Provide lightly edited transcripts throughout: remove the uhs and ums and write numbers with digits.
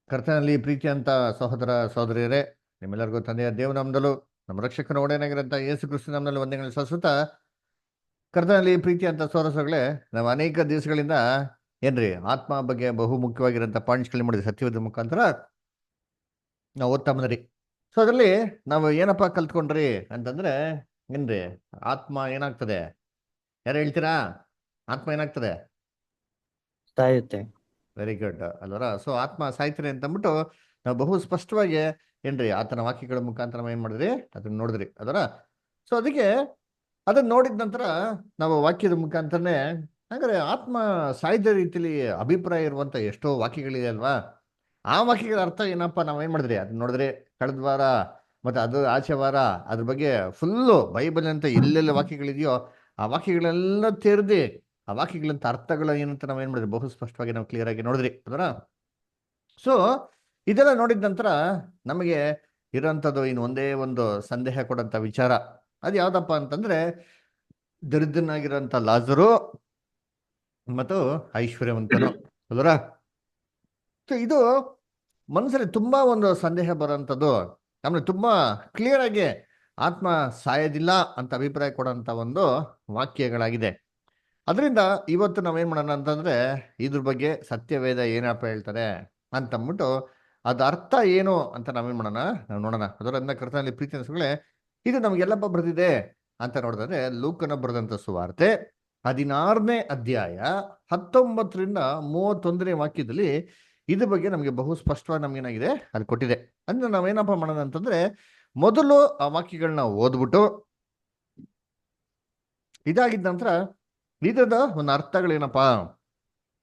ಕರ್ತನಲ್ಲಿ ಪ್ರೀತಿ ಅಂತ ಸಹೋದರ ಸಹೋದರಿಯರೇ, ನಿಮ್ಮೆಲ್ಲರಿಗೂ ತಂದೆಯ ದೇವನಾಮದಲ್ಲೂ ನಮ್ಮ ರಕ್ಷಕನ ಒಡೆಯನಾಗಿರಂತ ಯೇಸು ಕ್ರಿಸ್ತ ನಾಮದಲ್ಲಿ ವಂದನೆಗಳು ಸಲ್ಲಿಸುತ್ತಾ, ಕರ್ತನಲ್ಲಿ ಪ್ರೀತಿ ಅಂತ ಸಹೋದರಗಳೇ, ನಾವು ಅನೇಕ ದಿವಸಗಳಿಂದ ಏನ್ರಿ ಆತ್ಮ ಬಗ್ಗೆ ಬಹು ಮುಖ್ಯವಾಗಿರೋಂಥ ಪಾಯಿಂಟ್ಸ್ಗಳು ಮಾಡಿದ್ವಿ ಸತ್ಯವೇದ ಮುಖಾಂತರ ನಾವು ಓದ್ತಾ ಬಂದ್ರಿ. ಸೊ ಅದರಲ್ಲಿ ನಾವು ಏನಪ್ಪ ಕಲ್ತ್ಕೊಂಡ್ರಿ ಅಂತಂದ್ರೆ ಏನ್ರಿ, ಆತ್ಮ ಏನಾಗ್ತದೆ? ಯಾರು ಹೇಳ್ತೀರಾ? ಆತ್ಮ ಏನಾಗ್ತದೆ? ಸಾಯುತ್ತೆ. ವೆರಿ ಗುಡ್ ಅಲ್ವರ. ಸೊ ಆತ್ಮ ಸಾಯ್ತಾರೆ ಅಂತ ಅಂದ್ಬಿಟ್ಟು ನಾವು ಬಹು ಸ್ಪಷ್ಟವಾಗಿ ಏನ್ರಿ ಆತನ ವಾಕ್ಯಗಳ ಮುಖಾಂತರ ನಾವು ಏನ್ ಮಾಡಿದ್ರಿ ಅದನ್ನ ನೋಡಿದ್ರಿ ಅದರ. ಸೊ ಅದಕ್ಕೆ ಅದನ್ನ ನೋಡಿದ ನಂತರ ನಾವು ವಾಕ್ಯದ ಮುಖಾಂತರನೇ ಹಾಗಾದ್ರೆ ಆತ್ಮ ಸಾಯ್ದ ರೀತಿಲಿ ಅಭಿಪ್ರಾಯ ಇರುವಂತ ಎಷ್ಟೋ ವಾಕ್ಯಗಳಿದೆ ಅಲ್ವಾ. ಆ ವಾಕ್ಯಗಳ ಅರ್ಥ ಏನಪ್ಪ ನಾವ್ ಏನ್ ಮಾಡಿದ್ರಿ ಅದನ್ನ ನೋಡಿದ್ರಿ ಕಳೆದ ವಾರ. ಮತ್ತೆ ಅದು ಆಚೆ ವಾರ ಅದ್ರ ಬಗ್ಗೆ ಫುಲ್ಲು ಬೈಬಲ್ ಅಂತ ಎಲ್ಲೆಲ್ಲ ವಾಕ್ಯಗಳಿದೆಯೋ ಆ ವಾಕ್ಯಗಳೆಲ್ಲ ತೆರೆದಿ ಆ ವಾಕ್ಯಗಳಂತ ಅರ್ಥಗಳು ಏನಂತ ನಾವ್ ಏನ್ ಮಾಡಿದ್ರಿ ಬಹು ಸ್ಪಷ್ಟವಾಗಿ ನಾವು ಕ್ಲಿಯರ್ ಆಗಿ ನೋಡಿದ್ರಿ ಅದರ. ಸೊ ಇದೆಲ್ಲ ನೋಡಿದ ನಂತರ ನಮಗೆ ಇರೋಂಥದ್ದು ಇನ್ನು ಒಂದೇ ಒಂದು ಸಂದೇಹ ಕೊಡಂತ ವಿಚಾರ, ಅದು ಯಾವ್ದಪ್ಪ ಅಂತಂದ್ರೆ ದರಿದ್ರನಾಗಿರೋಂಥ ಲಾಜರು ಮತ್ತು ಐಶ್ವರ್ಯವಂತನು ಅದರ. ಇದು ಮನಸ್ಸಲ್ಲಿ ತುಂಬಾ ಒಂದು ಸಂದೇಹ ಬರೋಂಥದ್ದು. ಆಮೇಲೆ ತುಂಬಾ ಕ್ಲಿಯರ್ ಆಗಿ ಆತ್ಮ ಸಾಯೋದಿಲ್ಲ ಅಂತ ಅಭಿಪ್ರಾಯ ಕೊಡೋಂಥ ಒಂದು ವಾಕ್ಯಗಳಾಗಿದೆ. ಅದರಿಂದ ಇವತ್ತು ನಾವೇನ್ ಮಾಡೋಣ ಅಂತಂದ್ರೆ ಇದ್ರ ಬಗ್ಗೆ ಸತ್ಯವೇದ ಏನಪ್ಪ ಹೇಳ್ತಾರೆ ಅಂತಂದ್ಬಿಟ್ಟು ಅದ ಅರ್ಥ ಏನು ಅಂತ ನಾವೇನ್ ಮಾಡೋಣ ನಾವು ನೋಡೋಣ. ಅದರಿಂದ ಕರ್ತನಲ್ಲಿ ಪ್ರೀತಿ ಅನ್ಸುಗಳೇ, ಇದು ನಮ್ಗೆಲ್ಲಪ್ಪ ಬರೆದಿದೆ ಅಂತ ನೋಡಿದ್ರೆ ಲೂಕನ ಬರೆದಂತ ಸುವಾರ್ತೆ 16ನೇ ಅಧ್ಯಾಯ 19ರಿಂದ 31ನೇ ವಾಕ್ಯದಲ್ಲಿ ಇದ್ರ ಬಗ್ಗೆ ನಮಗೆ ಬಹು ಸ್ಪಷ್ಟವಾಗಿ ನಮ್ಗೇನಾಗಿದೆ ಅದು ಕೊಟ್ಟಿದೆ. ಅಂದ್ರೆ ನಾವೇನಪ್ಪ ಮಾಡೋಣ ಅಂತಂದ್ರೆ ಮೊದಲು ಆ ವಾಕ್ಯಗಳನ್ನ ಓದ್ಬಿಟ್ಟು ಇದಾಗಿದ್ದ ನಂತರ ಇದ್ರದ ಒಂದು ಅರ್ಥಗಳೇನಪ್ಪಾ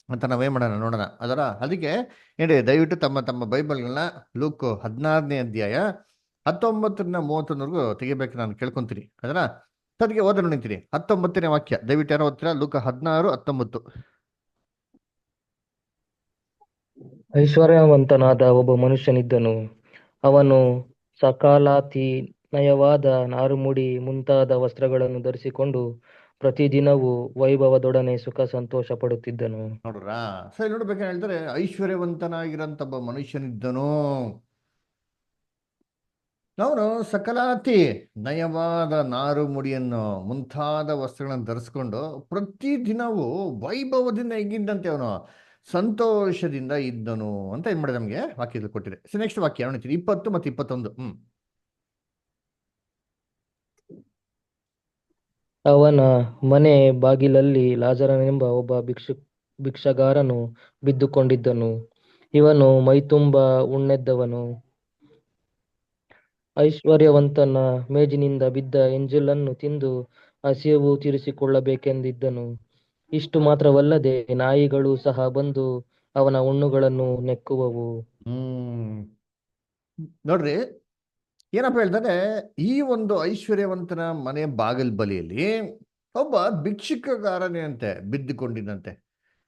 ಅಂತ ನಾವೇನ್ ಮಾಡೋಣ ನೋಡೋಣ ಅದರ. ಅದಕ್ಕೆ ಏನ್ರಿ ದಯವಿಟ್ಟು ತಮ್ಮ ತಮ್ಮ ಬೈಬಲ್ಗಳನ್ನ ಲೂಕ್ 16ನೇ ಅಧ್ಯಾಯ 19ರಿಂದ 31ವರೆಗೂ ತೆಗಿಬೇಕು ನಾನು ಕೇಳ್ಕೊಂತೀನಿ ಅದರ. ಅದಕ್ಕೆ ಓದೋಣ ನಿಂತೀನಿ 19ನೇ ವಾಕ್ಯ ದಯವಿಟ್ಟು ಯಾರೋ ಓದ್ತೀರಾ? ಲೂಕ 16:19. ಐಶ್ವರ್ಯವಂತನಾದ ಒಬ್ಬ ಮನುಷ್ಯನಿದ್ದನು. ಅವನು ಸಕಾಲಾತಿ ನಯವಾದ ನಾರುಮುಡಿ ಮುಂತಾದ ವಸ್ತ್ರಗಳನ್ನು ಧರಿಸಿಕೊಂಡು ಪ್ರತಿದಿನವೂ ವೈಭವದೊಡನೆ ಸುಖ ಸಂತೋಷ ಪಡುತ್ತಿದ್ದನು. ನೋಡ್ರಾ? ಸರಿ, ನೋಡ್ಬೇಕಂತ ಹೇಳ್ತಾರೆ ಐಶ್ವರ್ಯವಂತನಾಗಿರಂತ ಒಬ್ಬ ಮನುಷ್ಯನಿದ್ದನು. ಅವನು ಸಕಲಾತಿ ನಯವಾದ ನಾರು ಮುಡಿಯನ್ನು ಮುಂತಾದ ವಸ್ತ್ರಗಳನ್ನು ಧರಿಸ್ಕೊಂಡು ಪ್ರತಿ ದಿನವೂ ವೈಭವದಿಂದ ಹೆಂಗಿದ್ದಂತೆ ಅವನು ಸಂತೋಷದಿಂದ ಇದ್ದನು ಅಂತ ಏನ್ ಮಾಡಿದೆ ನಮಗೆ ವಾಕ್ಯದಲ್ಲಿ ಕೊಟ್ಟಿದೆ. ಸೊ ನೆಕ್ಸ್ಟ್ ವಾಕ್ಯ ನೋಡ್ತೀವಿ 20 ಮತ್ತು 21. ಅವನ ಮನೆ ಬಾಗಿಲಲ್ಲಿ ಲಾಜರನೆಂಬ ಒಬ್ಬ ಭಿಕ್ಷಗಾರನು ಬಿದ್ದುಕೊಂಡಿದ್ದನು. ಇವನು ಮೈತುಂಬ ಉಣ್ಣೆದ್ದವನು. ಐಶ್ವರ್ಯವಂತನ ಮೇಜಿನಿಂದ ಬಿದ್ದ ಎಂಜಲನ್ನು ತಿಂದು ಹಸಿವು ತೀರಿಸಿಕೊಳ್ಳಬೇಕೆಂದಿದ್ದನು. ಇಷ್ಟು ಮಾತ್ರವಲ್ಲದೆ ನಾಯಿಗಳು ಸಹ ಬಂದು ಅವನ ಹುಣ್ಣುಗಳನ್ನು ನೆಕ್ಕುವವು. ಹ್ಮ್ ನೋಡ್ರಿ ಏನಪ್ಪ ಹೇಳ್ತಾರೆ, ಈ ಒಂದು ಐಶ್ವರ್ಯವಂತನ ಮನೆ ಬಾಗಿಲ್ ಬಲಿಯಲ್ಲಿ ಒಬ್ಬ ಭಿಕ್ಷುಕಗಾರನೇ ಬಿದ್ದುಕೊಂಡಿದ್ದಂತೆ.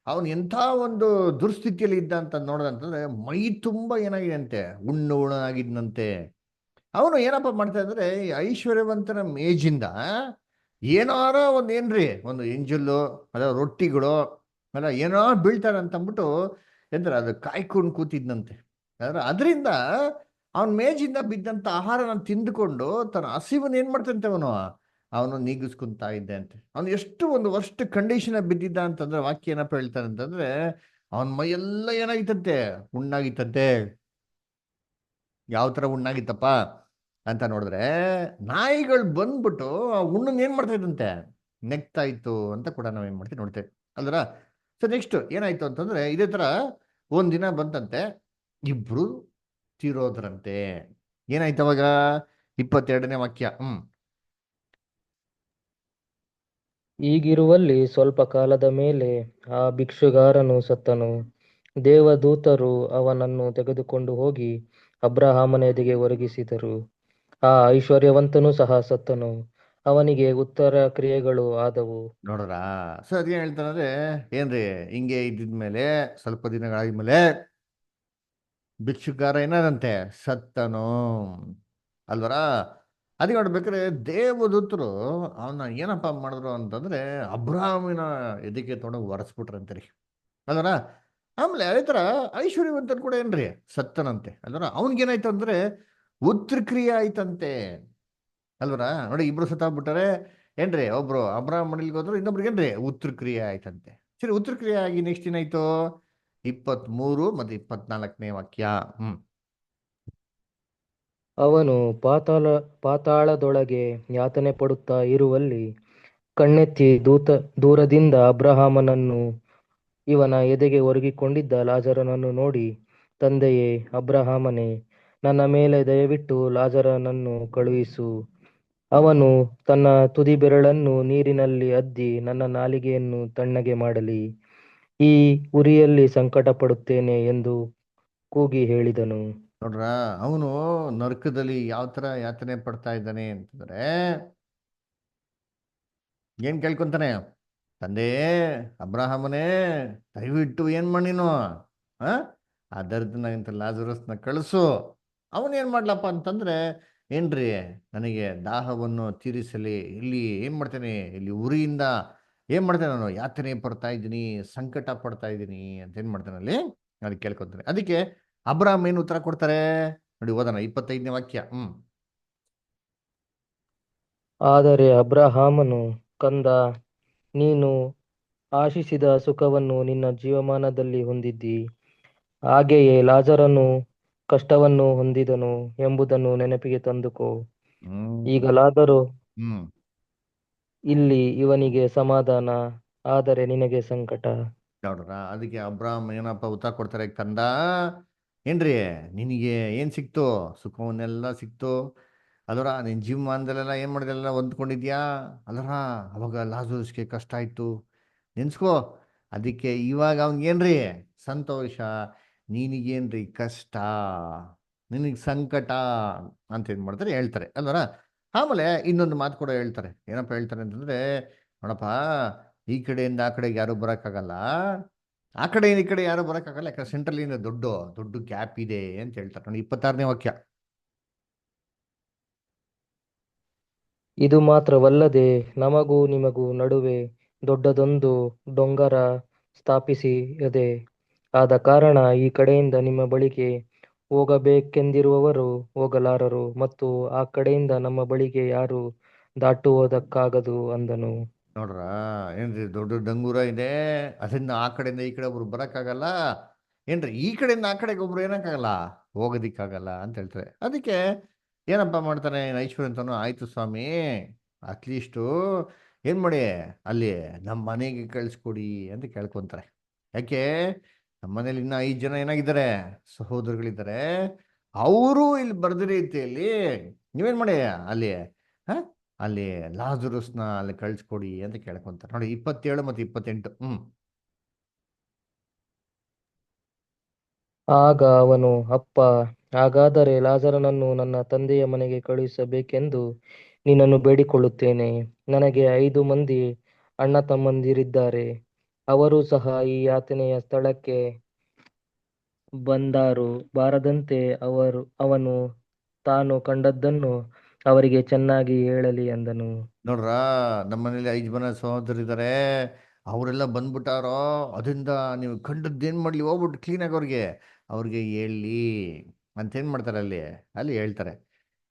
ಅವನು ಎಂಥ ಒಂದು ದುರ್ಸ್ಥಿತಿಯಲ್ಲಿ ಇದ್ದ ಅಂತ ನೋಡೋದಂತಂದ್ರೆ ಮೈ ತುಂಬ ಏನಾಗಿದೆ ಅಂತೆ, ಉಣ್ಣು ಉಣ್ಣಾಗಿದ್ದಂತೆ. ಅವನು ಏನಪ್ಪ ಮಾಡ್ತಾ ಇದ್ರೆ ಈ ಐಶ್ವರ್ಯವಂತನ ಮೇಜಿಂದ ಏನಾರ ಒಂದು ಏನ್ರಿ ಒಂದು ಎಂಜಲ್ಲು ಅದ ರೊಟ್ಟಿಗಳು ಅಲ್ಲ ಏನೋ ಬೀಳ್ತಾರೆ ಅಂತ ಅಂದ್ಬಿಟ್ಟು ಎಂದ್ರೆ ಅದು ಕಾಯ್ಕೊಂಡು ಕೂತಿದ್ನಂತೆ. ಅದರಿಂದ ಅವನ ಮೇಜಿಂದ ಬಿದ್ದಂತ ಆಹಾರನ ತಿಂದುಕೊಂಡು ತನ್ನ ಹಸಿವನ್ನ ಏನ್ ಮಾಡ್ತಂತೆ ಅವನು ಅವನು ನೀಗಿಸ್ಕೊಂತಾ ಇದ್ದೆ ಅಂತೆ. ಅವನು ಎಷ್ಟು ಒಂದು ವರ್ಸ್ಟ್ ಕಂಡೀಷನ್ ಬಿದ್ದಿದ್ದ ಅಂತಂದ್ರೆ ವಾಕ್ಯ ಏನಪ್ಪ ಹೇಳ್ತಾನೆ ಅಂತಂದ್ರೆ ಅವನ ಮೈಯೆಲ್ಲ ಏನಾಗಿತ್ತಂತೆ, ಹುಣ್ಣಾಗಿತ್ತಂತೆ. ಯಾವ ತರ ಹುಣ್ಣಾಗಿತ್ತಪ್ಪ ಅಂತ ನೋಡಿದ್ರೆ ನಾಯಿಗಳು ಬಂದ್ಬಿಟ್ಟು ಆ ಹುಣ್ಣನ್ ಏನ್ ಮಾಡ್ತಾ ಇದ್ದಂತೆ, ನೆಕ್ತಾ ಇತ್ತು ಅಂತ ಕೂಡ ನಾವ್ ಏನ್ ಮಾಡ್ತೀವಿ ನೋಡ್ತೇವೆ ಅಲ್ರ. ಸೊ ನೆಕ್ಸ್ಟ್ ಏನಾಯ್ತು ಅಂತಂದ್ರೆ ಇದೇ ತರ ಒಂದಿನ ಬಂತಂತೆ, ಇಬ್ರು ತೀರೋದ್ರಂತೆ. ಏನಾಯ್ತು ಅವಾಗ? 22ನೇ ವಾಕ್ಯ. ಹೀಗಿರುವಲ್ಲಿ ಸ್ವಲ್ಪ ಕಾಲದ ಮೇಲೆ ಆ ಭಿಕ್ಷುಗಾರನು ಸತ್ತನು. ದೇವದೂತರು ಅವನನ್ನು ತೆಗೆದುಕೊಂಡು ಹೋಗಿ ಅಬ್ರಹಾಮನ ಎದೆಗೆ ಒರಗಿಸಿದರು. ಆ ಐಶ್ವರ್ಯವಂತನು ಸಹ ಸತ್ತನು. ಅವನಿಗೆ ಉತ್ತರ ಕ್ರಿಯೆಗಳು ಆದವು. ನೋಡ್ರಾ? ಸೊ ಅದೇನ್ ಹೇಳ್ತಾನಂದ್ರೆ ಏನ್ರಿ, ಹಿಂಗೆ ಇದ್ದಿದ್ಮೇಲೆ ಸ್ವಲ್ಪ ದಿನಗಳಾದ್ಮೇಲೆ ಭಿಕ್ಷುಗಾರ ಏನಾದಂತೆ, ಸತ್ತನು ಅಲ್ವರ. ಅದಕ್ಕೆ ನೋಡ್ಬೇಕಾದ್ರೆ ದೇವದೂತರು ಅವನ್ನ ಏನಪ್ಪ ಮಾಡಿದ್ರು ಅಂತಂದ್ರೆ ಅಬ್ರಾಹ್ಮನ ಎದಕ್ಕೆ ತೊಗೊಂಡೋಗಿ ಒರೆಸ್ಬಿಟ್ರಂತೆ ರೀ ಅಲ್ವರ. ಆಮೇಲೆ ಅದೇ ಥರ ಐಶ್ವರ್ಯವಂತನ್ ಕೂಡ ಏನ್ರಿ ಸತ್ತನಂತೆ ಅಲ್ವರ. ಅವನಿಗೇನಾಯ್ತು ಅಂದ್ರೆ ಉತ್ತರ ಕ್ರಿಯೆ ಆಯ್ತಂತೆ ಅಲ್ವರ. ನೋಡಿ ಇಬ್ರು ಸತ್ತಾಗ್ಬಿಟ್ಟಾರೆ ಏನ್ರಿ, ಒಬ್ರು ಅಬ್ರಾಹ್ಮ ಮನೇಲಿಗೆ ಹೋದ್ರು, ಇನ್ನೊಬ್ರಿಗೆ ಏನ್ರಿ ಉತ್ತರ ಕ್ರಿಯೆ ಆಯ್ತಂತೆ. ಸರಿ, ಉತ್ತರ ಕ್ರಿಯೆ ಆಗಿ ನೆಕ್ಸ್ಟ್ ಏನಾಯ್ತು? 23 ಮತ್ತು 24ನೇ ವಾಕ್ಯ. ಅವನು ಪಾತಾಳದೊಳಗೆ ಯಾತನೆ ಪಡುತ್ತಾ ಇರುವಲ್ಲಿ ಕಣ್ಣೆತ್ತಿ ದೂರದಿಂದ ಅಬ್ರಹಾಮನನ್ನು ಇವನ ಎದೆಗೆ ಒರಗಿಕೊಂಡಿದ್ದ ಲಾಜರನನ್ನು ನೋಡಿ, ತಂದೆಯೇ ಅಬ್ರಹಾಮನೇ, ನನ್ನ ಮೇಲೆ ದಯವಿಟ್ಟು ಲಾಜರನನ್ನು ಕಳುಹಿಸು. ಅವನು ತನ್ನ ತುದಿ ಬೆರಳನ್ನು ನೀರಿನಲ್ಲಿ ಅದ್ದಿ ನನ್ನ ನಾಲಿಗೆಯನ್ನು ತಣ್ಣಗೆ ಮಾಡಲಿ. ಈ ಉರಿಯಲ್ಲಿ ಸಂಕಟ ಪಡುತ್ತೇನೆ ಎಂದು ಕೂಗಿ ಹೇಳಿದನು. ನೋಡ್ರ, ಅವನು ನರಕದಲ್ಲಿ ಯಾವ ತರ ಯಾತನೆ ಪಡ್ತಾ ಇದ್ದಾನೆ ಅಂತಂದ್ರೆ, ಏನ್ ಕೇಳ್ಕೊಂತಾನೆ? ತಂದೆ ಅಬ್ರಹಾಮನೇ, ದಯವಿಟ್ಟು ಏನ್ ಮಾಡಿನೋ ಆ ಆ ದರ್ದನಂತ ಲಾಜರಸ್ನ ಕಳಿಸು. ಅವನೇನ್ ಮಾಡ್ಲಪ್ಪ ಅಂತಂದ್ರೆ ಏನ್ರಿ, ನನಗೆ ದಾಹವನ್ನು ತೀರಿಸಲಿ. ಇಲ್ಲಿ ಏನ್ ಮಾಡ್ತೇನೆ, ಇಲ್ಲಿ ಉರಿಯಿಂದ ಏನ್ ಮಾಡ್ತೇನೆ, ನಾನು ಯಾತನೆ ಪಡ್ತಾ ಇದ್ದೀನಿ, ಸಂಕಟ ಪಡ್ತಾ ಇದ್ದೀನಿ ಅಂತ ಏನ್ ಮಾಡ್ತಾನೆ ಅಲ್ಲಿ ಅದಕ್ಕೆ ಕೇಳ್ಕೊಂತಾನೆ. ಅದಕ್ಕೆ ಅಬ್ರಾಹ್ಮ್ ಏನು ಉತ್ತರ ಕೊಡ್ತಾರೆ ನೋಡಿ, ಓದೋಣ 25ನೇ ವಾಕ್ಯ. ಆದರೆ ಅಬ್ರಹಾಮನು, ಕಂದ, ನೀನು ಆಶಿಸಿದ ಸುಖವನ್ನು ನಿನ್ನ ಜೀವಮಾನದಲ್ಲಿ ಹೊಂದಿದ್ದಿ, ಹಾಗೆಯೇ ಲಾಜರನು ಕಷ್ಟವನ್ನು ಹೊಂದಿದನು ಎಂಬುದನ್ನು ನೆನಪಿಗೆ ತಂದುಕೋ. ಹ್ಮ್ ಈಗಲಾದರೂ ಹ್ಮ್ ಇಲ್ಲಿ ಇವನಿಗೆ ಸಮಾಧಾನ, ಆದರೆ ನಿನಗೆ ಸಂಕಟ. ನೋಡ್ರ, ಅದಕ್ಕೆ ಅಬ್ರಾಹ್ಮ್ ಏನಪ್ಪ ಉತ್ತರ ಕೊಡ್ತಾರೆ? ಕಂದ ಏನ್ರಿ, ನಿನಗೆ ಏನ್ ಸಿಕ್ತು? ಸುಖವನ್ನೆಲ್ಲ ಸಿಕ್ತು ಅದರ. ನಿನ್ ಜೀವಮಾನದಲ್ಲೆಲ್ಲ ಏನ್ ಮಾಡಿದೆಲ್ಲ ಹೊಂದ್ಕೊಂಡಿದ್ಯಾ ಅದರ. ಅವಾಗ ಲಾಜರಸ್ಗೆ ಕಷ್ಟ ಆಯ್ತು ನೆನ್ಸ್ಕೋ. ಅದಕ್ಕೆ ಇವಾಗ ಅವನ್ಗೇನ್ರಿ ಸಂತೋಷ, ನಿನಗೇನ್ರಿ ಕಷ್ಟ, ನಿನಗೆ ಸಂಕಟ ಅಂತ ಏನ್ ಮಾಡ್ತಾರೆ ಹೇಳ್ತಾರೆ ಅಲ್ವರ. ಆಮೇಲೆ ಇನ್ನೊಂದು ಮಾತು ಕೂಡ ಹೇಳ್ತಾರೆ. ಏನಪ್ಪ ಹೇಳ್ತಾರೆ ಅಂತಂದ್ರೆ, ನೋಡಪ್ಪ, ಈ ಕಡೆಯಿಂದ ಆ ಕಡೆಗೆ ಯಾರು ಬರೋಕ್ಕಾಗಲ್ಲ, ಆ ಕಡೆ ಈ ಕಡೆ ಯಾರು ಬರೋಕ್ಕಾಗಲ್ಲ, ಯಾಕಂದ್ರೆ ಸೆಂಟ್ರಲ್ ಇಂದ ದೊಡ್ಡ ದೊಡ್ಡ ಗ್ಯಾಪ್ ಇದೆ ಅಂತ ಹೇಳ್ತಾರೆ ನೋಡಿ, 26ನೇ ವಾಕ್ಯ. ಇದು ಮಾತ್ರವಲ್ಲದೆ ನಮಗೂ ನಿಮಗೂ ನಡುವೆ ದೊಡ್ಡದೊಂದು ಡೊಂಗರ ಸ್ಥಾಪಿಸಿದೆ. ಆದ ಕಾರಣ ಈ ಕಡೆಯಿಂದ ನಿಮ್ಮ ಬಳಿಗೆ ಹೋಗಬೇಕೆಂದಿರುವವರು ಹೋಗಲಾರರು, ಮತ್ತು ಆ ಕಡೆಯಿಂದ ನಮ್ಮ ಬಳಿಗೆ ಯಾರು ದಾಟುವುದಕ್ಕಾಗದು ಅಂದನು. ನೋಡ್ರ, ಏನ್ರಿ ದೊಡ್ಡ ಡಂಗೂರ ಇದೆ, ಅದರಿಂದ ಆ ಕಡೆಯಿಂದ ಈ ಕಡೆ ಒಬ್ರು ಬರೋಕ್ಕಾಗಲ್ಲ, ಏನ್ರಿ ಈ ಕಡೆಯಿಂದ ಆ ಕಡೆಗೆ ಒಬ್ರು ಏನಕ್ಕಾಗಲ್ಲ, ಹೋಗೋದಿಕ್ಕಾಗಲ್ಲ ಅಂತ ಹೇಳ್ತಾರೆ. ಅದಕ್ಕೆ ಏನಪ್ಪ ಮಾಡ್ತಾನೆ ಐಶ್ವರ್ಯಂತನು, ಆಯ್ತು ಸ್ವಾಮಿ, ಅಟ್ಲೀಸ್ಟು ಏನ್ ಮಾಡಿ ಅಲ್ಲಿ ನಮ್ಮ ಮನೆಗೆ ಕಳಿಸ್ಕೊಡಿ ಅಂತ ಕೇಳ್ಕೊಂತಾರೆ. ಯಾಕೆ? ನಮ್ಮ ಮನೇಲಿ ಇನ್ನ 5 ಜನ ಏನಾಗಿದ್ದಾರೆ, ಸಹೋದರಗಳಿದ್ದಾರೆ. ಅವರು ಇಲ್ಲಿ ಬರ್ದ ರೀತಿಯಲ್ಲಿ ನೀವೇನ್ ಮಾಡಿ ಅಲ್ಲಿ ಹ ಅಲ್ಲಿ ಲಾಜರಸ್ನ ಅಲ್ಲಿ ಕಳಿಸ್ಕೊಡಿ ಅಂತ ಕೇಳ್ಕೊಂತಾರೆ ನೋಡಿ, 27 ಮತ್ತು 28. ಆಗ ಅವನು, ಅಪ್ಪ, ಹಾಗಾದರೆ ಲಾಜರನನ್ನು ನನ್ನ ತಂದೆಯ ಮನೆಗೆ ಕಳುಹಿಸಬೇಕೆಂದು ನಿನ್ನನ್ನು ಬೇಡಿಕೊಳ್ಳುತ್ತೇನೆ. ನನಗೆ 5 ಮಂದಿ ಅಣ್ಣ ತಮ್ಮಂದಿರಿದ್ದಾರೆ. ಅವರೂ ಸಹ ಈ ಯಾತನೆಯ ಸ್ಥಳಕ್ಕೆ ಬಾರದಂತೆ ಅವನು ತಾನು ಕಂಡದ್ದನ್ನು ಅವರಿಗೆ ಚೆನ್ನಾಗಿ ಹೇಳಲಿ ಅಂದನು. ನೋಡ್ರ, ನಮ್ಮ ಮನೇಲಿ 5 ಜನ ಸಹೋದರಿದ್ದಾರೆ, ಅವರೆಲ್ಲ ಬಂದ್ಬಿಟ್ಟಾರೋ, ಅದರಿಂದ ನೀವು ಕಂಡದ್ದೇನ್ ಮಾಡ್ಲಿ, ಹೋಗ್ಬಿಟ್ಟು ಕ್ಲೀನಾಗಿ ಅವ್ರಿಗೆ ಹೇಳಿ ಅಂತ ಏನ್ ಮಾಡ್ತಾರೆ ಅಲ್ಲಿ ಅಲ್ಲಿ ಹೇಳ್ತಾರೆ.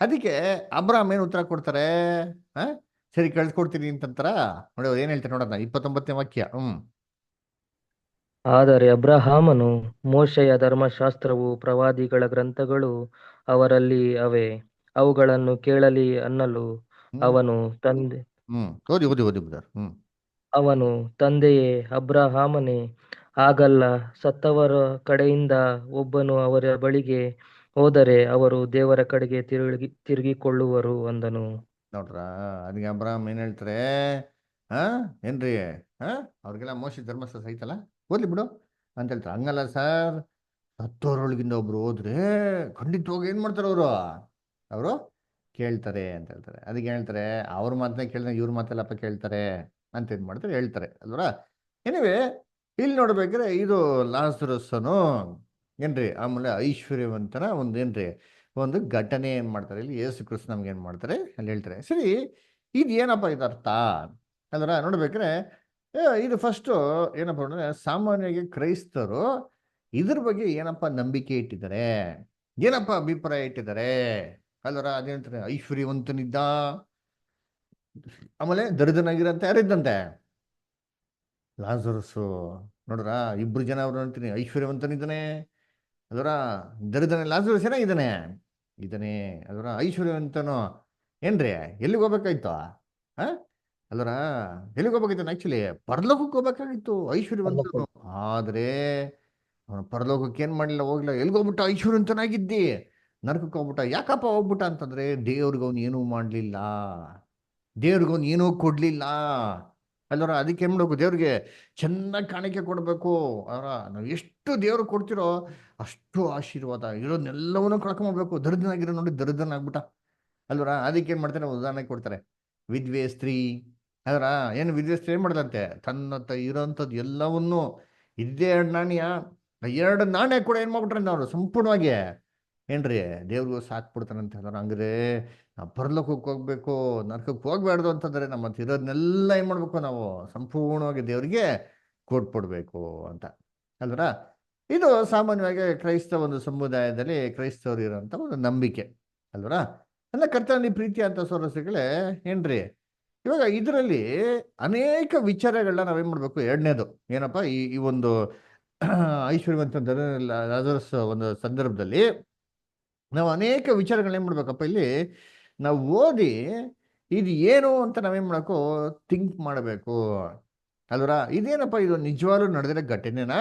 ಅದಕ್ಕೆ ಅಬ್ರಾಮ್ ಏನು ಉತ್ತರ ಕೊಡ್ತಾರೆ? ಹ ಸರಿ, ಕಳ್ಸ್ಕೊಡ್ತೀನಿ ಅಂತಂತಾರ ನೋಡಿ. ಅವ್ರು ಏನ್ ಹೇಳ್ತಾರೆ ನೋಡೋಣ, 29ನೇ ವಾಕ್ಯ. ಆದರೆ ಅಬ್ರಹಾಮನು, ಮೋಶೆಯ ಧರ್ಮಶಾಸ್ತ್ರವು ಪ್ರವಾದಿಗಳ ಗ್ರಂಥಗಳು ಅವರಲ್ಲಿ ಅವೆ, ಅವುಗಳನ್ನು ಕೇಳಲಿ ಅನ್ನಲು ಹ್ಮ್ ಅವನು ತಂದೆ ಓದಿ ಓದಿ ಓದಿ ಬ್ರದರ್. ಅವನು ತಂದೆಯೇ ಅಬ್ರಹಾಮನೇ, ಹಾಗಲ್ಲ, ಸತ್ತವರ ಕಡೆಯಿಂದ ಒಬ್ಬನು ಅವರ ಬಳಿಗೆ ಹೋದರೆ ಅವರು ದೇವರ ಕಡೆಗೆ ತಿರುಗಿಕೊಳ್ಳುವರು ಅಂದನು. ನೋಡ್ರ, ಅದಕ್ಕೆ ಅಬ್ರಾಹಂ ಏನ್ ಹೇಳ್ತಾರೆ? ಹಾ ಏನ್ರಿ, ಹಾ ಅವ್ರಿಗೆಲ್ಲ ಮೋಶೆ ಧರ್ಮಸ್ಥಳ ಐತಲ್ಲ, ಓದ್ಲಿ ಬಿಡು ಅಂತ ಹೇಳ್ತಾರೆ. ಹಂಗಲ್ಲ ಸರ್, ಹತ್ತೋರೊಳಗಿಂದ ಒಬ್ರು ಹೋದ್ರೆ ಖಂಡಿತವಾಗಿ ಏನ್ ಮಾಡ್ತಾರೆ ಅವರು ಕೇಳ್ತಾರೆ ಅಂತ ಹೇಳ್ತಾರೆ. ಅದಕ್ಕೆ ಹೇಳ್ತಾರೆ, ಅವ್ರ ಮಾತನ್ನ ಕೇಳಿದ್ರೆ ಇವ್ರ ಮಾತೆಲ್ಲಪ್ಪ ಕೇಳ್ತಾರೆ ಅಂತ ಏನ್ ಮಾಡ್ತಾರೆ ಹೇಳ್ತಾರೆ ಅಲ್ವರ. ಏನಿವೆ, ಇಲ್ಲಿ ನೋಡ್ಬೇಕ್ರೆ ಇದು ಲಾಜರಸ್ಸನು ಏನ್ರಿ, ಆಮೇಲೆ ಐಶ್ವರ್ಯವಂತನ ಒಂದು ಏನ್ರಿ ಒಂದು ಘಟನೆ ಏನ್ ಮಾಡ್ತಾರೆ ಇಲ್ಲಿ ಯೇಸು ಕ್ರಿಸ್ತ ನಮ್ಗೆ ಏನ್ ಮಾಡ್ತಾರೆ ಅಲ್ಲಿ ಹೇಳ್ತಾರೆ. ಸರಿ, ಇದು ಏನಪ್ಪ ಇದು ಅರ್ಥ ಅಲ್ವರ ನೋಡ್ಬೇಕ್ರೆ, ಇದು ಫಸ್ಟು ಏನಪ್ಪ ಅಂದ್ರೆ, ಸಾಮಾನ್ಯವಾಗಿ ಕ್ರೈಸ್ತರು ಇದ್ರ ಬಗ್ಗೆ ಏನಪ್ಪ ನಂಬಿಕೆ ಇಟ್ಟಿದ್ದಾರೆ, ಏನಪ್ಪ ಅಭಿಪ್ರಾಯ ಇಟ್ಟಿದ್ದಾರೆ ಅಲ್ವರ. ಅದೇನಂತಾರೆ ಐಶ್ವರ್ಯವಂತನಿದ್ದ, ಆಮೇಲೆ ದರಿದ್ರನಾಗಿರಂತ ಯಾರಿದ್ದಂತೆ, ಲಾಜರಸ್ಸು. ನೋಡ್ರ, ಇಬ್ರು ಜನ ಅವ್ರು ಅಂತೀನಿ, ಐಶ್ವರ್ಯವಂತನಿದ್ದಾನೆ ಅದರ, ದರಿದ್ರನ ಲಾಜರಸ್ ಇದ್ದಾನೆ ಇದ್ದಾನೆ ಅದರ. ಐಶ್ವರ್ಯವಂತನು ಏನ್ರಿ ಎಲ್ಲಿಗೆ ಹೋಗ್ಬೇಕಾಯ್ತು ಆ ಅಲ್ಲರ, ಎಲ್ಲಿಗೆ ಹೋಗ್ಬೇಕಾಯ್ತು ಆಕ್ಚುಲಿ ಪರಲೋಕಕ್ಕೆ ಹೋಗ್ಬೇಕಾಗಿತ್ತು ಐಶ್ವರ್ಯವಂತನು. ಆದ್ರೆ ಅವನು ಪರಲೋಕಕ್ಕೆ ಏನ್ ಮಾಡ್ಲಿಲ್ಲ, ಹೋಗ್ಲಿಲ್ಲ. ಎಲ್ಗೋಗ್ಬಿಟ್ಟ, ಐಶ್ವರ್ಯವಂತನಾಗಿದ್ದಿ ನರಕಕ್ಕೆ ಹೋಗ್ಬಿಟ್ಟ. ಯಾಕಪ್ಪ ಹೋಗ್ಬಿಟ್ಟ ಅಂತಂದ್ರೆ ದೇವ್ರಿಗೆ ಅವನು ಏನೂ ಮಾಡ್ಲಿಲ್ಲ, ದೇವ್ರಿಗೆ ಅವನು ಏನೂ ಕೊಡ್ಲಿಲ್ಲ ಅಲ್ಲರ. ಅದಕ್ಕೆ ಏನ್ ಮಾಡ್ಬೇಕು, ದೇವ್ರಿಗೆ ಚೆನ್ನಾಗಿ ಕಾಣಿಕೆ ಕೊಡ್ಬೇಕು. ಅವರ ನಾವು ಎಷ್ಟು ದೇವ್ರಿಗೆ ಕೊಡ್ತಿರೋ ಅಷ್ಟು ಆಶೀರ್ವಾದ. ಇರೋದನ್ನೆಲ್ಲವನ್ನೂ ಕಳ್ಕೊಂಬೋಗ್ಬೇಕು. ದರಿದ್ರನಾಗಿರೋ ನೋಡಿ ದರಿದ್ರನಾಗ್ಬಿಟ್ಟ ಅಲ್ವರ. ಅದಕ್ಕೆ ಏನ್ ಮಾಡ್ತಾರೆ, ಉದಾಹರಣೆ ಕೊಡ್ತಾರೆ, ವಿದ್ವೆ ಸ್ತ್ರೀ ಅದರ. ಏನು ವಿದ್ವೆ ಸ್ತ್ರೀ ಏನ್ ಮಾಡ್ದಂತೆ, ತನ್ನ ಇರೋಂಥದ್ದು ಎಲ್ಲವನ್ನೂ, ಇದ್ದೇ 2 ನಾಣ್ಯ, 2 ನಾಣ್ಯ ಕೂಡ ಏನ್ ಮಾಡ್ಬಿಟ್ರೆ ಅವ್ರು ಸಂಪೂರ್ಣವಾಗಿ ಏನ್ರಿ ದೇವ್ರಿಗೂ ಸಾಕ್ಬಿಡ್ತಾನಂತ ಹೇಳಿದ್ರು. ಹಂಗ್ರೆ ನಾವು ಪರಲೋಕಕ್ಕೆ ಹೋಗ್ಬೇಕು, ನರಕಕ್ಕೆ ಹೋಗ್ಬಾರ್ದು ಅಂತಂದ್ರೆ ನಮ್ಮ ಹತ್ರ ಇರೋದನ್ನೆಲ್ಲ ಏನ್ ಮಾಡ್ಬೇಕು, ನಾವು ಸಂಪೂರ್ಣವಾಗಿ ದೇವರಿಗೆ ಕೊಟ್ಬಿಡ್ಬೇಕು ಅಂತ ಅಲ್ವರ. ಇದು ಸಾಮಾನ್ಯವಾಗಿ ಕ್ರೈಸ್ತ ಒಂದು ಸಮುದಾಯದಲ್ಲಿ ಕ್ರೈಸ್ತವರು ಇರೋಂಥ ಒಂದು ನಂಬಿಕೆ ಅಲ್ವರ. ಎಲ್ಲ ಕರ್ತನಲ್ಲಿ ಪ್ರೀತಿ ಅಂತ ಸೋರಸುಗಳೇ ಏನ್ರಿ. ಇವಾಗ ಇದರಲ್ಲಿ ಅನೇಕ ವಿಚಾರಗಳನ್ನ ನಾವೇನ್ ಮಾಡ್ಬೇಕು. ಎರಡನೇದು ಏನಪ್ಪ, ಈ ಒಂದು ಐಶ್ವರ್ಯವಂತ ಲಾಜರಸ್ ಒಂದು ಸಂದರ್ಭದಲ್ಲಿ ನಾವು ಅನೇಕ ವಿಚಾರಗಳನ್ನ ಏನ್ ಮಾಡ್ಬೇಕಪ್ಪ, ಇಲ್ಲಿ ನಾವು ಓದಿ ಇದು ಏನು ಅಂತ ನಾವೇನ್ ಮಾಡಬೇಕು, ಥಿಂಕ್ ಮಾಡಬೇಕು ಅಲ್ವರ. ಇದೇನಪ್ಪ, ಇದು ನಿಜವಾಗ್ಲೂ ನಡೆದಿರೋ ಘಟನೆನಾ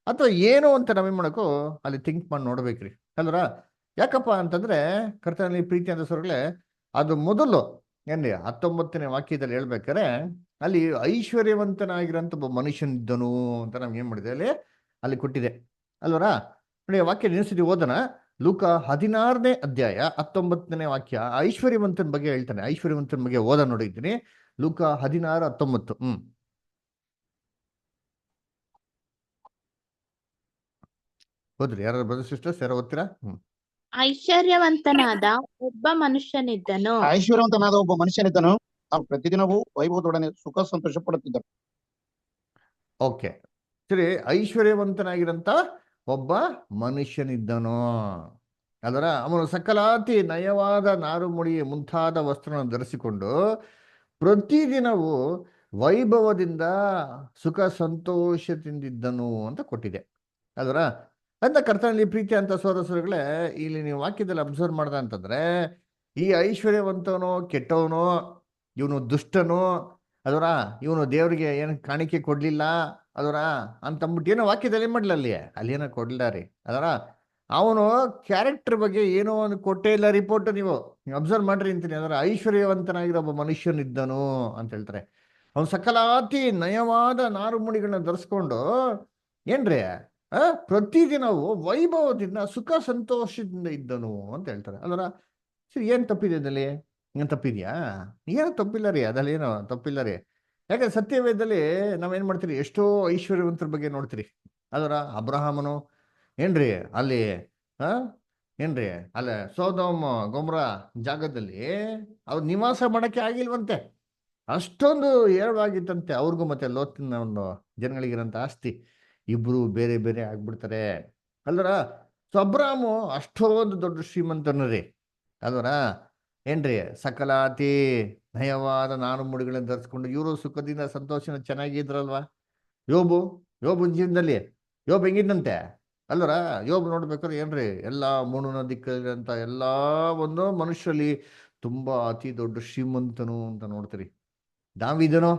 ಅಥವಾ ಏನು ಅಂತ ನಾವೇನ್ ಮಾಡಬೇಕು, ಅಲ್ಲಿ ಥಿಂಕ್ ಮಾಡಿ ನೋಡ್ಬೇಕ್ರಿ ಅಲ್ವರ. ಯಾಕಪ್ಪ ಅಂತಂದ್ರೆ ಕರ್ತನಲ್ಲಿ ಪ್ರೀತಿ ಅಂತ ಸೊರಗಳೆ ಅದು ಮೊದಲು ಏನ್ರಿ 19ನೇ ವಾಕ್ಯದಲ್ಲಿ ಹೇಳ್ಬೇಕಾರೆ ಅಲ್ಲಿ ಐಶ್ವರ್ಯವಂತನಾಗಿರೋಂಥ ಒಬ್ಬ ಮನುಷ್ಯನಿದ್ದನು ಅಂತ ನಮ್ಗೆ ಏನ್ ಮಾಡಿದೆ, ಅಲ್ಲಿ ಕೊಟ್ಟಿದೆ ಅಲ್ವರ. ನೋಡಿ ವಾಕ್ಯ ನೆನೆಸಿದ್ವಿ, ಓದನ ಲೂಕ 16ನೇ ಅಧ್ಯಾಯ 19ನೇ ವಾಕ್ಯ ಐಶ್ವರ್ಯವಂತನ ಬಗ್ಗೆ ಹೇಳ್ತಾನೆ. ಐಶ್ವರ್ಯವಂತನ ಬಗ್ಗೆ ಓದ ನೋಡಿದ್ದೀನಿ, ಲೂಕ 16:19. ಹೋದ್ರಿ ಯಾರು ಬ್ರದರ್ ಸಿಸ್ಟರ್ಸ್, ಯಾರು ಓದ್ತೀರಾ? ಐಶ್ವರ್ಯವಂತನಾದ ಒಬ್ಬ ಮನುಷ್ಯನಿದ್ದನು. ಐಶ್ವರ್ಯವಂತನಾದ ಒಬ್ಬ ಮನುಷ್ಯನಿದ್ದನು, ಅವನು ಪ್ರತಿದಿನವೂ ವೈಭವದೊಡನೆ ಸುಖ ಸಂತೋಷ ಪಡುತ್ತಿದ್ದನು. ಓಕೆ ಸರಿ, ಐಶ್ವರ್ಯವಂತನಾಗಿರಂತ ಒಬ್ಬ ಮನುಷ್ಯನಿದ್ದನು ಅದರ. ಅವನು ಸಕಲಾತಿ ನಯವಾದ ನಾರುಮುಡಿ ಮುಂತಾದ ವಸ್ತ್ರವನ್ನು ಧರಿಸಿಕೊಂಡು ಪ್ರತಿದಿನವೂ ವೈಭವದಿಂದ ಸುಖ ಸಂತೋಷದಿಂದಿದ್ದನು ಅಂತ ಕೊಟ್ಟಿದೆ ಅದರ. ಅಂತ ಕರ್ತನಲ್ಲಿ ಪ್ರೀತಿ ಅಂತ ಸೋದರಗಳೇ, ಇಲ್ಲಿ ನೀವು ವಾಕ್ಯದಲ್ಲಿ ಅಬ್ಸರ್ವ್ ಮಾಡ್ದ ಅಂತಂದ್ರೆ ಈ ಐಶ್ವರ್ಯವಂತವನು ಕೆಟ್ಟವನು, ಇವನು ದುಷ್ಟನು ಅದರ, ಇವನು ದೇವ್ರಿಗೆ ಏನು ಕಾಣಿಕೆ ಕೊಡ್ಲಿಲ್ಲ ಅದರ ಅಂತಂದ್ಬಿಟ್ಟು ಏನೋ ವಾಕ್ಯದಲ್ಲಿ ಮಾಡಲಿಲ್ಲ, ಅಲ್ಲಿ ಏನೋ ಕೊಡ್ಲಿಲ್ಲ ರೀ ಅದರ. ಅವನು ಕ್ಯಾರೆಕ್ಟರ್ ಬಗ್ಗೆ ಏನೋ ಒಂದು ಕೊಟ್ಟೇ ಇಲ್ಲ ರಿಪೋರ್ಟ್. ನೀವು ಅಬ್ಸರ್ವ್ ಮಾಡ್ರಿ ಅಂತೀನಿ ಅದರ. ಐಶ್ವರ್ಯವಂತನಾಗಿರೋ ಒಬ್ಬ ಮನುಷ್ಯನಿದ್ದನು ಅಂತ ಹೇಳ್ತಾರೆ. ಅವನು ಸಕಲಾತಿ ನಯವಾದ ನಾರುಮುಡಿಗಳನ್ನ ಧರಿಸ್ಕೊಂಡು ಏನ್ರಿ ಪ್ರತಿದಿನವೂ ವೈಭವದಿಂದ ಸುಖ ಸಂತೋಷದಿಂದ ಇದ್ದನು ಅಂತ ಹೇಳ್ತಾರೆ ಅದರ. ಸರಿ, ಏನ್ ತಪ್ಪಿದೆ ಅದಲ್ಲಿ? ಏನ್ ತಪ್ಪಿದ್ಯಾ? ಏನು ತಪ್ಪಿಲ್ಲ ರೀ, ಅದಲ್ಲಿ ಏನೋ ತಪ್ಪಿಲ್ಲ ರೀ. ಯಾಕಂದ್ರೆ ಸತ್ಯವೇದದಲ್ಲಿ ನಾವೇನ್ ಮಾಡ್ತೀರಿ, ಎಷ್ಟೋ ಐಶ್ವರ್ಯವಂತರ ಬಗ್ಗೆ ನೋಡ್ತೀರಿ ಅದರ. ಅಬ್ರಹಾಮನು ಏನ್ರಿ ಅಲ್ಲಿ ಏನ್ರಿ ಅಲ್ಲ ಸೋದೋಮ್ ಗೊಮ್ರ ಜಾಗದಲ್ಲಿ ಅವ್ರು ನಿವಾಸ ಮಾಡಕ್ಕೆ ಆಗಿಲ್ವಂತೆ. ಅಷ್ಟೊಂದು ಏರವಾಗಿತ್ತಂತೆ ಅವ್ರಿಗೂ ಮತ್ತೆ ಲೋತಿನ ಒಂದು ಜನಗಳಿಗಿರಂತ ಆಸ್ತಿ. ಇಬ್ರು ಬೇರೆ ಬೇರೆ ಆಗ್ಬಿಡ್ತಾರೆ ಅಲ್ವರ. ಸೊ ಅಬ್ರಾಮು ಅಷ್ಟೊಂದು ದೊಡ್ಡ ಶ್ರೀಮಂತನ ರೀ ಅಲ್ವರ. ಏನ್ರಿ ಸಕಲಾತಿ ನಯವಾದ ನಾರುಮುಡಿಗಳನ್ನ ಧರಿಸ್ಕೊಂಡು ಇವರು ಸುಖದಿಂದ ಸಂತೋಷನ ಚೆನ್ನಾಗಿದ್ರಲ್ವಾ. ಯೋಬು ಜೀವನದಲ್ಲಿ ಯೋಬ್ ಹೆಂಗಿದ್ದಂತೆ ಅಲ್ವರ. ಯೋಬ್ ನೋಡ್ಬೇಕಾದ್ರೆ ಏನ್ರಿ ಎಲ್ಲಾ ಮೂಣನ ದಿಕ್ಕಂತ ಎಲ್ಲಾ ಒಂದು ಮನುಷ್ಯರಲ್ಲಿ ತುಂಬಾ ಅತಿ ದೊಡ್ಡ ಶ್ರೀಮಂತನು ಅಂತ ನೋಡ್ತೀರಿ. ದಾವೀದನೋ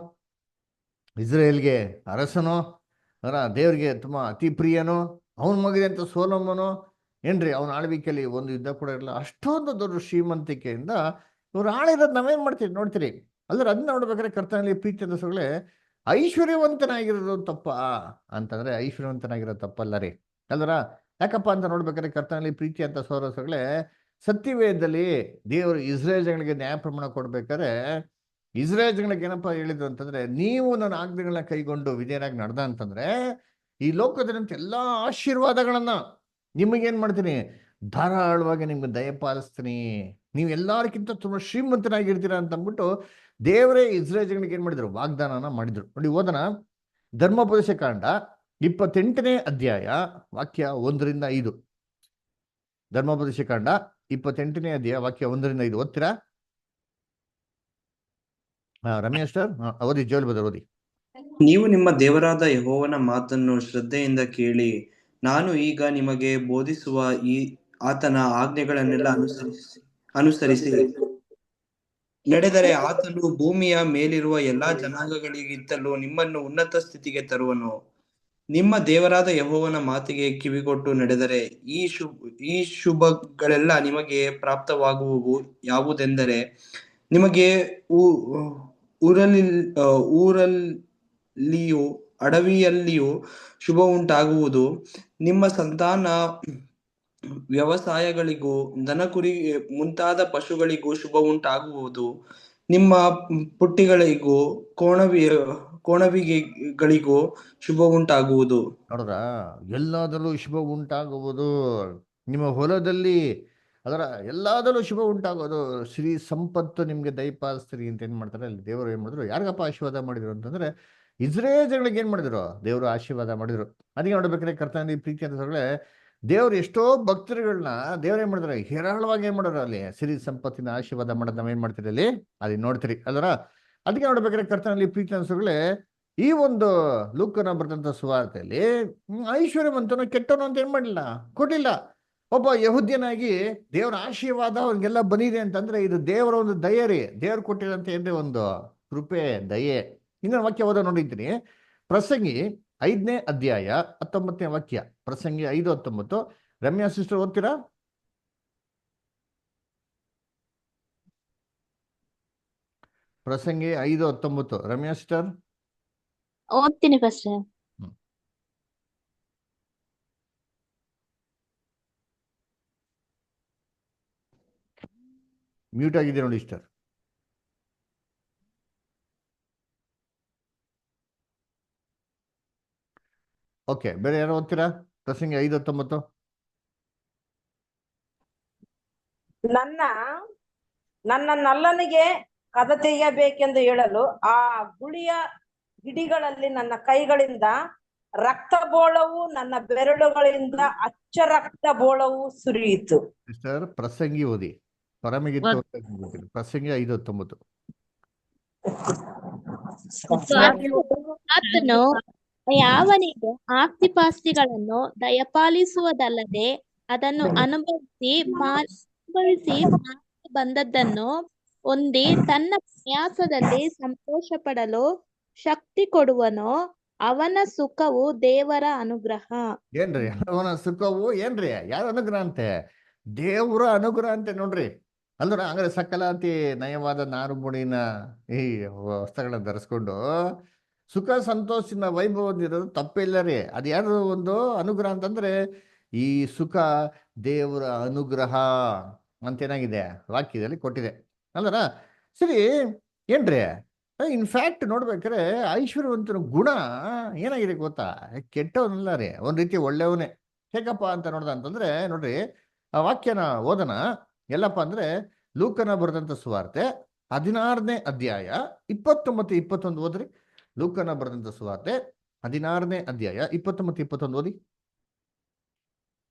ಇಸ್ರೇಲ್ಗೆ ಅರಸನೋ ಅದರ, ದೇವ್ರಿಗೆ ತುಂಬಾ ಅತಿ ಪ್ರಿಯನೋ. ಅವನ ಮಗಿದೆ ಅಂತ ಸೋಲೋಮನೋ ಏನ್ರಿ ಅವನ ಆಳ್ವಿಕೆಯಲ್ಲಿ ಒಂದು ಯುದ್ಧ ಕೂಡ ಇರಲ್ಲ. ಅಷ್ಟೊಂದು ದೊಡ್ಡ ಶ್ರೀಮಂತಿಕೆಯಿಂದ ಇವ್ರು ಆಳಿರೋದು ನಾವೇನ್ ಮಾಡ್ತೀವಿ ನೋಡ್ತೀರಿ ಅಲ್ಲರ. ಅದನ್ನ ನೋಡ್ಬೇಕಾದ್ರೆ ಕರ್ತನಲ್ಲಿ ಪ್ರೀತಿ ಅಂತ ಸೊಗಳೆ ಐಶ್ವರ್ಯವಂತನಾಗಿರೋದು ತಪ್ಪ ಅಂತಂದ್ರೆ ಐಶ್ವರ್ಯವಂತನಾಗಿರೋದು ತಪ್ಪಲ್ಲ ರೀ ಅಲ್ವರ. ಯಾಕಪ್ಪ ಅಂತ ನೋಡ್ಬೇಕಾದ್ರೆ ಕರ್ತನಲ್ಲಿ ಪ್ರೀತಿ ಅಂತ ಸೊಗಳೆ ಸತ್ಯವೇದದಲ್ಲಿ ದೇವರು ಇಸ್ರೇಲ್ ಜನಗಳಿಗೆ ನ್ಯಾಯ ಪ್ರಮಾಣ ಕೊಡ್ಬೇಕಾದ್ರೆ ಇಸ್ರೇಲ್ ಜನಗಳಿಗೆ ಏನಪ್ಪ ಹೇಳಿದ್ರು ಅಂತಂದ್ರೆ, ನೀವು ನನ್ನ ಆಜ್ಞೆಗಳನ್ನ ಕೈಗೊಂಡು ವಿಧೇಯರಾಗಿ ನಡೆದ ಅಂತಂದ್ರೆ ಈ ಲೋಕದಂತ ಎಲ್ಲಾ ಆಶೀರ್ವಾದಗಳನ್ನ ನಿಮಗೇನ್ ಮಾಡ್ತೀನಿ, ಧಾರಾಳವಾಗಿ ನಿಮ್ಗೆ ದಯಪಾಲಿಸ್ತೀನಿ, ನೀವು ಎಲ್ಲಾರಕ್ಕಿಂತ ತುಂಬಾ ಶ್ರೀಮಂತನಾಗಿರ್ತೀರಾ ಅಂತ ಅಂದ್ಬಿಟ್ಟು ದೇವರೇ ಇಸ್ರೇಲ್ ಜನಗಳಿಗೆ ಏನ್ ಮಾಡಿದ್ರು, ವಾಗ್ದಾನನ ಮಾಡಿದ್ರು. ನೋಡಿ ಓದನ ಧರ್ಮೋಪದೇಶ ಕಾಂಡ 28ನೇ ಅಧ್ಯಾಯ ವಾಕ್ಯ 1-5. ಧರ್ಮೋಪದೇಶ ಕಾಂಡ 28ನೇ ಅಧ್ಯಾಯ ವಾಕ್ಯ 1-5 ಓದ್ತೀರಾ? ರಮೇಶ್ ಸರ್ ಓದಿ, ಜೋಲ್ ಬದರ್ ಓದಿ. ನೀವು ನಿಮ್ಮ ದೇವರಾದ ಯೆಹೋವನ ಮಾತನ್ನು ಶ್ರದ್ಧೆಯಿಂದ ಕೇಳಿ, ನಾನು ಈಗ ನಿಮಗೆ ಬೋಧಿಸುವ ಆತನ ಆಜ್ಞೆಗಳನ್ನೆಲ್ಲ ಅನುಸರಿಸಿ ನಡೆದರೆ ಆತನು ಭೂಮಿಯ ಮೇಲಿರುವ ಎಲ್ಲಾ ಜನಾಂಗಗಳಿಗಿಂತಲೂ ನಿಮ್ಮನ್ನು ಉನ್ನತ ಸ್ಥಿತಿಗೆ ತರುವನು. ನಿಮ್ಮ ದೇವರಾದ ಯೆಹೋವನ ಮಾತಿಗೆ ಕಿವಿಗೊಟ್ಟು ನಡೆದರೆ ಈ ಶುಭಗಳೆಲ್ಲ ನಿಮಗೆ ಪ್ರಾಪ್ತವಾಗುವವು. ಯಾವುದೆಂದರೆ, ನಿಮಗೆ ಊರಲ್ಲಿಯೂ ಅಡವಿಯಲ್ಲಿಯೂ ಶುಭ ಉಂಟಾಗುವುದು. ನಿಮ್ಮ ಸಂತಾನ ವ್ಯವಸಾಯಗಳಿಗೂ ದನಕುರಿ ಮುಂತಾದ ಪಶುಗಳಿಗೂ ಶುಭ ಉಂಟಾಗುವುದು. ನಿಮ್ಮ ಪುಟ್ಟಿಗಳಿಗೂ ಕೋಣವಿಗೆಗಳಿಗೂ ಶುಭ ಉಂಟಾಗುವುದು. ನೋಡ್ರ, ಎಲ್ಲದರಲ್ಲೂ ಶುಭ ಉಂಟಾಗುವುದು. ನಿಮ್ಮ ಹೊಲದಲ್ಲಿ ಅದರ ಎಲ್ಲದರಲ್ಲೂ ಶುಭ ಉಂಟಾಗೋದು. ಶ್ರೀ ಸಂಪತ್ತು ನಿಮ್ಗೆ ದಯಪಾಲಿಸ್ತೀರಿ ಅಂತ ಏನ್ ಮಾಡ್ತಾರೆ ಅಲ್ಲಿ ದೇವರು ಏನ್ ಮಾಡಿದ್ರು? ಯಾರಿಗಪ್ಪ ಆಶೀರ್ವಾದ ಮಾಡಿದ್ರು ಅಂತಂದ್ರೆ ಇಸ್ರೇಲ್ ಜನಗಳಿಗೆ ಏನ್ ಮಾಡಿದ್ರು? ದೇವರು ಆಶೀರ್ವಾದ ಮಾಡಿದ್ರು. ಅದಕ್ಕೆ ನೋಡ್ಬೇಕಾದ್ರೆ ಕರ್ತನಲ್ಲಿ ಪ್ರೀತಿ ಅಂತ ದೇವ್ರು ಎಷ್ಟೋ ಭಕ್ತರುಗಳನ್ನ ದೇವ್ರು ಏನ್ ಮಾಡಿದ್ರೆ ಹೇರಾಳವಾಗಿ ಏನ್ ಮಾಡೋರು ಅಲ್ಲಿ ಸಿರಿ ಸಂಪತ್ತಿನ ಆಶೀರ್ವಾದ ಮಾಡೋದು ನಾವೇನ್ ಮಾಡ್ತೀರಿ ಅಲ್ಲಿ ಅಲ್ಲಿ ನೋಡ್ತೀರಿ ಅಲ್ವರ. ಅದಕ್ಕೆ ನೋಡ್ಬೇಕಾದ್ರೆ ಕರ್ತನಲ್ಲಿ ಪ್ರೀತಿ ಅನ್ಸೋಗಳೇ ಈ ಒಂದು ಲೂಕನ ಬರೆದಂತ ಸುವಾರ್ತೆಯಲ್ಲಿ ಐಶ್ವರ್ಯವಂತನು ಕೆಟ್ಟವನು ಅಂತ ಏನ್ ಮಾಡಲಿಲ್ಲ, ಕೊಡ್ಲಿಲ್ಲ. ಒಬ್ಬ ಯಹೂದ್ಯನಾಗಿ ದೇವರ ಆಶೀರ್ವಾದ ಅವ್ರಿಗೆಲ್ಲ ಬಂದಿದೆ ಅಂತಂದ್ರೆ ಇದು ದೇವರ ಒಂದು ದಯೆ ರೀ. ದೇವ್ರು ಕೊಟ್ಟಿರಂತ ಏನ್ರಿ ಒಂದು ಕೃಪೆ, ದಯೆ. ಇನ್ನೊಂದು ವಾಕ್ಯ ಓದೋ ನೋಡಿದ್ದೀನಿ. ಪ್ರಸಂಗಿ 5ನೇ ಅಧ್ಯಾಯ 19ನೇ ವಾಕ್ಯ. ಪ್ರಸಂಗಿ 5:19. ರಮ್ಯಾ ಸಿಸ್ಟರ್ ಓದ್ತೀರಾ? ಪ್ರಸಂಗಿ 5:19. ರಮ್ಯಾ ಸಿಸ್ಟರ್ ಓದ್ತೀನಿ ಫಸ್ಟ್. ಮ್ಯೂಟ್ ಆಗಿದೆ ನೋಡಿ ಸಿಸ್ಟರ್. ಓಕೆ, ಬೇರೆ ಯಾರು ಓದ್ತೀರಾ? ಪ್ರಸಂಗಿ 5:19. ನನ್ನ ನಲ್ಲನಿಗೆ ಕದ ತೆಗೆಯಬೇಕೆಂದು ಹೇಳಲು ಆ ಗುಳಿಯ ಗಿಡಿಗಳಲ್ಲಿ ನನ್ನ ಕೈಗಳಿಂದ ರಕ್ತ ಬೋಳವು, ನನ್ನ ಬೆರಳುಗಳಿಂದ ಅಚ್ಚ ರಕ್ತ ಬೋಳವು ಸುರಿಯಿತು. ಸಿಸ್ಟರ್ ಪ್ರಸಂಗಿ ಓದಿ. ಪರಮಗಿತ್ತು ಪ್ರಸಂಗಿ 5:19. ಆತನು ಯಾವನಿಗೆ ಆಸ್ತಿಪಾಸ್ತಿಗಳನ್ನು ದಯಪಾಲಿಸುವುದಲ್ಲದೆ ಅದನ್ನು ಅನುಭವಿಸಿ ಬಂದದ್ದನ್ನು ಹೊಂದಿ ತನ್ನ ಪ್ರಯಾಸದಲ್ಲಿ ಸಂತೋಷ ಪಡಲು ಶಕ್ತಿ ಕೊಡುವನೋ ಅವನ ಸುಖವು ದೇವರ ಅನುಗ್ರಹ. ಏನ್ರಿ ಅವನ ಸುಖವು? ಏನ್ರಿ ಯಾರ ಅನುಗ್ರಹ ಅಂತೆ? ದೇವರ ಅನುಗ್ರಹ ಅಂತೆ ನೋಡ್ರಿ. ಅಲ್ದ್ರ ಹಂಗಾರೆ ಸಕಲಾತಿ ನಯವಾದ ನಾರುಮುಡಿನ ಈ ವಸ್ತ್ರಗಳನ್ನ ಧರಿಸ್ಕೊಂಡು ಸುಖ ಸಂತೋಷದಿಂದ ವೈಭವ ಹೊಂದಿರೋದು ತಪ್ಪಿಲ್ಲ ರೀ. ಅದು ಯಾರು ಒಂದು ಅನುಗ್ರಹ ಅಂತಂದ್ರೆ ಈ ಸುಖ ದೇವರ ಅನುಗ್ರಹ ಅಂತೇನಾಗಿದೆ ವಾಕ್ಯದಲ್ಲಿ ಕೊಟ್ಟಿದೆ ಅಲ್ದ್ರ. ಸರಿ ಏನ್ರಿ, ಇನ್ಫ್ಯಾಕ್ಟ್ ನೋಡ್ಬೇಕಾದ್ರೆ ಐಶ್ವರ್ಯವಂತನ ಗುಣ ಏನಾಗಿದೆ ಗೊತ್ತಾ? ಕೆಟ್ಟವನಲ್ಲ ರೀ, ಒಂದ್ ರೀತಿ ಒಳ್ಳೆಯವನೇ. ಹೇಗಪ್ಪ ಅಂತ ನೋಡ್ದ ಅಂತಂದ್ರೆ ನೋಡ್ರಿ, ಆ ವಾಕ್ಯನ ಓದನ ಎಲ್ಲಪ್ಪ ಅಂದ್ರೆ ಲೂಕನ ಬರೆದಂತ ಸುವಾರ್ತೆ 16ನೇ ಅಧ್ಯಾಯ 29-21 ಓದ್ರಿ. ಲೂಕನ ಬರೆದಂತ ಸುವಾರ್ತೆ 16ನೇ ಅಧ್ಯಾಯ 29-21 ಓದಿ.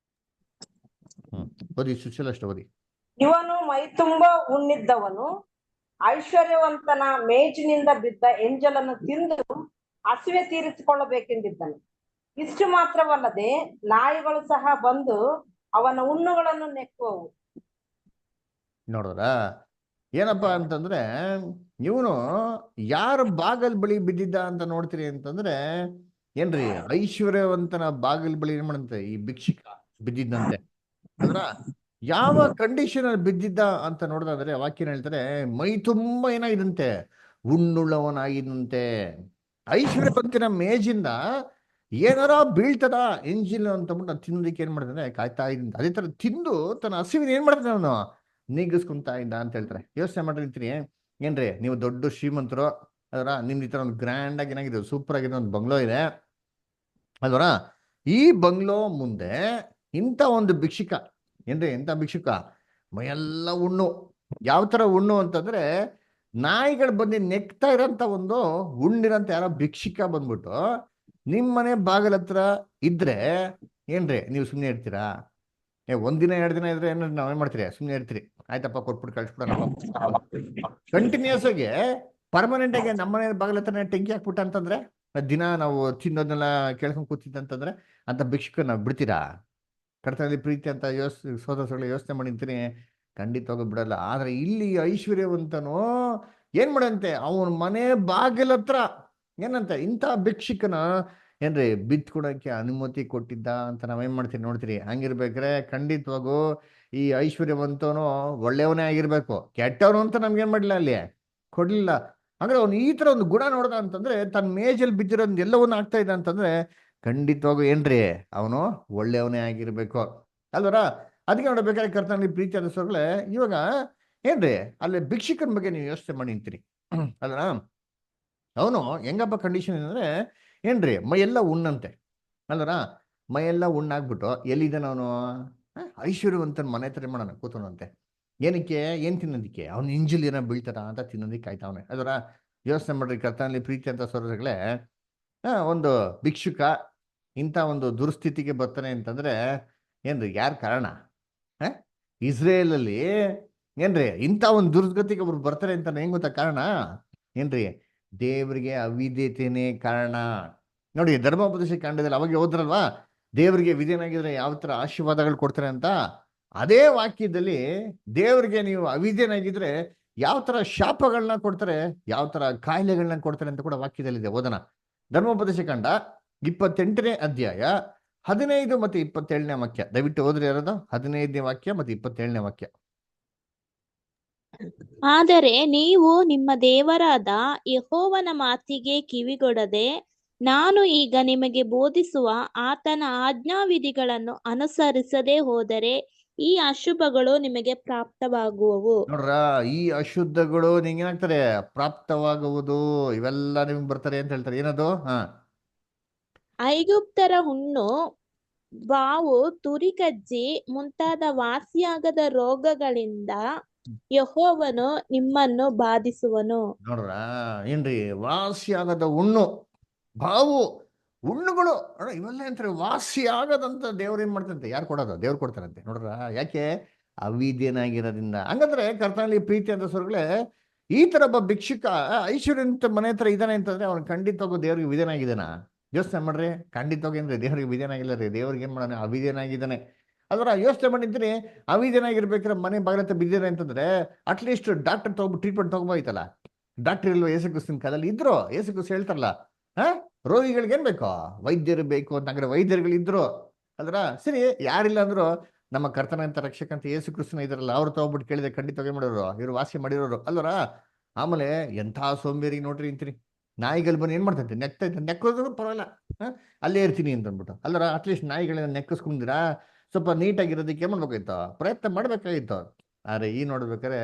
ಓದಿ ಸುಶೀಲಷ್ಟ ಓದಿ. ಇವನು ಮೈ ತುಂಬ ಉಣ್ಣಿದ್ದವನು, ಐಶ್ವರ್ಯವಂತನ ಮೇಜಿನಿಂದ ಬಿದ್ದ ಎಂಜಲನ್ನು ತಿಂದು ಹಸಿವೆ ತೀರಿಸಿಕೊಳ್ಳಬೇಕೆಂದಿದ್ದನು. ಇಷ್ಟು ಮಾತ್ರವಲ್ಲದೆ ನಾಯಿಗಳು ಸಹ ಬಂದು ಅವನ ಹುಣ್ಣುಗಳನ್ನು ನೆಕ್ಕುವವು. ನೋಡ್ರ ಏನಪ್ಪಾ ಅಂತಂದ್ರೆ ಇವನು ಯಾರ ಬಾಗಲ್ ಬಳಿ ಬಿದ್ದಿದ್ದ ಅಂತ ನೋಡ್ತೀರಿ ಅಂತಂದ್ರೆ ಏನ್ರಿ, ಐಶ್ವರ್ಯವಂತನ ಬಾಗಿಲ್ ಬಳಿ ಏನ್ ಮಾಡಂತೆ ಈ ಭಿಕ್ಷುಕ ಬಿದ್ದಿದ್ದಂತೆ. ಅಂದ್ರ ಯಾವ ಕಂಡೀಷನ್ ಅಲ್ಲಿ ಬಿದ್ದಿದ್ದ ಅಂತ ನೋಡ್ದಂದ್ರೆ ವಾಕ್ಯನ ಹೇಳ್ತಾರೆ, ಮೈ ತುಂಬಾ ಏನಾಗಿದಂತೆ ಉಣ್ಣುಳ್ಳವನಾಗಿದಂತೆ. ಐಶ್ವರ್ಯವಂತನ ಮೇಜಿಂದ ಏನಾರ ಬೀಳ್ತದ ಎಂಜಿಲ್ ಅಂತಂದ್ಬಿಟ್ಟು ತಿನ್ನೋದಕ್ಕೆ ಏನ್ ಮಾಡ್ತಾನೆ ಕಾಯ್ತಾ ಇದ್ದ. ಅದೇ ತರ ತಿಂದು ತನ್ನ ಹಸಿವಿನ ಏನ್ ಮಾಡ್ತಾನೆ ಅವನು ನೀಗಿಸ್ಕೊಂತಾ ಇದ್ದ ಅಂತ ಹೇಳ್ತಾರೆ. ಯೋಚನೆ ಮಾಡಿರ್ತೀನಿ ಏನ್ರಿ, ನೀವು ದೊಡ್ಡ ಶ್ರೀಮಂತರು ಅದರ ನಿಮ್ ಈ ತರ ಒಂದು ಗ್ರ್ಯಾಂಡ್ ಆಗಿ ಏನಾಗಿದೆ, ಸೂಪರ್ ಆಗಿದೆ ಒಂದು ಬಂಗ್ಲೋ ಇದೆ ಅಲ್ವರ. ಈ ಬಂಗ್ಲೋ ಮುಂದೆ ಇಂಥ ಒಂದು ಭಿಕ್ಷುಕ ಏನ್ರಿ, ಎಂತ ಭಿಕ್ಷುಕ ಮೈಯೆಲ್ಲ ಹುಣ್ಣು. ಯಾವ ತರ ಹುಣ್ಣು ಅಂತಂದ್ರೆ ನಾಯಿಗಳು ಬಂದು ನೆಕ್ತಾ ಇರೋಂಥ ಒಂದು ಹುಣ್ಣಿರಂತ ಯಾರೋ ಭಿಕ್ಷುಕ ಬಂದ್ಬಿಟ್ಟು ನಿಮ್ಮ ಮನೆ ಬಾಗಿಲ ಹತ್ರ ಇದ್ರೆ ಏನ್ರಿ ನೀವು ಸುಮ್ಮನೆ ಇರ್ತೀರಾ? ಒಂದಿನ 2 ದಿನ ಇದ್ರೆ ಏನ್ ನಾವೇನ್ ಮಾಡ್ತೀರಿ? ಸುಮ್ಮನೆ ಇರ್ತೀರಿ. ಆಯ್ತಪ್ಪ ಕೊಟ್ಬಿಟ್ಟು ಕಳ್ಸ್ಬಿಡೋಣಪ್ಪ. ಕಂಟಿನ್ಯೂಸ್ ಆಗಿ ಪರ್ಮನೆಂಟ್ ಆಗಿ ನಮ್ಮನೆ ಬಾಗಿಲ ಹತ್ರನೇ ಟೆಂಕಿ ಹಾಕ್ಬಿಟ್ಟ ಅಂತಂದ್ರೆ, ದಿನ ನಾವು ತಿನ್ನೋದನ್ನೆಲ್ಲ ಕೇಳ್ಕೊಂಡು ಕೂತಿದ್ದಂತಂದ್ರೆ ಅಂತ ಭಿಕ್ಷುಕ ನಾವು ಬಿಡ್ತೀರಾ? ಕರ್ತನಲ್ಲಿ ಪ್ರೀತಿ ಅಂತ ಸೋದರಗಳು ಯೋಚನೆ ಮಾಡಿ ನಿಂತೀನಿ, ಖಂಡಿತವಾಗ ಬಿಡಲ್ಲ. ಆದ್ರೆ ಇಲ್ಲಿ ಐಶ್ವರ್ಯವಂತನು ಏನ್ ಮಾಡಂತೆ, ಅವನ ಮನೆ ಬಾಗಿಲ ಹತ್ರ ಏನಂತೆ ಇಂಥ ಭಿಕ್ಷುಕನ ಏನ್ರಿ ಬಿತ್ಕೊಡಕ್ಕೆ ಅನುಮತಿ ಕೊಟ್ಟಿದ್ದ ಅಂತ ನಾವೇನ್ ಮಾಡ್ತೀವಿ ನೋಡ್ತೀರಿ. ಹಂಗಿರ್ಬೇಕ್ರೆ ಖಂಡಿತವಾಗೂ ಈ ಐಶ್ವರ್ಯವಂತನು ಒಳ್ಳೆಯವನೇ ಆಗಿರ್ಬೇಕು. ಕೆಟ್ಟವನು ಅಂತ ನಮ್ಗೇನ್ ಮಾಡಲಿಲ್ಲ ಅಲ್ಲಿ ಕೊಡ್ಲಿಲ್ಲ. ಅಂದ್ರೆ ಅವನು ಈ ತರ ಒಂದು ಗುಣ ನೋಡ್ದ ಅಂತಂದ್ರೆ, ತನ್ನ ಮೇಜಲ್ಲಿ ಬಿದ್ದಿರೋದ್ ಎಲ್ಲವನ್ನ ಆಗ್ತಾ ಇದ್ದ ಅಂತಂದ್ರೆ ಖಂಡಿತವಾಗೂ ಏನ್ರಿ ಅವನು ಒಳ್ಳೆಯವನೇ ಆಗಿರ್ಬೇಕು ಅಲ್ವರ. ಅದಕ್ಕೆ ನೋಡ್ಬೇಕಾದ್ರೆ ಕರ್ತನಲ್ಲಿ ಪ್ರೀತಿ ಅನಿಸೋಗ್ಲೆ ಇವಾಗ ಏನ್ರಿ ಅಲ್ಲಿ ಭಿಕ್ಷುಕನ ಬಗ್ಗೆ ನೀವು ಯೋಚನೆ ಮಾಡಿ ನಿಂತೀರಿ ಅಲ್ವರ. ಅವನು ಹೆಂಗಪ್ಪ ಕಂಡೀಷನ್ ಏನಂದ್ರೆ ಏನ್ರಿ ಮೈಯೆಲ್ಲ ಉಣ್ಣಂತೆ ಅಲ್ವರ. ಮೈಯೆಲ್ಲ ಉಣ್ಣಾಗ್ಬಿಟ್ಟು ಎಲ್ಲಿದ್ದಾನ ಅವನು? ಐಶ್ವರ್ಯವಂತನ ಮನೆ ಹತ್ರ ಮಾಡೋಣ ಕೂತವನಂತೆ. ಏನಕ್ಕೆ? ಏನ್ ತಿನ್ನೋದಿಕ್ಕೆ? ಅವ್ನು ಇಂಜಿಲ್ ಏನೋ ಬೀಳ್ತಾರ ಅಂತ ತಿನ್ನೋದಿಕ್ಕೆ ಆಯ್ತಾವನೆ ಅಲ್ವರ. ಯೋಚನೆ ಮಾಡ್ರಿ ಕರ್ತನಲ್ಲಿ ಪ್ರೀತಿ ಅಂತ ಸೋದರಗಳೇ, ಒಂದು ಭಿಕ್ಷುಕ ಇಂಥ ಒಂದು ದುರ್ಸ್ಥಿತಿಗೆ ಬರ್ತಾನೆ ಅಂತಂದ್ರೆ ಏನ್ರಿ ಯಾರು ಕಾರಣ? ಇಸ್ರೇಲಲ್ಲಿ ಏನ್ರಿ ಇಂಥ ಒಂದು ದುರ್ಗತಿಗೆ ಒಬ್ರು ಬರ್ತಾರೆ ಅಂತ ಹೆಂಗ್ ಗೊತ್ತಾ ಕಾರಣ? ಏನ್ರಿ ದೇವರಿಗೆ ಅವಿಧೇಯತೆನೇ ಕಾರಣ. ನೋಡಿ ಧರ್ಮೋಪದೇಶ ಕಾಂಡದಲ್ಲಿ ಅವಾಗ ಹೋದ್ರಲ್ವಾ, ದೇವರಿಗೆ ವಿಧೇಯನಾಗಿದ್ರೆ ಯಾವ ತರ ಆಶೀರ್ವಾದಗಳು ಕೊಡ್ತಾರೆ ಅಂತ. ಅದೇ ವಾಕ್ಯದಲ್ಲಿ ದೇವರಿಗೆ ನೀವು ಅವಿಧೇಯನಾಗಿದ್ರೆ ಯಾವ ತರ ಶಾಪಗಳನ್ನ ಕೊಡ್ತಾರೆ, ಯಾವ ತರ ಕಾಯಿಲೆಗಳನ್ನ ಕೊಡ್ತಾರೆ ಅಂತ ಕೂಡ ವಾಕ್ಯದಲ್ಲಿದೆ. ಓದನ ಧರ್ಮೋಪದೇಶ ಕಾಂಡ 28ನೇ ಅಧ್ಯಾಯ 15 ಮತ್ತು 27ನೇ ವಾಕ್ಯ. ದಯವಿಟ್ಟು ಓದ್ರಿ ಯಾರದು 15ನೇ ವಾಕ್ಯ ಮತ್ತು 27ನೇ ವಾಕ್ಯ. ಆದರೆ ನೀವು ನಿಮ್ಮ ದೇವರಾದ ಯೆಹೋವನ ಮಾತಿಗೆ ಕಿವಿಗೊಡದೆ, ನಾನು ಈಗ ನಿಮಗೆ ಬೋಧಿಸುವ ಆತನ ಆಜ್ಞಾವಿಧಿಗಳನ್ನು ಅನುಸರಿಸದೆ ಹೋದರೆ ಈ ಅಶುಭಗಳು ನಿಮಗೆ ಪ್ರಾಪ್ತವಾಗುವವು. ನೋಡ್ರ, ಈ ಅಶುದ್ಧಗಳು ನಿಂಗೆ ಏನಾಗ್ತಾರೆ? ಪ್ರಾಪ್ತವಾಗುವುದು. ಇವೆಲ್ಲ ನಿಮ್ಗೆ ಬರ್ತಾರೆ ಅಂತ ಹೇಳ್ತಾರೆ. ಏನದು? ಐಗುಪ್ತರ ಹುಣ್ಣು, ಬಾವು, ತುರಿಕಜ್ಜಿ ಮುಂತಾದ ವಾಸಿಯಾಗದ ರೋಗಗಳಿಂದ ಯೆಹೋವನು ನಿಮ್ಮನ್ನು ಬಾಧಿಸುವನು. ನೋಡ್ರ ಏನ್ರಿ ವಾಸಿ ಆಗದ ಹುಣ್ಣು, ಬಾವು, ಹುಣ್ಣುಗಳು ಇವೆಲ್ಲ ಅಂತಾರೆ ವಾಸಿ ಆಗದಂತ ದೇವ್ರು ಏನ್ ಮಾಡ್ತಂತೆ? ಯಾರು ಕೊಡೋದು? ದೇವ್ರು ಕೊಡ್ತಾರಂತೆ. ನೋಡ್ರ ಯಾಕೆ? ಅವಿದ್ಯನಾಗಿರೋದ್ರಿಂದ. ಹಂಗಂದ್ರೆ ಕರ್ತನಲ್ಲಿ ಪ್ರೀತಿ ಅಂತ ಸ್ವರ್ಗಳೇ, ಈ ತರ ಒಬ್ಬ ಭಿಕ್ಷುಕ ಐಶ್ವರ್ಯಂತ ಮನೆ ಹತ್ರ ಇದ್ದಾನೆ ಅಂತಂದ್ರೆ ಅವ್ನು ಖಂಡಿತವಾಗೂ ದೇವ್ರಿಗೆ ವಿಧೇಯನಾಗಿದ್ದಾನ? ಯೋಚನೆ ಮಾಡ್ರಿ. ಖಂಡಿತವಾಗಿ ಏನ್ರಿ ದೇವ್ರಿಗೆ ವಿಧೇಯನಾಗಿಲ್ಲ ರೀ. ದೇವ್ರಿಗೆ ಏನ್ ಮಾಡೋಣ? ಅವಿಧೇಯನಾಗಿದ್ದಾನೆ. ಅದರ ಯೋಚನೆ ಮಾಡಿದ್ರೆ ಅವಿಧೇಯನಾಗಿರ್ಬೇಕಾದ್ರೆ ಮನೆ ಬಾಗಿಲತ್ತ ಬಿದ್ದಿದೆ ಅಂತಂದ್ರೆ ಅಟ್ಲೀಸ್ಟ್ ಡಾಕ್ಟರ್ ತಗೊಬಿಟ್ಟು ಟ್ರೀಟ್ಮೆಂಟ್ ತಗೋಬೋಯ್ತಲ್ಲ. ಡಾಕ್ಟರ್ ಇಲ್ವ ಯೇಸು ಕ್ರಿಸ್ತನ ಕಾಲದಲ್ಲಿ ಇದ್ರು? ಯೇಸು ಕ್ರಿಸ್ತ ಹೇಳ್ತಾರಲ್ಲ, ರೋಗಿಗಳಿಗೆ ಏನ್ ಬೇಕೋ? ವೈದ್ಯರು ಬೇಕು ಅಂತ. ಅಂದ್ರೆ ವೈದ್ಯರುಗಳಿದ್ರು ಅಲ್ರ. ಸರಿ, ಯಾರಿಲ್ಲ ಅಂದ್ರು ನಮ್ಮ ಕರ್ತನ ಅಂತ ರಕ್ಷಕ ಅಂತ ಯೇಸು ಕ್ರಿಸ್ತನ ಇದ್ರಲ್ಲ, ಅವ್ರು ತಗೊಬಿಟ್ಟು ಕೇಳಿದ್ರೆ ಖಂಡಿತವಾಗಿ ಮಾಡೋರು, ಇವ್ರು ವಾಸಿ ಮಾಡಿರೋರು ಅಲ್ವರ. ಆಮೇಲೆ ಎಂಥ ಸೋಂಬೇರಿ ನೋಡ್ರಿ ಅಂತೀನಿ. ನಾಯಿಗಳು ಬಂದು ಏನ್ ಮಾಡ್ತೈತೆ? ನೆಕ್ತೈತೆ. ನೆಕ್ಕೋದ್ರು ಪರವಾಗಿಲ್ಲ, ಅಲ್ಲೇ ಇರ್ತೀನಿ ಅಂತ ಅಂದ್ಬಿಟ್ಟು ಅಲ್ವರ. ಅಟ್ಲೀಸ್ಟ್ ನಾಯಿಗಳನ್ನ ನೆಕ್ಕಿಸ್ಕೊಂಡಿರಾ ಸ್ವಲ್ಪ ನೀಟಾಗಿರೋದಕ್ಕೆ ಏನ್ ಮಾಡ್ಬೇಕಾಯ್ತು? ಪ್ರಯತ್ನ ಮಾಡ್ಬೇಕಾಗಿತ್ತು. ಆದ್ರೆ ಈ ನೋಡ್ಬೇಕಾರೆ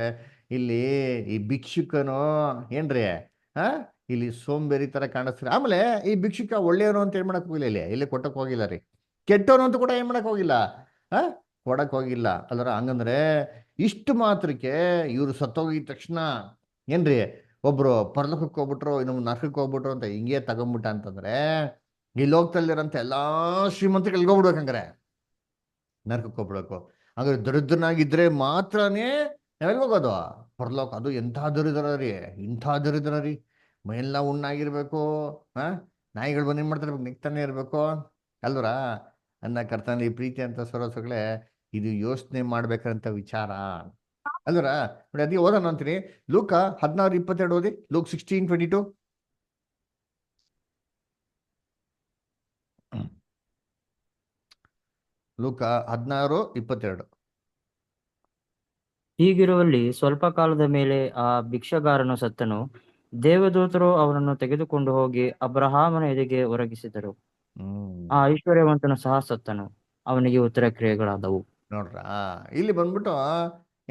ಇಲ್ಲಿ ಈ ಭಿಕ್ಷುಕನು ಏನ್ರಿ ಇಲ್ಲಿ ಸೋಂಬೇರಿ ತರ ಕಾಣಿಸ್ತಾರೆ. ಆಮೇಲೆ ಈ ಭಿಕ್ಷುಕ ಒಳ್ಳೆಯವನು ಅಂತ ಏನ್ ಮಾಡಕ್ ಹೋಗಿಲ್ಲ, ಇಲ್ಲಿ ಕೊಟ್ಟಕ್ ಹೋಗಿಲ್ಲ ರೀ. ಕೆಟ್ಟವನು ಅಂತ ಕೂಡ ಏನ್ ಮಾಡಕ್ ಹೋಗಿಲ್ಲ, ಕೊಡಕ್ ಹೋಗಿಲ್ಲ ಅಲ್ರ. ಹಂಗಂದ್ರೆ ಇಷ್ಟು ಮಾತ್ರಕ್ಕೆ ಇವ್ರು ಸತ್ತೋಗಿದ ತಕ್ಷಣ ಏನ್ರಿ ಒಬ್ರು ಪರಲೋಕಕ್ಕೆ ಹೋಗ್ಬಿಟ್ರು, ಇನ್ನೊಂದು ನರಕಕ್ಕೆ ಹೋಗ್ಬಿಟ್ರು ಅಂತ ಹಿಂಗೆ ತಗೊಂಡ್ಬಿಟ್ಟ ಅಂತಂದ್ರೆ ಈ ಲೋಕದಲ್ಲಿರೋಂಥ ಎಲ್ಲಾ ಶ್ರೀಮಂತರಿಗೆ ಎಲ್ಗೋಗ್ಬಿಡ್ಬೇಕು. ಹಂಗಾರೆ ನರಕಕ್ಕೆ ಹೋಗ್ಬಿಡ್ಬೇಕು. ಹಾಗಾದ್ರೆ ದರಿದ್ರನಾಗಿದ್ರೆ ಮಾತ್ರನೇ ಎಲ್ಲಿ ಹೋಗೋದು? ಪರಲೋಕ. ಅದು ಎಂಥ ದರಿದ್ರ ರೀ, ಇಂಥ ದರಿದ್ರ ರೀ. ಮೈಯೆಲ್ಲ ಉಣ್ಣಾಗಿರ್ಬೇಕು, ನಾಯಿಗಳು ಬಂದು ಏನ್ ಮಾಡ್ತಾರೆ? ನಿಗ್ತಾನೆ ಇರ್ಬೇಕು ಅಲ್ವರ. ಅನ್ನ ಕರ್ತನಲ್ಲಿ ಪ್ರೀತಿ ಅಂತ ಸರೋಸಗಳೇ, ಇದು ಯೋಚನೆ ಮಾಡ್ಬೇಕಂತ ವಿಚಾರ ಅಲ್ವರ. ನೋಡಿ ಅದಕ್ಕೆ ಓದೋಣ ಅಂತೀನಿ. ಲೂಕ 16:22 ಓದಿ. ಲೂಕ್ 16:22. ಲೂಕ 16:22. ಹೀಗಿರುವಲ್ಲಿ ಸ್ವಲ್ಪ ಕಾಲದ ಮೇಲೆ ಆ ಭಿಕ್ಷಗಾರನು ಸತ್ತನು. ದೇವದೂತರು ಅವನನ್ನು ತೆಗೆದುಕೊಂಡು ಹೋಗಿ ಅಬ್ರಹಾಮನ ಎದೆಗೆ ಒರಗಿಸಿದರು. ಆ ಐಶ್ವರ್ಯವಂತನು ಸಹ ಸತ್ತನು. ಅವನಿಗೆ ಉತ್ತರ ಕ್ರಿಯೆಗಳಾದವು. ನೋಡ್ರ, ಇಲ್ಲಿ ಬಂದ್ಬಿಟ್ಟು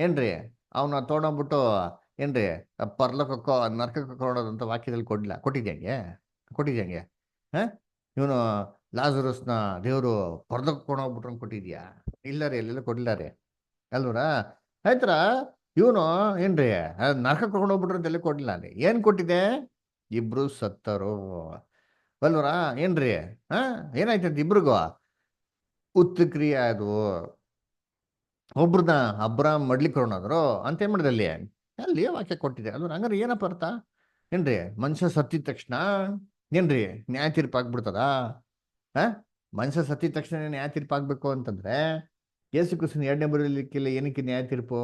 ಏನ್ರಿ ಅವನ ತೊಗೊಂಡೋಗ್ಬಿಟ್ಟು ಏನ್ರಿ ಪರ್ಲೋಕಕ್ಕೋ ನರಕಕ್ಕೋ ಕೊಡೋದಂತ ವಾಕ್ಯದಲ್ಲಿ ಕೊಟ್ಟಿದ್ದಂಗೆ ಇವನು ಲಾಜರಸ್ನ ದೇವರು ಪರ್ಲೋಕಕ್ಕೆ ಕೊಂಡೋಗ್ಬಿಟ್ರು ಕೊಟ್ಟಿದ್ಯಾ? ಇಲ್ಲ ರೀ, ಅಲ್ಲೆಲ್ಲ ಕೊಡ್ಲಿಲ್ಲ ರೀ ಅಲ್ವರ. ಆಯ್ತರ ಇವನು ಏನ್ರಿ ನರಕಕ್ಕೆ ಕೊಂಡೋಗ್ಬಿಟ್ರು ಅಂತೆಲ್ಲ ಕೊಡ್ಲಿಲ್ಲ ರೀ. ಏನ್ ಕೊಟ್ಟಿದೆ? ಇಬ್ರು ಸತ್ತರು. ಅಲ್ವರ ಏನ್ರಿ ಹಾ ಏನಾಯ್ತಂತ ಇಬ್ರಿಗೂ ಉತ್ತು ಕ್ರಿಯೆ ಅದು ಒಬ್ರನ್ನ ಅಬ್ರಾಮ್ ಮಡ್ಲಿಕ್ಕೆ ಹೊರನಾದ್ರು ಅಂತ ಏನ್ ಮಾಡಿದೆ ಅಲ್ಲಿ ವಾಕ್ಯ ಕೊಟ್ಟಿದೆ ಅಲ್ವ ಹಂಗಾರೆ ಏನಪ್ಪ ಅರ್ಥ ಏನ್ರಿ ಮನುಷ್ಯ ಸತ್ತಿದ ತಕ್ಷಣ ಏನ್ರಿ ನ್ಯಾಯ ತೀರ್ಪು ಆಗ್ಬಿಡ್ತದ ಹಾ ಮನುಷ್ಯ ಸತ್ತಿದ ತಕ್ಷಣ ನ್ಯಾಯ ತೀರ್ಪು ಆಗ್ಬೇಕು ಅಂತಂದ್ರೆ ಯೇಸು ಕ್ರಿಸ್ತನ ಎರಡನೇ ಬರಲಿಕ್ಕಿಲ್ಲ ಏನಕ್ಕೆ ನ್ಯಾಯ ತೀರ್ಪು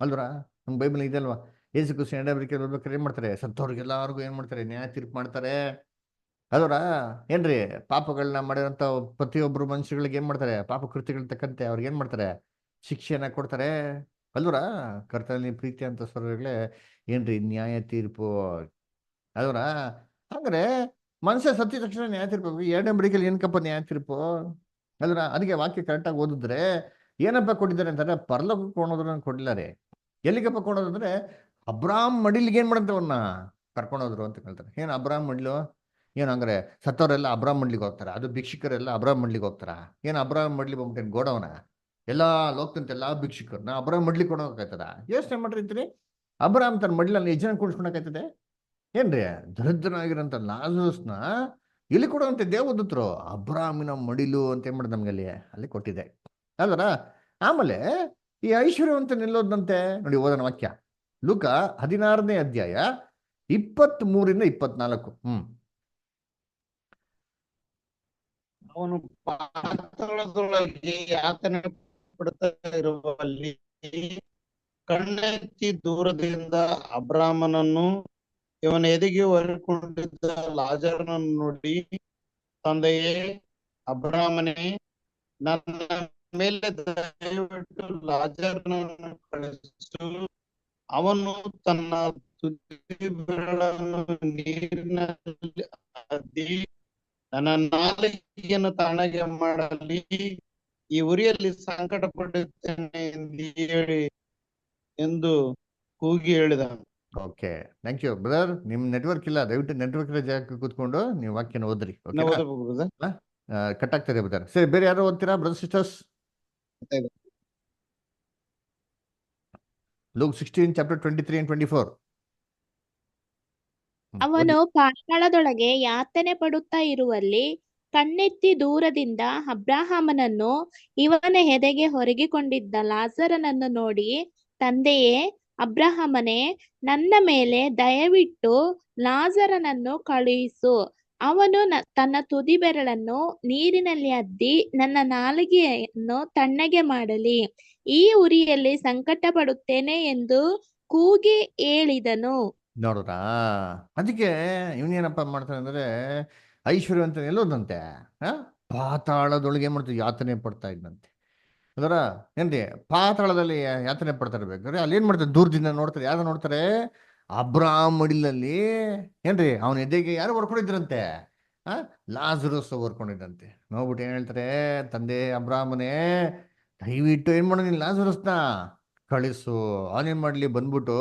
ಅಲ್ವರ ನಮ್ಮ ಬೈಬಲ್ ಇದೆಲ್ವಾ ಯೇಸು ಕ್ರಿಸ್ತನ ಎರಡನೇ ಬರಲಿಕ್ಕೆ ಬರ್ಬೇಕಾದ್ರೆ ಏನ್ ಮಾಡ್ತಾರೆ ಸತ್ತವ್ರಿಗೆಲ್ಲರಿಗೂ ಏನ್ ಮಾಡ್ತಾರೆ ನ್ಯಾಯ ತೀರ್ಪು ಮಾಡ್ತಾರೆ ಅದರ ಏನ್ರಿ ಪಾಪಗಳನ್ನ ಮಾಡಿರೋಂಥ ಪ್ರತಿಯೊಬ್ಬರು ಮನುಷ್ಯಗಳಿಗೆ ಏನ್ ಮಾಡ್ತಾರೆ ಪಾಪ ಕೃತ್ಯಗಳ ತಕ್ಕಂತೆ ಅವ್ರಿಗೆ ಏನ್ ಮಾಡ್ತಾರೆ ಶಿಕ್ಷೆಯನ್ನ ಕೊಡ್ತಾರೆ ಅಲ್ವರ ಕರ್ತನಲ್ಲಿ ಪ್ರೀತಿ ಅಂತ ಸ್ವರಗಳೇ ಏನ್ರಿ ನ್ಯಾಯ ತೀರ್ಪು ಅಲ್ವರ ಹಂಗಾರೆ ಮನುಷ್ಯ ಸತ್ತಿದ ತಕ್ಷಣ ನ್ಯಾಯ ತೀರ್ಪು ಎರಡನೇ ಬರಿಕೆಯಲ್ಲಿ ಏನಕ್ಕಪ್ಪ ನ್ಯಾಯ ತೀರ್ಪು ಅಲ್ವರ ಅದಕ್ಕೆ ವಾಕ್ಯ ಕರೆಕ್ಟಾಗಿ ಓದಿದ್ರೆ ಏನಪ್ಪ ಕೊಟ್ಟಿದ್ದಾರೆ ಅಂತಂದ್ರೆ ಪರಲೋಕಕ್ಕೆ ಕೊಂಡೋದ್ರನ್ನ ಕೊಡ್ಲಿಲ್ಲ ರೀ ಎಲ್ಲಿಗಪ್ಪ ಕೊಂಡೋದಂದ್ರೆ ಅಬ್ರಾಮ್ ಮಡಿಲಿಗೆ ಏನ್ ಮಾಡಂತವನ್ನ ಕರ್ಕೊಂಡೋದ್ರು ಅಂತ ಹೇಳ್ತಾರೆ ಏನ್ ಅಬ್ರಾಮ್ ಮಡ್ಲು ಏನು ಹಂಗಾರೆ ಸತ್ತವರೆಲ್ಲ ಅಬ್ರಾಮ್ ಮಂಡ್ಲಿಗೆ ಹೋಗ್ತಾರ ಅದು ಭಿಕ್ಷುಕರೆಲ್ಲ ಅಬ್ರಾಮ್ ಮಂಡ್ಲಿಗೆ ಹೋಗ್ತಾರ ಏನು ಅಬ್ರಾಮ್ ಮಂಡ್ಲಿ ಬಂದ್ಬಿಟ್ಟೇನು ಗೋಡವನ ಎಲ್ಲ ಲೋಕದಂತ ಎಲ್ಲ ಭಿಕ್ಷುಕರನ್ನ ಅಬ್ರಾಮ್ ಮಂಡ್ಲಿಗೆ ಕೊಡೋಕಾಯ್ತದ ಯೋಚನೆ ಮಾಡಿರ್ತೀರಿ ಅಬ್ರಾಮ್ ತನ್ನ ಮಡ್ಲಲ್ಲಿ ಎಷ್ಟು ಜನ ಕೂಡಿಸ್ಕೊಳಕಾಯ್ತದೆ ಏನ್ರಿ ದರಿದ್ರನಾಗಿರೋಂಥ ಲಾಜರಸ್ನ ಎಲ್ಲಿ ಕೊಡುವಂತೆ ದೇವದೂತರು ಅಬ್ರಾಮಿನ ಮಡಿಲು ಅಂತ ಏನ್ ಮಾಡಿದ್ ನಮ್ಗೆ ಅಲ್ಲಿ ಕೊಟ್ಟಿದೆ ಅಲ್ವರ ಆಮೇಲೆ ಈ ಐಶ್ವರ್ಯವಂತ ನಿಲ್ಲೋದಂತೆ ನೋಡಿ ಓದನ ವಾಕ್ಯ ಲೂಕ 16ನೇ ಅಧ್ಯಾಯ 23 ಇಂದ 24 ಅವನು ಪಾತಾಳದೊಳಗೆ ಯಾತನೆ ಪಡ್ತಾ ಇರುವಲ್ಲಿ ಕಣ್ಣೆತ್ತಿ ದೂರದಿಂದ ಅಬ್ರಾಮನನ್ನು ಇವನ ಎದೆಗೆ ಹೊರಿಕೊಂಡಿದ್ದ ಲಾಜರನನ್ನು ನೋಡಿ, ತಂದೆಯೇ ಅಬ್ರಾಮನೇ, ನನ್ನ ಮೇಲೆ ದಯವಿಟ್ಟು ಲಾಜರನನ್ನು ಕಳಿಸು. ಅವನು ತನ್ನ ತುದಿ ಬೆರಳನ್ನು ನೀರಿನಲ್ಲಿ ಅದ್ದಿ ನನ್ನ ನಾಲಿಗೆಯನ್ನು ತಣ್ಣಗೆ ಮಾಡಲಿ, ಈ ಉರಿಯಲ್ಲಿ ಸಂಕಟ ಪಡುತ್ತೇನೆ ಎಂದು ಕೂಗಿ ಹೇಳಿದನು. Okay, thank you brother. ನಿಮ್ ನೆಟ್ವರ್ಕ್ ಇಲ್ಲ, ದಯವಿಟ್ಟು ನೆಟ್ವರ್ಕ್ ಇರೋ ಜಾಗಕ್ಕೆ ಕೂತ್ಕೊಂಡು ನೀವು ವಾಕ್ಯನ ಓದ್ರಿ. ಕಟ್ ಆಗ್ತದೆ ಬ್ರದರ್. ಸರಿ, ಬೇರೆ ಯಾರು ಓದ್ತೀರಾ brother sisters? Luke 16 chapter 23 and 24. ಅವನು ಪಾತಾಳದೊಳಗೆ ಯಾತನೆ ಪಡುತ್ತಾ ಇರುವಲ್ಲಿ ಕಣ್ಣೆತ್ತಿ ದೂರದಿಂದ ಅಬ್ರಹಾಮನನ್ನು ಇವನ ಎದೆಗೆ ಹೊರಗಿಕೊಂಡಿದ್ದ ಲಾಜರನನ್ನು ನೋಡಿ, ತಂದೆಯೇ ಅಬ್ರಹಾಮನೇ, ನನ್ನ ಮೇಲೆ ದಯವಿಟ್ಟು ಲಾಜರನನ್ನು ಕಳುಹಿಸು. ಅವನು ತನ್ನ ತುದಿ ಬೆರಳನ್ನು ನೀರಿನಲ್ಲಿ ಅದ್ದಿ ನನ್ನ ನಾಲಿಗೆಯನ್ನು ತಣ್ಣಗೆ ಮಾಡಲಿ, ಈ ಉರಿಯಲ್ಲಿ ಸಂಕಟ ಪಡುತ್ತೇನೆ ಎಂದು ಕೂಗಿ ಹೇಳಿದನು. ನೋಡ್ರಾ, ಅದಕ್ಕೆ ಇವನೇನಪ್ಪ ಮಾಡ್ತಾನೆ ಅಂದ್ರೆ ಐಶ್ವರ್ಯವಂತ ಎಲ್ಲೋದಂತೆ ಪಾತಾಳದೊಳಗೆ ಏನ್ ಮಾಡ್ತೀವಿ ಯಾತನೆ ಪಡ್ತಾ ಇದ್ದಂತೆ. ಅದರ ಏನ್ರಿ ಪಾತಾಳದಲ್ಲಿ ಯಾತನೆ ಪಡ್ತಾ ಇರ್ಬೇಕಾದ್ರೆ ಅಲ್ಲಿ ಏನ್ ಮಾಡ್ತಾರೆ, ದೂರದಿಂದ ನೋಡ್ತಾರೆ. ಯಾರು ನೋಡ್ತಾರೆ? ಅಬ್ರಾಮ್ ಮಡಿಲಲ್ಲಿ ಏನ್ರಿ ಅವನ ಎದೆಗೆ ಯಾರು ಹೊರ್ಕೊಂಡಿದ್ರಂತೆ? ಲಾಜರಸ್ ಹೊರ್ಕೊಂಡಿದ್ದಂತೆ. ನೋಡ್ಬಿಟ್ಟು ಏನ್ ಹೇಳ್ತಾರೆ, ತಂದೆ ಅಬ್ರಾಮನೇ, ದಯವಿಟ್ಟು ಏನ್ ಮಾಡೋದು, ಲಾಜರಸ್ನ ಕಳಿಸು. ಅವನೇನ್ ಮಾಡ್ಲಿ, ಬಂದ್ಬಿಟ್ಟು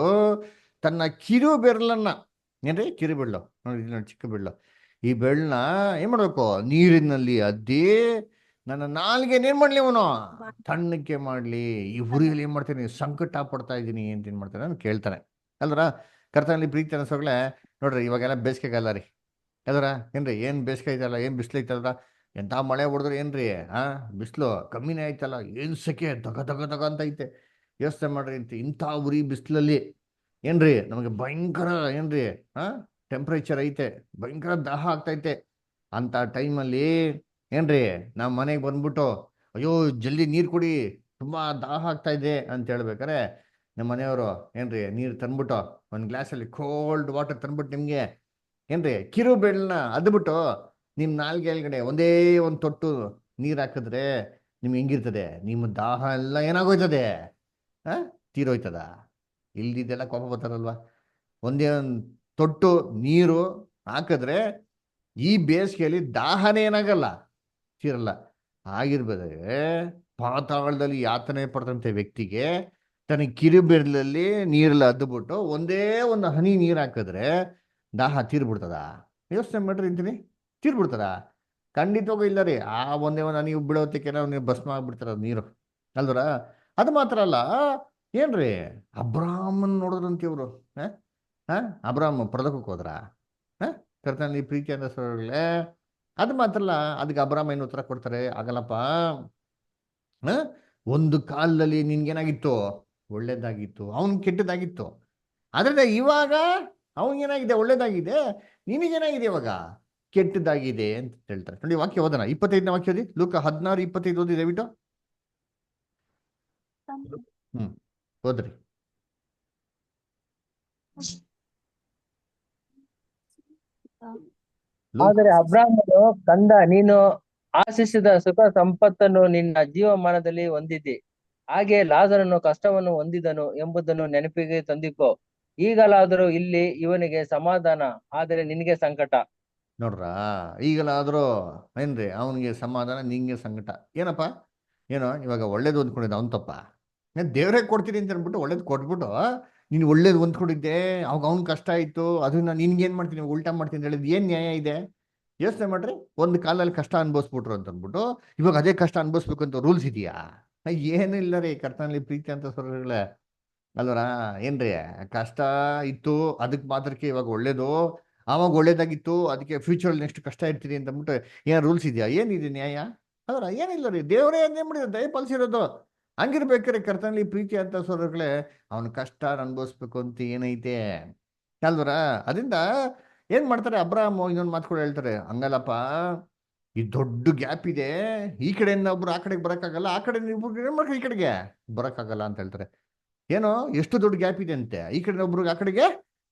ತನ್ನ ಕಿರು ಬೆರಳನ್ನ, ಏನ್ರಿ ಕಿರು ಬೆಳ್ಳು ನೋಡಿ, ಚಿಕ್ಕ ಬೆಳ್ಳು, ಈ ಬೆಳ್ಳನ್ನ ಏನ್ ಮಾಡ್ಬೇಕು, ನೀರಿನಲ್ಲಿ ಅದ್ದಿ ನನ್ನ ನಾಲ್ಗೆ ಏನ್ ಮಾಡ್ಲಿ, ಅವನು ತಣ್ಣಕ್ಕೆ ಮಾಡ್ಲಿ, ಈ ಹುರಿಯಲ್ಲಿ ಏನ್ ಮಾಡ್ತೀನಿ, ಸಂಕಟ ಪಡ್ತಾ ಇದ್ದೀನಿ ಅಂತ ಏನ್ ಮಾಡ್ತಾನೆ ನಾನು ಕೇಳ್ತಾನೆ. ಅಲ್ರ ಕರ್ತನಲ್ಲಿ ಪ್ರೀತಿ ಅನ್ಸೋಗ್ಲೆ ನೋಡ್ರಿ, ಇವಾಗೆಲ್ಲ ಬೇಸಿಗೆಗಾಲ ರೀ. ಅಲ್ರ ಏನ್ರಿ ಏನ್ ಬೇಸಿಗೆ ಐತಲ್ಲ, ಏನ್ ಬಿಸಿಲು ಐತಲ್ರ, ಎಂತ ಮಳೆ ಹೊಡೆದ್ರೆ ಏನ್ರಿ ಬಿಸಿಲು ಕಮ್ಮಿನೇ ಆಯ್ತಲ್ಲ, ಏನ್ ಸೆಕೆ ದಗ ದಗ ದಗ ಅಂತ ಐತೆ. ಯೋಚನೆ ಮಾಡ್ರಿ, ಇಂಥ ಉರಿ ಬಿಸಿಲಲ್ಲಿ ಏನ್ರಿ ನಮಗೆ ಭಯಂಕರ ಏನ್ರಿ ಟೆಂಪ್ರೇಚರ್ ಐತೆ, ಭಯಂಕರ ದಾಹ ಆಗ್ತೈತೆ. ಅಂತ ಟೈಮಲ್ಲಿ ಏನ್ರಿ ನಮ್ಮ ಮನೆಗೆ ಬಂದ್ಬಿಟ್ಟು ಅಯ್ಯೋ ಜಲ್ದಿ ನೀರು ಕುಡಿ, ತುಂಬಾ ದಾಹ ಆಗ್ತಾ ಇದೆ ಅಂತ ಹೇಳ್ಬೇಕಾರೆ ನಮ್ಮ ಮನೆಯವರು ಏನ್ರಿ ನೀರು ತಂದ್ಬಿಟ್ಟು ಒಂದು ಗ್ಲಾಸಲ್ಲಿ ಕೋಲ್ಡ್ ವಾಟರ್ ತಂದ್ಬಿಟ್ಟು ನಿಮ್ಗೆ ಏನ್ರಿ ಕಿರು ಬೆಳ್ಳನ್ನ ಅದ್ಬಿಟ್ಟು ನಿಮ್ ನಾಲ್ಗೆ ಎಲ್ಗಡೆ ಒಂದೇ ಒಂದು ತೊಟ್ಟು ನೀರು ಹಾಕಿದ್ರೆ ನಿಮ್ಗೆ ಹೆಂಗಿರ್ತದೆ, ನಿಮ್ಮ ದಾಹ ಎಲ್ಲ ಏನಾಗೋಯ್ತದೆ, ತೀರೋಯ್ತದ. ಇಲ್ದಿದ್ದೆಲ್ಲ ಕೋಪ ಬರ್ತಾರಲ್ವಾ. ಒಂದೇ ಒಂದು ತೊಟ್ಟು ನೀರು ಹಾಕಿದ್ರೆ ಈ ಬೇಸಿಗೆಯಲ್ಲಿ ದಾಹನೇ ಏನಾಗಲ್ಲ, ತೀರಲ್ಲ. ಆಗಿರ್ಬೇಕಾದ್ರೆ ಪಾತಾಳದಲ್ಲಿ ಯಾತನೆ ಪಡ್ತಂತೆ ವ್ಯಕ್ತಿಗೆ ತನ್ನ ಕಿರುಬೆರಳಲ್ಲಿ ನೀರೆಲ್ಲ ಅದ್ಬಿಟ್ಟು ಒಂದೇ ಒಂದು ಹನಿ ನೀರು ಹಾಕಿದ್ರೆ ದಾಹ ತೀರ್ಬಿಡ್ತದ? ಯೋಚನೆ ಮಾಡ್ರಿ ಅಂತೀನಿ, ತೀರ್ಬಿಡ್ತದ? ಖಂಡಿತವಾಗೂ ಇಲ್ಲ ರೀ. ಆ ಒಂದೇ ಒಂದು ಹನಿ ಬೀಳೋದಕ್ಕೆ ನೀವು ಭಸ್ಮ ಆಗ್ಬಿಡ್ತಾರ ನೀರು ಅಲ್ವರ. ಅದು ಮಾತ್ರ ಅಲ್ಲ, ಏನ್ರಿ ಅಬ್ರಾಮನ್ ನೋಡಿದ್ರಂತ ಇವ್ರು. ಅಬ್ರಾಮ್ ಪರಲೋಕಕ್ಕೆ ಹೋದ್ರ? ಕರ್ತನಲ್ಲಿ ಪ್ರೀತಿ ಅಂತ ಸಹೋದರಗಳೇ. ಅದು ಮಾತ್ರ ಅಲ್ಲ, ಅದಕ್ಕೆ ಅಬ್ರಾಮ್ ಏನು ಉತ್ತರ ಕೊಡ್ತಾರೆ, ಆಗಲ್ಲಪ್ಪ. ಆ? ಒಂದು ಕಾಲದಲ್ಲಿ ನಿನ್ಗೇನಾಗಿತ್ತು, ಒಳ್ಳೇದಾಗಿತ್ತು, ಅವನ್ ಕೆಟ್ಟದಾಗಿತ್ತು. ಆದ್ರೆ ಇವಾಗ ಅವನಿಗೇನಾಗಿದೆ, ಒಳ್ಳೇದಾಗಿದೆ, ನಿನಗೇನಾಗಿದೆ ಇವಾಗ, ಕೆಟ್ಟದಾಗಿದೆ ಅಂತ ಹೇಳ್ತಾರೆ. ನೋಡಿ ವಾಕ್ಯ ಓದೋಣ, 25ನೇ ವಾಕ್ಯ ಓದಿ, ಲೂಕ 16:25 ಓದಿ ದಯವಿಟ್ಟು. ಓದ್ರಿ. ಆದರೆ ಅಬ್ರಾಮನು, ಕಂದ, ನೀನು ಆಶಿಸಿದ ಸುಖ ಸಂಪತ್ತನ್ನು ನಿನ್ನ ಜೀವಮಾನದಲ್ಲಿ ಹೊಂದಿದ್ದಿ, ಹಾಗೆ ಲಾಜರನು ಕಷ್ಟವನ್ನು ಹೊಂದಿದನು ಎಂಬುದನ್ನು ನೆನಪಿಗೆ ತಂದಿಕೋ. ಈಗಲಾದರೂ ಇಲ್ಲಿ ಇವನಿಗೆ ಸಮಾಧಾನ, ಆದರೆ ನಿನಗೆ ಸಂಕಟ. ನೋಡ್ರಾ, ಈಗಲಾದ್ರೂ ಏನ್ರಿ ಅವನಿಗೆ ಸಮಾಧಾನ, ನಿಂಗೆ ಸಂಕಟ. ಏನಪ್ಪ, ಏನೋ ಇವಾಗ ಒಳ್ಳೇದು ಅಂದ್ಕೊಂಡಿದ್ದ ಅವನ್ ತಪ್ಪ. ದೇವ್ರೇ ಕೊಡ್ತೀನಿ ಅಂತ ಅಂದ್ಬಿಟ್ಟು ಒಳ್ಳೇದು ಕೊಟ್ಬಿಟ್ಟು ನೀನು ಒಳ್ಳೇದು ಅಂದ್ಕೊಂಡಿದ್ದೆ, ಅವಾಗ ಅವ್ನ ಕಷ್ಟ ಆಯ್ತು, ಅದನ್ನ ನಿನ್ಗೇನ್ ಮಾಡ್ತೀನಿ, ಉಲ್ಟಾ ಮಾಡ್ತೀನಿ ಅಂತ ಹೇಳಿದ್ ಏನ್ ನ್ಯಾಯ ಇದೆ? ಯೋಚನೆ ಮಾಡ್ರಿ. ಒಂದು ಕಾಲದಲ್ಲಿ ಕಷ್ಟ ಅನ್ಭವಿಸ್ಬಿಟ್ರು ಅಂತ ಅಂದ್ಬಿಟ್ಟು ಇವಾಗ ಅದೇ ಕಷ್ಟ ಅನ್ಭವಿಸ್ಬೇಕು ಅಂತ ರೂಲ್ಸ್ ಇದೆಯಾ? ಏನು ಇಲ್ಲ ರೀ. ಕರ್ತನಲ್ಲಿ ಪ್ರೀತಿ ಅಂತ ಸೊರಗಳೇ ಅಲ್ವರ, ಏನ್ರಿ ಕಷ್ಟ ಇತ್ತು ಅದಕ್ಕೆ ಮಾತ್ರಕ್ಕೆ ಇವಾಗ ಒಳ್ಳೇದು, ಆವಾಗ ಒಳ್ಳೇದಾಗಿತ್ತು ಅದಕ್ಕೆ ಫ್ಯೂಚರ್ ನೆಕ್ಸ್ಟ್ ಕಷ್ಟ ಇರ್ತೀರಿ ಅಂತ ಅಂದ್ಬಿಟ್ಟು ಏನ್ ರೂಲ್ಸ್ ಇದೆಯಾ? ಏನಿದೆ ನ್ಯಾಯ? ಅದರ ಏನಿಲ್ಲ ರೀ. ದೇವರೇ ಏನ್ ಮಾಡಿದ್ರು, ದಯಪಾಲಿಸಿರೋದು. ಹಂಗಿರ್ಬೇಕಾರೆ ಕರ್ತನಲ್ಲಿ ಪ್ರೀತಿ ಅಂತ ಸೋದರಗಳೇ, ಅವನ ಕಷ್ಟ ಅನುಭವಿಸ್ಬೇಕು ಅಂತ ಏನೈತೆ ಅಲ್ವರ. ಅದರಿಂದ ಏನ್ ಮಾಡ್ತಾರೆ, ಅಬ್ರಾಹಂ ಇನ್ನೊಂದು ಮಾತು ಕೂಡ ಹೇಳ್ತಾರೆ, ಹಂಗಲ್ಲಪ್ಪ, ಈ ದೊಡ್ಡ ಗ್ಯಾಪ್ ಇದೆ, ಈ ಕಡೆಯಿಂದ ಒಬ್ರು ಆ ಕಡೆಗೆ ಬರೋಕ್ಕಾಗಲ್ಲ, ಆ ಕಡೆ ಈ ಕಡೆಗೆ ಬರೋಕ್ಕಾಗಲ್ಲ ಅಂತ ಹೇಳ್ತಾರೆ. ಏನೋ ಎಷ್ಟು ದೊಡ್ಡ ಗ್ಯಾಪ್ ಇದೆ ಅಂತೆ, ಈ ಕಡೆ ಒಬ್ರಿಗೆ ಆ ಕಡೆಗೆ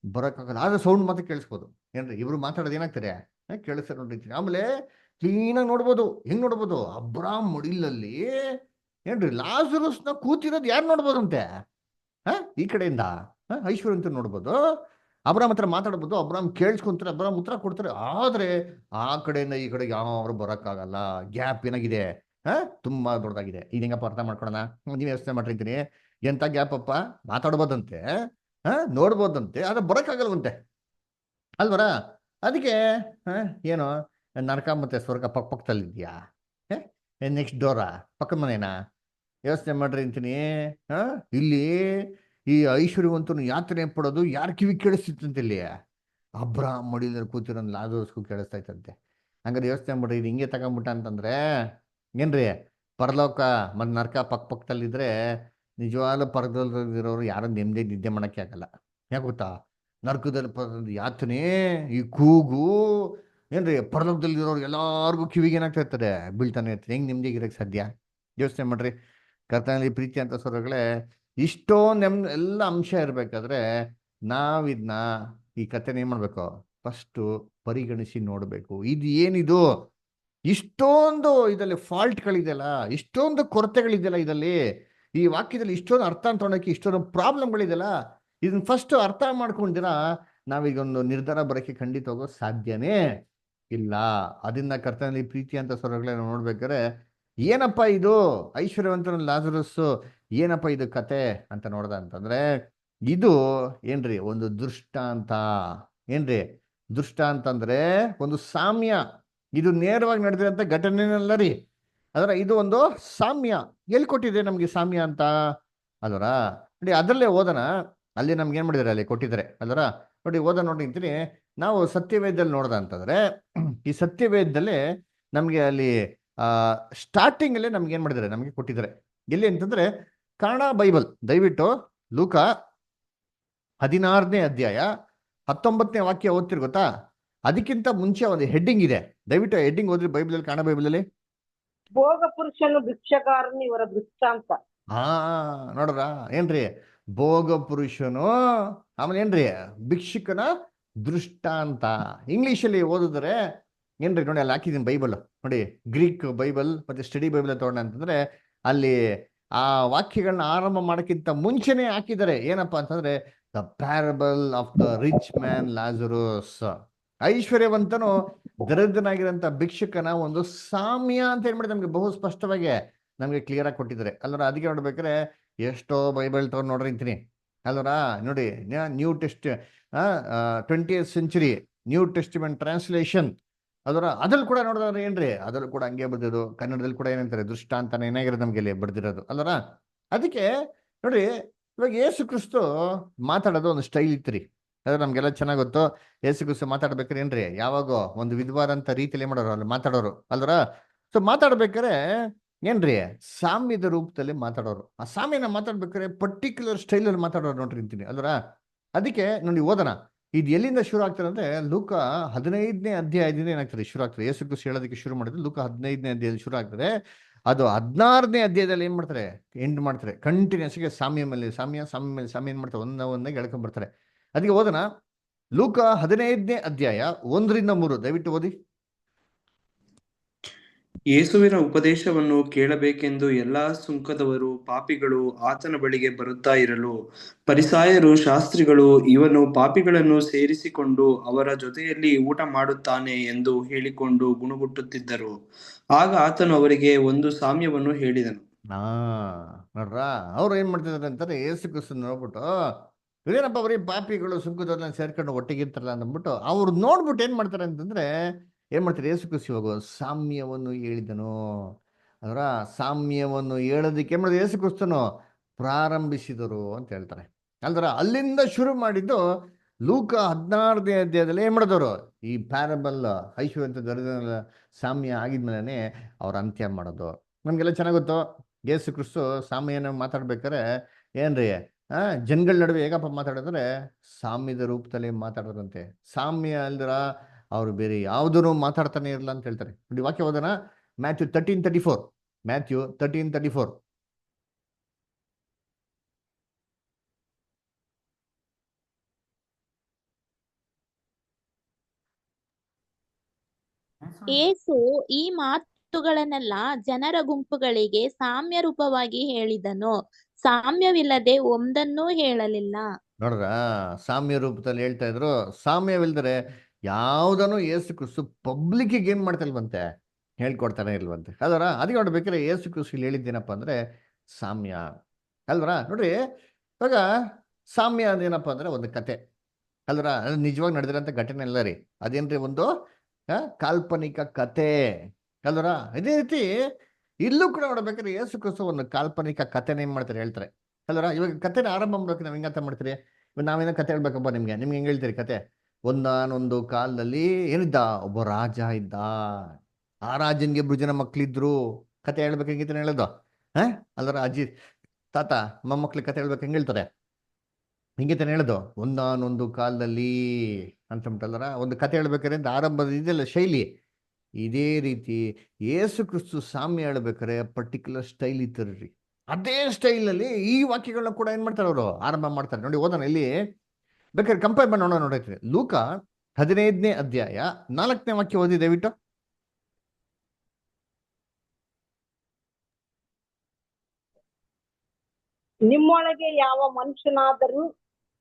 ಬರೋಕ್ಕಾಗಲ್ಲ. ಆದ್ರೆ ಸೌಂಡ್ ಮಾತ್ರ ಕೇಳಿಸ್ಬೋದು. ಏನ್ರಿ ಇಬ್ರು ಮಾತಾಡೋದು ಏನಾಗ್ತಾರೆ, ಕೇಳಿಸ್ತಾರೆ ನೋಡ್ರಿ. ಆಮೇಲೆ ಕ್ಲೀನಾಗಿ ನೋಡ್ಬೋದು. ಹೆಂಗ್ ನೋಡ್ಬೋದು, ಅಬ್ರಾಮ್ ಮಡಿಲಲ್ಲಿ ಏನ್ರಿ ಲಾಜರಸ್ನ ಕೂತಿರೋದು ಯಾರು ನೋಡ್ಬೋದಂತೆ, ಈ ಕಡೆಯಿಂದ ಐಶ್ವರ್ಯ ಅಂತ ನೋಡ್ಬೋದು. ಅಬ್ರಾಮ್ ಹತ್ರ ಮಾತಾಡ್ಬೋದು, ಅಬ್ರಾಮ್ ಕೇಳಿಸ್ಕೊಂತಾರೆ, ಅಬ್ರಾಮ್ ಉತ್ತರ ಕೊಡ್ತಾರೆ. ಆದ್ರೆ ಆ ಕಡೆಯಿಂದ ಈ ಕಡೆಗೆ ಯಾರು ಬರೋಕ್ಕಾಗಲ್ಲ. ಗ್ಯಾಪ್ ಏನಾಗಿದೆ, ತುಂಬಾ ದೊಡ್ಡದಾಗಿದೆ. ಇದು ಹೆಂಗಪ್ಪ ಅರ್ಥ ಮಾಡ್ಕೊಳೋಣ? ನೀವು ಯೋಚನೆ ಮಾಡಿರ್ತೀನಿ, ಎಂತ ಗ್ಯಾಪ್ ಅಪ್ಪ, ಮಾತಾಡ್ಬೋದಂತೆ, ನೋಡ್ಬೋದಂತೆ, ಆದ್ರೆ ಬರೋಕ್ಕಾಗಲ್ವಂತೆ ಅಲ್ವರ. ಅದಕ್ಕೆ ಏನು ನರಕ ಮತ್ತೆ ಸ್ವರ್ಗ ಪಕ್ಕದಲ್ಲಿ ಇದೆಯಾ? ನೆಕ್ಸ್ಟ್ ಡೋರಾ, ಪಕ್ಕದ ಮನೇನಾ? ಯೋಚನೆ ಮಾಡ್ರಿ ಅಂತೀನಿ. ಇಲ್ಲಿ ಈ ಐಶ್ವರ್ಯವಂತನು ಯಾತನೆ ಪಡೋದು ಯಾರ ಕಿವಿ ಕೇಳಿಸ್ತಿತ್ತಂತೆ? ಇಲ್ಲಿ ಅಬ್ರಾಮ್ ಮಡಿಲಲ್ಲಿ ಕೂತಿರೋ ಲಾಜರಸ್ಗೂ ಕೇಳಿಸ್ತಾ ಇತ್ತಂತೆ. ಹಂಗಾರೆ ಯೋಚನೆ ಮಾಡ್ರಿ, ಇದು ಹಿಂಗೆ ತಗೊಂಬಿಟ್ಟ ಅಂತಂದ್ರೆ ಏನ್ರಿ, ಪರಲೋಕ ಮತ್ತು ನರಕ ಪಕ್ಕದಲ್ಲಿದ್ರೆ ನಿಜವಾಗ್ಲೂ ಪರದಲ್ಲಿರೋರು ಯಾರು ನೆಮ್ಮದಿ ನಿದ್ದೆ ಮಾಡೋಕ್ಕೆ ಆಗಲ್ಲ. ಯಾಕೆ ಗೊತ್ತಾ, ನರಕದಲ್ಲಿ ಯಾತನೆ, ಈ ಕೂಗು ಏನ್ರಿ ಪರಲೋಕದಲ್ಲಿರೋರು ಎಲ್ಲಾರ್ಗು ಕಿವಿಗೆ ಏನಾಗ್ತಾ ಇರ್ತಾರೆ, ಬೀಳ್ತಾನೆ ಇರ್ತಾರೆ. ಹೆಂಗ್ ನೆಮ್ಮದಿಗಿರಕ್ಕೆ ಸಾಧ್ಯ? ಯೋಚನೆ ಮಾಡ್ರಿ. ಕರ್ತನಲ್ಲಿ ಪ್ರೀತಿ ಅಂತ ಸ್ವರಗಳೇ, ಇಷ್ಟೊಂದು ಎಲ್ಲ ಅಂಶ ಇರ್ಬೇಕಾದ್ರೆ ನಾವಿದ್ನ ಈ ಕಥೆನ ಏನ್ ಮಾಡ್ಬೇಕು, ಫಸ್ಟು ಪರಿಗಣಿಸಿ ನೋಡ್ಬೇಕು. ಇದು ಏನಿದು, ಇಷ್ಟೊಂದು ಇದರಲ್ಲಿ ಫಾಲ್ಟ್ಗಳಿದೆಯಲ್ಲ, ಇಷ್ಟೊಂದು ಕೊರತೆಗಳಿದೆಯಲ್ಲ ಇದರಲ್ಲಿ, ಈ ವಾಕ್ಯದಲ್ಲಿ ಇಷ್ಟೊಂದು ಅರ್ಥ ತೊಗೊಳಕ್ಕೆ ಇಷ್ಟೊಂದು ಪ್ರಾಬ್ಲಮ್ಗಳಿದೆಯಲ್ಲ, ಇದನ್ನ ಫಸ್ಟ್ ಅರ್ಥ ಮಾಡ್ಕೊಂಡಿರ ನಾವೀಗೊಂದು ನಿರ್ಧಾರ ಬರೋಕ್ಕೆ ಖಂಡಿತ ಹೋಗೋ ಸಾಧ್ಯನೇ ಇಲ್ಲ. ಅದನ್ನ ಕರ್ತನಲ್ಲಿ ಪ್ರೀತಿ ಅಂತ ಸ್ವರಗಳೇ ನೋಡ್ಬೇಕಾದ್ರೆ, ಏನಪ್ಪ ಇದು ಐಶ್ವರ್ಯವಂತನ ಲಾಜರಸ್ಸು, ಏನಪ್ಪ ಇದು ಕತೆ ಅಂತ ನೋಡ್ದ ಅಂತಂದ್ರೆ, ಇದು ಏನ್ರಿ ಒಂದು ದೃಷ್ಟಾಂತ. ಏನ್ರಿ ದೃಷ್ಟಾಂತ ಅಂದ್ರೆ ಒಂದು ಸಾಮ್ಯ. ಇದು ನೇರವಾಗಿ ನಡೆದಿರೋಂಥ ಘಟನೆನಲ್ಲ ರೀ. ಅದರ ಇದು ಒಂದು ಸಾಮ್ಯ. ಎಲ್ಲಿ ಕೊಟ್ಟಿದೆ ನಮ್ಗೆ ಸಾಮ್ಯ ಅಂತ ಅಲ್ವರ? ನೋಡಿ ಅದರಲ್ಲೇ ಓದೋಣ. ಅಲ್ಲಿ ನಮ್ಗೆ ಏನ್ ಮಾಡಿದಾರೆ, ಅಲ್ಲಿ ಕೊಟ್ಟಿದ್ದಾರೆ ಅಲ್ವರ. ನೋಡಿ ನೋಡಿ ಅಂತೀನಿ. ನಾವು ಸತ್ಯವೇದದಲ್ಲಿ ನೋಡ್ದ ಅಂತಂದ್ರೆ, ಈ ಸತ್ಯವೇದದಲ್ಲಿ ನಮ್ಗೆ ಅಲ್ಲಿ ಸ್ಟಾರ್ಟಿಂಗ್ ಅಲ್ಲೇ ನಮ್ಗೆ ಏನ್ ಮಾಡಿದ್ದಾರೆ, ನಮ್ಗೆ ಕೊಟ್ಟಿದ್ದಾರೆ. ಎಲ್ಲಿ ಅಂತಂದ್ರೆ ಕನ್ನಡ ಬೈಬಲ್, ದಯವಿಟ್ಟು ಲೂಕ 16ನೇ ಅಧ್ಯಾಯ 19ನೇ ವಾಕ್ಯ ಓದ್ತಿರ್ ಗೊತ್ತಾ? ಅದಕ್ಕಿಂತ ಮುಂಚೆ ಒಂದು ಹೆಡ್ಡಿಂಗ್ ಇದೆ, ದಯವಿಟ್ಟು ಹೆಡ್ಡಿಂಗ್ ಓದ್ರಿ ಬೈಬಲ್, ಕನ್ನಡ ಬೈಬಲ್ ಅಲ್ಲಿ. ಭೋಗ ಪುರುಷನು ಭಿಕ್ಷಗಾರನು ಇವರ ದೃಷ್ಟಾಂತ. ನೋಡ್ರ ಏನ್ರಿ, ಭೋಗ ಪುರುಷನು, ಆಮೇಲೆ ಏನ್ರಿ ಭಿಕ್ಷುಕನ ದೃಷ್ಟಾಂತ. ಇಂಗ್ಲಿಷಲ್ಲಿ ಓದಿದ್ರೆ ಏನ್ರಿ, ನೋಡಿ ಅಲ್ಲಿ ಹಾಕಿದ್ದೀನಿ ಬೈಬಲ್. ನೋಡಿ ಗ್ರೀಕ್ ಬೈಬಲ್ ಮತ್ತೆ ಸ್ಟಡಿ ಬೈಬಲ್ ತಗೊಂಡ ಅಂತಂದ್ರೆ ಅಲ್ಲಿ ಆ ವಾಕ್ಯಗಳನ್ನ ಆರಂಭ ಮಾಡೋಕ್ಕಿಂತ ಮುಂಚೆನೆ ಹಾಕಿದ್ದಾರೆ. ಏನಪ್ಪಾ ಅಂತಂದ್ರೆ the parable of the rich man Lazarus. ಐಶ್ವರ್ಯವಂತನು ದರಿದ್ರನಾಗಿರೋಂಥ ಭಿಕ್ಷುಕನ ಒಂದು ಸಾಮ್ಯ ಅಂತ ಏನ್ ಮಾಡಿ ನಮ್ಗೆ ಬಹು ಸ್ಪಷ್ಟವಾಗಿ ನಮ್ಗೆ ಕ್ಲಿಯರ್ ಆಗಿ ಕೊಟ್ಟಿದ್ದಾರೆ ಅಲ್ವರ. ಅದಕ್ಕೆ ನೋಡ್ಬೇಕಾದ್ರೆ ಎಷ್ಟೋ ಬೈಬಲ್ ತಗೊಂಡು ನೋಡ್ರಿ ಅಂತೀನಿ ಅಲ್ವರ. ನೋಡಿ new test 20th century new testament translation ಅದರ ಅದ್ರಲ್ಲಿ ಕೂಡ ನೋಡಿದ್ರೆ ಏನ್ರಿ, ಅದ್ರಲ್ಲಿ ಕೂಡ ಹಂಗೆ ಬರ್ದಿರೋದು. ಕನ್ನಡದಲ್ಲಿ ಕೂಡ ಏನಂತಾರೆ, ದೃಷ್ಟಾಂತನ ಏನಾಗಿರೋದು ನಮ್ಗೆ ಇಲ್ಲಿ ಬರ್ದಿರೋದು ಅಲ್ವರ. ಅದಕ್ಕೆ ನೋಡ್ರಿ, ಇವಾಗ ಯೇಸು ಕ್ರಿಸ್ತು ಮಾತಾಡೋದು ಒಂದು ಸ್ಟೈಲ್ ಇತ್ತು ರೀ. ಅದ್ರ ನಮ್ಗೆಲ್ಲ ಚೆನ್ನಾಗ್ ಗೊತ್ತು. ಯೇಸು ಕ್ರಿಸ್ತು ಮಾತಾಡ್ಬೇಕಾರೆ ಏನ್ರಿ ಯಾವಾಗೋ ಒಂದು ವಿಧವಾದಂತ ರೀತಿಯಲ್ಲಿ ಮಾಡೋರು ಅಲ್ಲಿ ಮಾತಾಡೋರು ಅಲ್ದ್ರ. ಸೊ ಮಾತಾಡ್ಬೇಕಾರೆ ಏನ್ರಿ ಸಾಮ್ಯದ ರೂಪದಲ್ಲಿ ಮಾತಾಡೋರು. ಆ ಸಾಮ್ಯನ ಮಾತಾಡ್ಬೇಕಾದ್ರೆ ಪರ್ಟಿಕ್ಯುಲರ್ ಸ್ಟೈಲಲ್ಲಿ ಮಾತಾಡೋರು ನೋಡ್ರಿ ಅಂತೀನಿ ಅಲ್ದ್ರ. ಅದಕ್ಕೆ ನೋಡಿ ಓದೋಣ. ಇದು ಎಲ್ಲಿಂದ ಶುರು ಆಗ್ತದೆ ಅಂದ್ರೆ ಲೂಕ 15ನೇ ಅಧ್ಯಾಯದಿಂದ ಏನಾಗ್ತದೆ ಶುರು ಆಗ್ತದೆ. ಯೇಸು ಕ್ರಿಸ್ತು ಹೇಳೋದಕ್ಕೆ ಶುರು ಮಾಡಿದ್ರೆ ಲೂಕ 15ನೇ ಅಧ್ಯಾಯದಲ್ಲಿ ಶುರು ಆಗ್ತದೆ. ಅದು 16ನೇ ಅಧ್ಯಾಯದಲ್ಲಿ ಏನ್ ಮಾಡ್ತಾರೆ ಎಂಡ್ ಮಾಡ್ತಾರೆ. ಕಂಟಿನ್ಯೂಸ್ ಗೆ ಸಾಮ್ಯ ಮೇಲೆ ಸಾಮ್ಯ ಸಾಮ್ಯ ಮೇಲೆ ಸಾಮ್ಯ ಏನ್ ಮಾಡ್ತಾರೆ ಒಂದಾಗಿ ಎಳ್ಕೊಂಡ್ ಬರ್ತಾರೆ. ಅದಕ್ಕೆ ಓದೋಣ. ಲೂಕ 15ನೇ ಅಧ್ಯಾಯ 1-3 ದಯವಿಟ್ಟು ಓದಿ. ಯೇಸುವಿನ ಉಪದೇಶವನ್ನು ಕೇಳಬೇಕೆಂದು ಎಲ್ಲಾ ಸುಂಕದವರು ಪಾಪಿಗಳು ಆತನ ಬಳಿಗೆ ಬರುತ್ತಾ ಇರಲು ಫರಿಸಾಯರು ಶಾಸ್ತ್ರಿಗಳು ಇವನು ಪಾಪಿಗಳನ್ನು ಸೇರಿಸಿಕೊಂಡು ಅವರ ಜೊತೆಯಲ್ಲಿ ಊಟ ಮಾಡುತ್ತಾನೆ ಎಂದು ಹೇಳಿಕೊಂಡು ಗುಣಗುಟ್ಟುತ್ತಿದ್ದರು. ಆಗ ಆತನು ಅವರಿಗೆ ಒಂದು ಸಾಮ್ಯವನ್ನು ಹೇಳಿದನು. ಹಾ ನೋಡ್ರ ಅವ್ರು ಏನ್ ಮಾಡ್ತಿದಾರೆ ಅಂತಾರೆ ಯೇಸು ಕ್ರಿಸ್ತನ ನೋಡ್ಬಿಟ್ಟು ಇದೇನಪ್ಪ ಬರೀ ಪಾಪಿಗಳು ಸುಂಕದವ್ರನ್ನ ಸೇರ್ಕೊಂಡು ಒಟ್ಟಿಗಿರ್ತಾರಲ್ಲ ಅಂದ್ಬಿಟ್ಟು ಅವ್ರು ನೋಡ್ಬಿಟ್ಟು ಏನ್ ಮಾಡ್ತಾರೆ ಅಂತಂದ್ರೆ ಏನ್ ಮಾಡ್ತಾರೆ ಯೇಸು ಕ್ರಿಸ್ತು ಇವಾಗ ಸಾಮ್ಯವನ್ನು ಹೇಳಿದನು. ಅದರ ಸಾಮ್ಯವನ್ನು ಹೇಳೋದಕ್ಕೆ ಏನ್ ಮಾಡಿದ್ರು ಯೇಸು ಕ್ರಿಸ್ತನು ಪ್ರಾರಂಭಿಸಿದರು ಅಂತ ಹೇಳ್ತಾರೆ. ಅಲ್ದ್ರ ಅಲ್ಲಿಂದ ಶುರು ಮಾಡಿದ್ದು ಲೂಕ 16ನೇ ಅಧ್ಯಾಯದಲ್ಲಿ ಏನ್ ಮಾಡಿದವರು ಈ ಪ್ಯಾರಬಲ್ ಐಶ್ವರ್ಯ ದರಿದ್ರ ಸಾಮ್ಯ ಆಗಿದ್ಮೇಲೆ ಅವ್ರ ಅಂತ್ಯ ಮಾಡೋದು. ನಮ್ಗೆಲ್ಲ ಚೆನ್ನಾಗ್ ಗೊತ್ತು. ಯೇಸು ಕ್ರಿಸ್ತು ಸಾಮ್ಯನ ಮಾತಾಡ್ಬೇಕಾರೆ ಏನ್ರಿ ಜನಗಳ ನಡುವೆ ಹೇಗಪ್ಪ ಮಾತಾಡಿದ್ರೆ ಸಾಮ್ಯದ ರೂಪದಲ್ಲಿ ಮಾತಾಡೋದಂತೆ. ಸಾಮ್ಯ ಅಲ್ದ್ರ ಅವ್ರು ಬೇರೆ ಯಾವುದೂ ಮಾತಾಡ್ತಾನೆ ಇರಲ್ಲ ಅಂತ ಹೇಳ್ತಾರೆ. ನೋಡಿ ವಾಕ್ಯ ಓದೋಣ. ಮ್ಯಾಥ್ಯೂ 13:34 ಮ್ಯಾಥ್ಯೂ 13:34 ಯೇಸು ಈ ಮಾತುಗಳನ್ನೆಲ್ಲ ಜನರ ಗುಂಪುಗಳಿಗೆ ಸಾಮ್ಯ ರೂಪವಾಗಿ ಹೇಳಿದನು. ಸಾಮ್ಯವಿಲ್ಲದೆ ಒಂದನ್ನೂ ಹೇಳಲಿಲ್ಲ. ನೋಡ್ರ ಸಾಮ್ಯ ರೂಪದಲ್ಲಿ ಹೇಳ್ತಾ ಇದ್ರು. ಸಾಮ್ಯವಿಲ್ದರೆ ಯಾವುದನ್ನು ಯೇಸು ಕ್ರಿಸ್ತು ಪಬ್ಲಿಕ್ಕಿಗೆ ಏನ್ ಮಾಡ್ತಾ ಇಲ್ವಂತೆ ಹೇಳ್ಕೊಡ್ತಾನೆ ಇಲ್ವಂತೆ ಅಲ್ವರ. ಅದಕ್ಕೆ ನೋಡ್ಬೇಕಾದ್ರೆ ಯೇಸು ಕ್ರಿಸ್ತು ಇಲ್ಲಿ ಹೇಳಿದ್ದೇನಪ್ಪ ಅಂದ್ರೆ ಸಾಮ್ಯ ಅಲ್ವರ. ನೋಡ್ರಿ ಇವಾಗ ಸಾಮ್ಯ ಅದೇನಪ್ಪ ಅಂದ್ರೆ ಒಂದು ಕತೆ ಅಲ್ವರ. ಅದು ನಿಜವಾಗಿ ನಡೆದಿರೋಂಥ ಘಟನೆ ಅಲ್ಲ ರೀ. ಅದೇನ್ರಿ ಒಂದು ಕಾಲ್ಪನಿಕ ಕತೆ ಅಲ್ವರ. ಇದೇ ರೀತಿ ಇಲ್ಲೂ ಕೂಡ ನೋಡ್ಬೇಕಾದ್ರೆ ಯೇಸು ಕ್ರಿಸ್ತು ಒಂದು ಕಾಲ್ಪನಿಕ ಕಥೆನ ಏನ್ ಮಾಡ್ತಾರೆ ಹೇಳ್ತಾರೆ ಅಲ್ವರ. ಇವಾಗ ಕಥೆನ ಆರಂಭ ಮಾಡ್ಬೇಕು ನಾವ್ ಹೆಂಗ ಅರ್ಥ ಮಾಡ್ತೀರಿ. ಇವಾಗ ನಾವೇನೋ ಕತೆ ಹೇಳ್ಬೇಕಪ್ಪ ನಿಮ್ಗೆ ಹೆಂಗ್ ಹೇಳ್ತೀರಿ ಕತೆ. ಒಂದಾನೊಂದು ಕಾಲದಲ್ಲಿ ಏನಿದ್ದ ಒಬ್ಬ ರಾಜ ಇದ್ದ. ಆ ರಾಜನ್ಗೆ ಜನ ಮಕ್ಳಿದ್ರು. ಕತೆ ಹೇಳ್ಬೇಕು ಹೆಂಗಿತಾನೆ ಹೇಳೋದು ಅಲ್ವರ. ಅಜ್ಜಿ ತಾತ ಮೊಮ್ಮಕ್ಳಿಗೆ ಕತೆ ಹೇಳ್ಬೇಕು ಹೆಂಗ್ ಹೇಳ್ತಾರೆ ಹಿಂಗಿತಾನೆ ಹೇಳೋದು. ಒಂದಾನೊಂದು ಕಾಲದಲ್ಲಿ ಅಂತಂಬಿಟ್ಟಲ್ವರ. ಒಂದು ಕತೆ ಹೇಳ್ಬೇಕಾದ್ರೆ ಆರಂಭದ ಇದೆಲ್ಲ ಶೈಲಿ ಇದೇ ರೀತಿ ಯೇಸು ಕ್ರಿಸ್ತು ಸಾಮ್ಯ ಹೇಳ್ಬೇಕಾರೆ ಪರ್ಟಿಕ್ಯುಲರ್ ಸ್ಟೈಲ್ ಇತ್ತರ್ರಿ. ಅದೇ ಸ್ಟೈಲಲ್ಲಿ ಈ ವಾಕ್ಯಗಳನ್ನ ಕೂಡ ಏನ್ ಮಾಡ್ತಾರೆ ಅವರು ಆರಂಭ ಮಾಡ್ತಾರೆ. ನೋಡಿ ಓದೋಣ. ಇಲ್ಲಿ ಬೇಕಾದ್ರೆ ಕಂಪೇರ್ ಮಾಡಿ ನೋಡೋಣ. ನೋಡೈತ್ರಿ ಲೂಕ 15ನೇ ಅಧ್ಯಾಯ 4ನೇ ವಾಕ್ಯ ಓದಿ ದಯವಿಟ್ಟು. ನಿಮ್ಮೊಳಗೆ ಯಾವ ಮನುಷ್ಯನಾದರೂ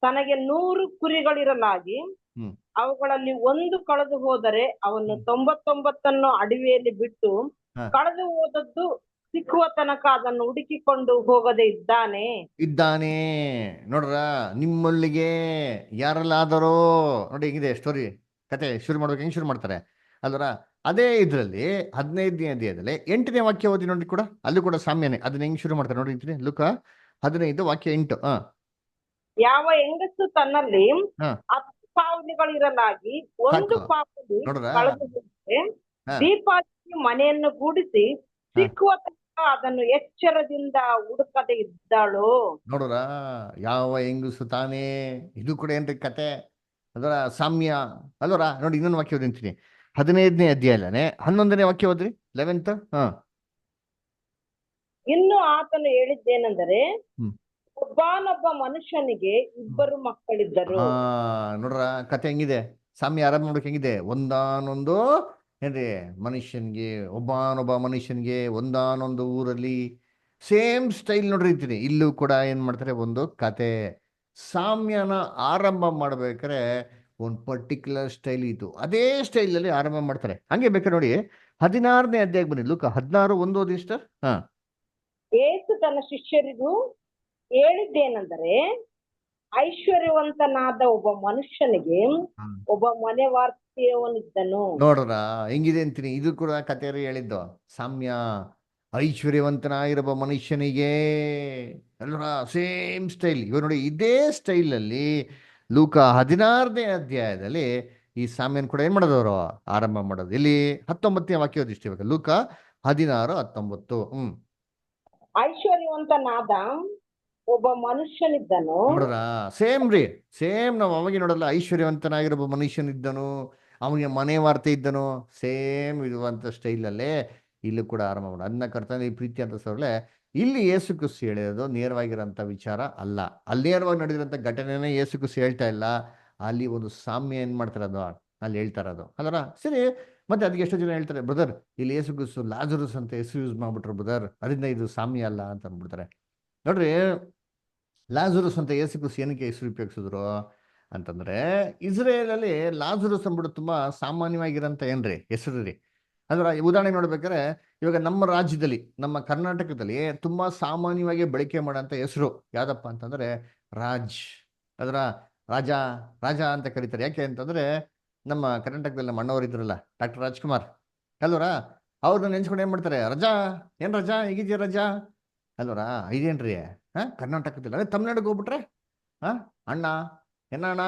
ತನಗೆ 100 ಕುರಿಗಳಿರಲಾಗಿ ಅವುಗಳಲ್ಲಿ ಒಂದು ಕಳೆದು ಹೋದರೆ ಅವನು 99 ಅಡವಿಯಲ್ಲಿ ಬಿಟ್ಟು ಕಳೆದು ಹೋದದ್ದು ಸಿಕ್ಕುವ ತನಕ ಅದನ್ನು ಹುಡುಕಿಕೊಂಡು ಹೋಗದೆ ಇದ್ದಾನೆ. ನೋಡ್ರ ನಿಮ್ಮೊಳ್ಳಿಗೆ ಯಾರಲ್ಲಾದರೋ ನೋಡಿ ಹೆಂಗಿದೆ ಸ್ಟೋರಿ. ಕತೆ ಶುರು ಮಾಡ್ಬೇಕು ಹೆಂಗ್ ಶುರು ಮಾಡ್ತಾರೆ ಅಲ್ವರ. ಅದೇ ಇದ್ರಲ್ಲಿ 15ನೇ ಅಧ್ಯಾಯದಲ್ಲಿ 8ನೇ ವಾಕ್ಯ ಓದಿ ನೋಡಿ ಕೂಡ ಅಲ್ಲೂ ಕೂಡ ಸಾಮ್ಯನೇ. ಅದನ್ನ ಹೆಂಗ್ ಶುರು ಮಾಡ್ತಾರೆ ನೋಡಿ ಲೂಕ 15 ವಾಕ್ಯ 8. ಯಾವ ಹೆಂಗಸು ತನ್ನಲ್ಲಿ 10 ಪಾವಲಿಗಳಿರಲಾಗಿ ಒಂದು ಪಾವಲಿ ಕಳೆದು ಹೋದರೆ ದೀಪ ಹಚ್ಚಿ ಮನೆಯನ್ನು ಗೂಡಿಸಿ ಸಿಕ್ಕುವ ತನಕ ಅದನ್ನು ಎಚ್ಚರದಿಂದ ಹುಡುಕದೆ ಇದ್ದಾಳು. ನೋಡ್ರ ಯಾವ ಹೆಂಗಸು ತಾನೇ. ಇದು ಕೂಡ ಏನ್ರಿ ಕತೆ ಅದರ ಸಾಮ್ಯ ಅಲ್ವರ. ನೋಡಿ ಇನ್ನೊಂದು ವಾಕ್ಯ ಓದಿಂತೀನಿ 15ನೇ ಅಧ್ಯಾಯನೇ 11ನೇ ವಾಕ್ಯ ಓದ್ರಿ 11th. ಇನ್ನು ಆತನು ಹೇಳಿದ್ದೇನೆಂದರೆ ಒಬ್ಬನೊಬ್ಬ ಮನುಷ್ಯನಿಗೆ 2 ಮಕ್ಕಳಿದ್ದರು. ನೋಡ್ರ ಕತೆ ಹೆಂಗಿದೆ. ಸಾಮ್ಯ ಆರಂಭ ನೋಡಕ್ ಹೆಂಗಿದೆ. ಒಂದಾನೊಂದು ಏನ್ರಿ ಮನುಷ್ಯನ್ಗೆ ಒಬ್ಬನೊಬ್ಬ ಮನುಷ್ಯನ್ಗೆ ಒಂದಾನೊಂದು ಊರಲ್ಲಿ ಸೇಮ್ ಸ್ಟೈಲ್ ನೋಡಿರ್ತೀನಿ. ಇಲ್ಲೂ ಕೂಡ ಏನ್ ಮಾಡ್ತಾರೆ ಒಂದು ಕತೆ. ಸಾಮ್ಯನ ಆರಂಭ ಮಾಡ್ಬೇಕಾರೆ ಒಂದು ಪರ್ಟಿಕ್ಯುಲರ್ ಸ್ಟೈಲ್ ಇತ್ತು. ಅದೇ ಸ್ಟೈಲಲ್ಲಿ ಆರಂಭ ಮಾಡ್ತಾರೆ. ಹಂಗೆ ಬೇಕಾದ್ರೆ ನೋಡಿ 16ನೇ ಅಧ್ಯಾಯಕ್ಕೆ ಬನ್ನಿ. ಲೂಕ 16:1 ಓದಿ ಸಿಸ್ಟರ್. ಯೇಸು ತನ್ನ ಶಿಷ್ಯರಿಗೂ ಹೇಳಿದ್ದೇನೆಂದರೆ ಐಶ್ವರ್ಯವಂತನಾದ ಒಬ್ಬ ಮನುಷ್ಯನಿಗೆ ಒಬ್ಬ ಮನೆವಾರ್ತೆಯವನಿದ್ದನು. ನೋಡ್ರ ಹೆಂಗಿದೆ ಅಂತೀನಿ. ಇದು ಕೂಡ ಕತೆ ಹೇಳಿದ್ದು ಸಾಮ್ಯ. ಐಶ್ವರ್ಯವಂತನಾಗಿರಬ ಮನುಷ್ಯನಿಗೆ ಅಲ್ರ ಸೇಮ್ ಸ್ಟೈಲ್. ಇವಾಗ ನೋಡಿ ಇದೇ ಸ್ಟೈಲಲ್ಲಿ ಲೂಕ 16ನೇ ಅಧ್ಯಾಯದಲ್ಲಿ ಈ ಸಾಮ್ಯನ ಕೂಡ ಏನ್ ಮಾಡೋದವರು ಆರಂಭ ಮಾಡೋದು. ಇಲ್ಲಿ 19ನೇ ವಾಕ್ಯ ಓದಿಷ್ಟು ಇವಾಗ ಲೂಕ 16:19. ಐಶ್ವರ್ಯವಂತನಾದ ಒಬ್ಬ ಮನುಷ್ಯನಿದ್ದನು. ನೋಡ್ರ ಸೇಮ್ ರೀ, ಸೇಮ್ ನಾವು ಅವಾಗ ನೋಡಲ್ಲ, ಐಶ್ವರ್ಯವಂತನಾಗಿರೋ ಮನುಷ್ಯನಿದ್ದನು, ಅವನಿಗೆ ಮನೆ ವಾರ್ತೆ ಇದ್ದನು, ಸೇಮ್ ಇರುವಂತ ಸ್ಟೈಲಲ್ಲೇ ಇಲ್ಲೂ ಕೂಡ ಆರಂಭ ಮಾಡೋದು. ಅದನ್ನ ಕರ್ತನಲ್ಲಿ ಪ್ರೀತಿ ಅಂತ ಸೊಳ್ಳೆ ಇಲ್ಲಿ ಯೇಸು ಕ್ರಿಸ್ತು ಹೇಳಿರೋದು ನೇರವಾಗಿರೋಂಥ ವಿಚಾರ ಅಲ್ಲ. ಅಲ್ಲಿ ನೇರವಾಗಿ ನಡೆದಿರೋಂಥ ಘಟನೆನೇ ಯೇಸು ಕ್ರಿಸ್ತು ಹೇಳ್ತಾ ಇಲ್ಲ, ಅಲ್ಲಿ ಒಂದು ಸಾಮ್ಯ ಏನ್ ಮಾಡ್ತಾರೆ ಅದು ಅಲ್ಲಿ ಹೇಳ್ತಾ ಇರೋದು ಅದರ ಸರಿ. ಮತ್ತೆ ಅದಕ್ಕೆ ಎಷ್ಟೋ ಜನ ಹೇಳ್ತಾರೆ, ಬ್ರದರ್ ಇಲ್ಲಿ ಯೇಸು ಕ್ರಿಸ್ತು ಲಾಜರಸ್ ಅಂತ ಹೆಸರು ಯೂಸ್ ಮಾಡ್ಬಿಟ್ರು ಬ್ರದರ್, ಅದರಿಂದ ಇದು ಸಾಮ್ಯ ಅಲ್ಲ ಅಂತ ಅಂದ್ಬಿಡ್ತಾರೆ. ನೋಡ್ರಿ, ಲಾಜರಸ್ ಅಂತ ಯೇಸು ಕ್ರಿಸ್ತು ಏನಕ್ಕೆ ಹೆಸರು ಉಪಯೋಗಿಸಿದ್ರು ಅಂತಂದ್ರೆ, ಇಸ್ರೇಲಲ್ಲಿ ಲಾಜರಸ್ ಅಂದ್ಬಿಟ್ಟು ತುಂಬಾ ಸಾಮಾನ್ಯವಾಗಿರೋಂಥ ಏನ್ರಿ ಹೆಸರು ರೀ. ಅಂದ್ರೆ ಉದಾಹರಣೆ ನೋಡ್ಬೇಕಾದ್ರೆ ಇವಾಗ ನಮ್ಮ ರಾಜ್ಯದಲ್ಲಿ, ನಮ್ಮ ಕರ್ನಾಟಕದಲ್ಲಿ ತುಂಬಾ ಸಾಮಾನ್ಯವಾಗಿ ಬಳಕೆ ಮಾಡೋಂಥ ಹೆಸರು ಯಾವ್ದಪ್ಪ ಅಂತಂದ್ರೆ ರಾಜ್. ಅದರ ರಾಜ ರಾಜ ಅಂತ ಕರೀತಾರೆ. ಯಾಕೆ ಅಂತಂದ್ರೆ ನಮ್ಮ ಕರ್ನಾಟಕದಲ್ಲಿ ನಮ್ಮ ಅಣ್ಣವ್ರು ಇದ್ರಲ್ಲ ಡಾಕ್ಟರ್ ರಾಜ್ಕುಮಾರ್ ಅಲ್ವರ, ಅವ್ರನ್ನ ನೆನ್ಸ್ಕೊಂಡು ಏನ್ ಮಾಡ್ತಾರೆ, ರಜಾ ಏನ್ ರಜಾ ಹೇಗಿದ್ಯಾ ರಜಾ ಅಲ್ವರ, ಇದೇನ್ರಿ ಕರ್ನಾಟಕದಲ್ಲಿ. ಅದೇ ತಮಿಳ್ನಾಡಿಗೆ ಹೋಗ್ಬಿಟ್ರೆ ಅಣ್ಣ ಎನ್ನ ಅಣ್ಣ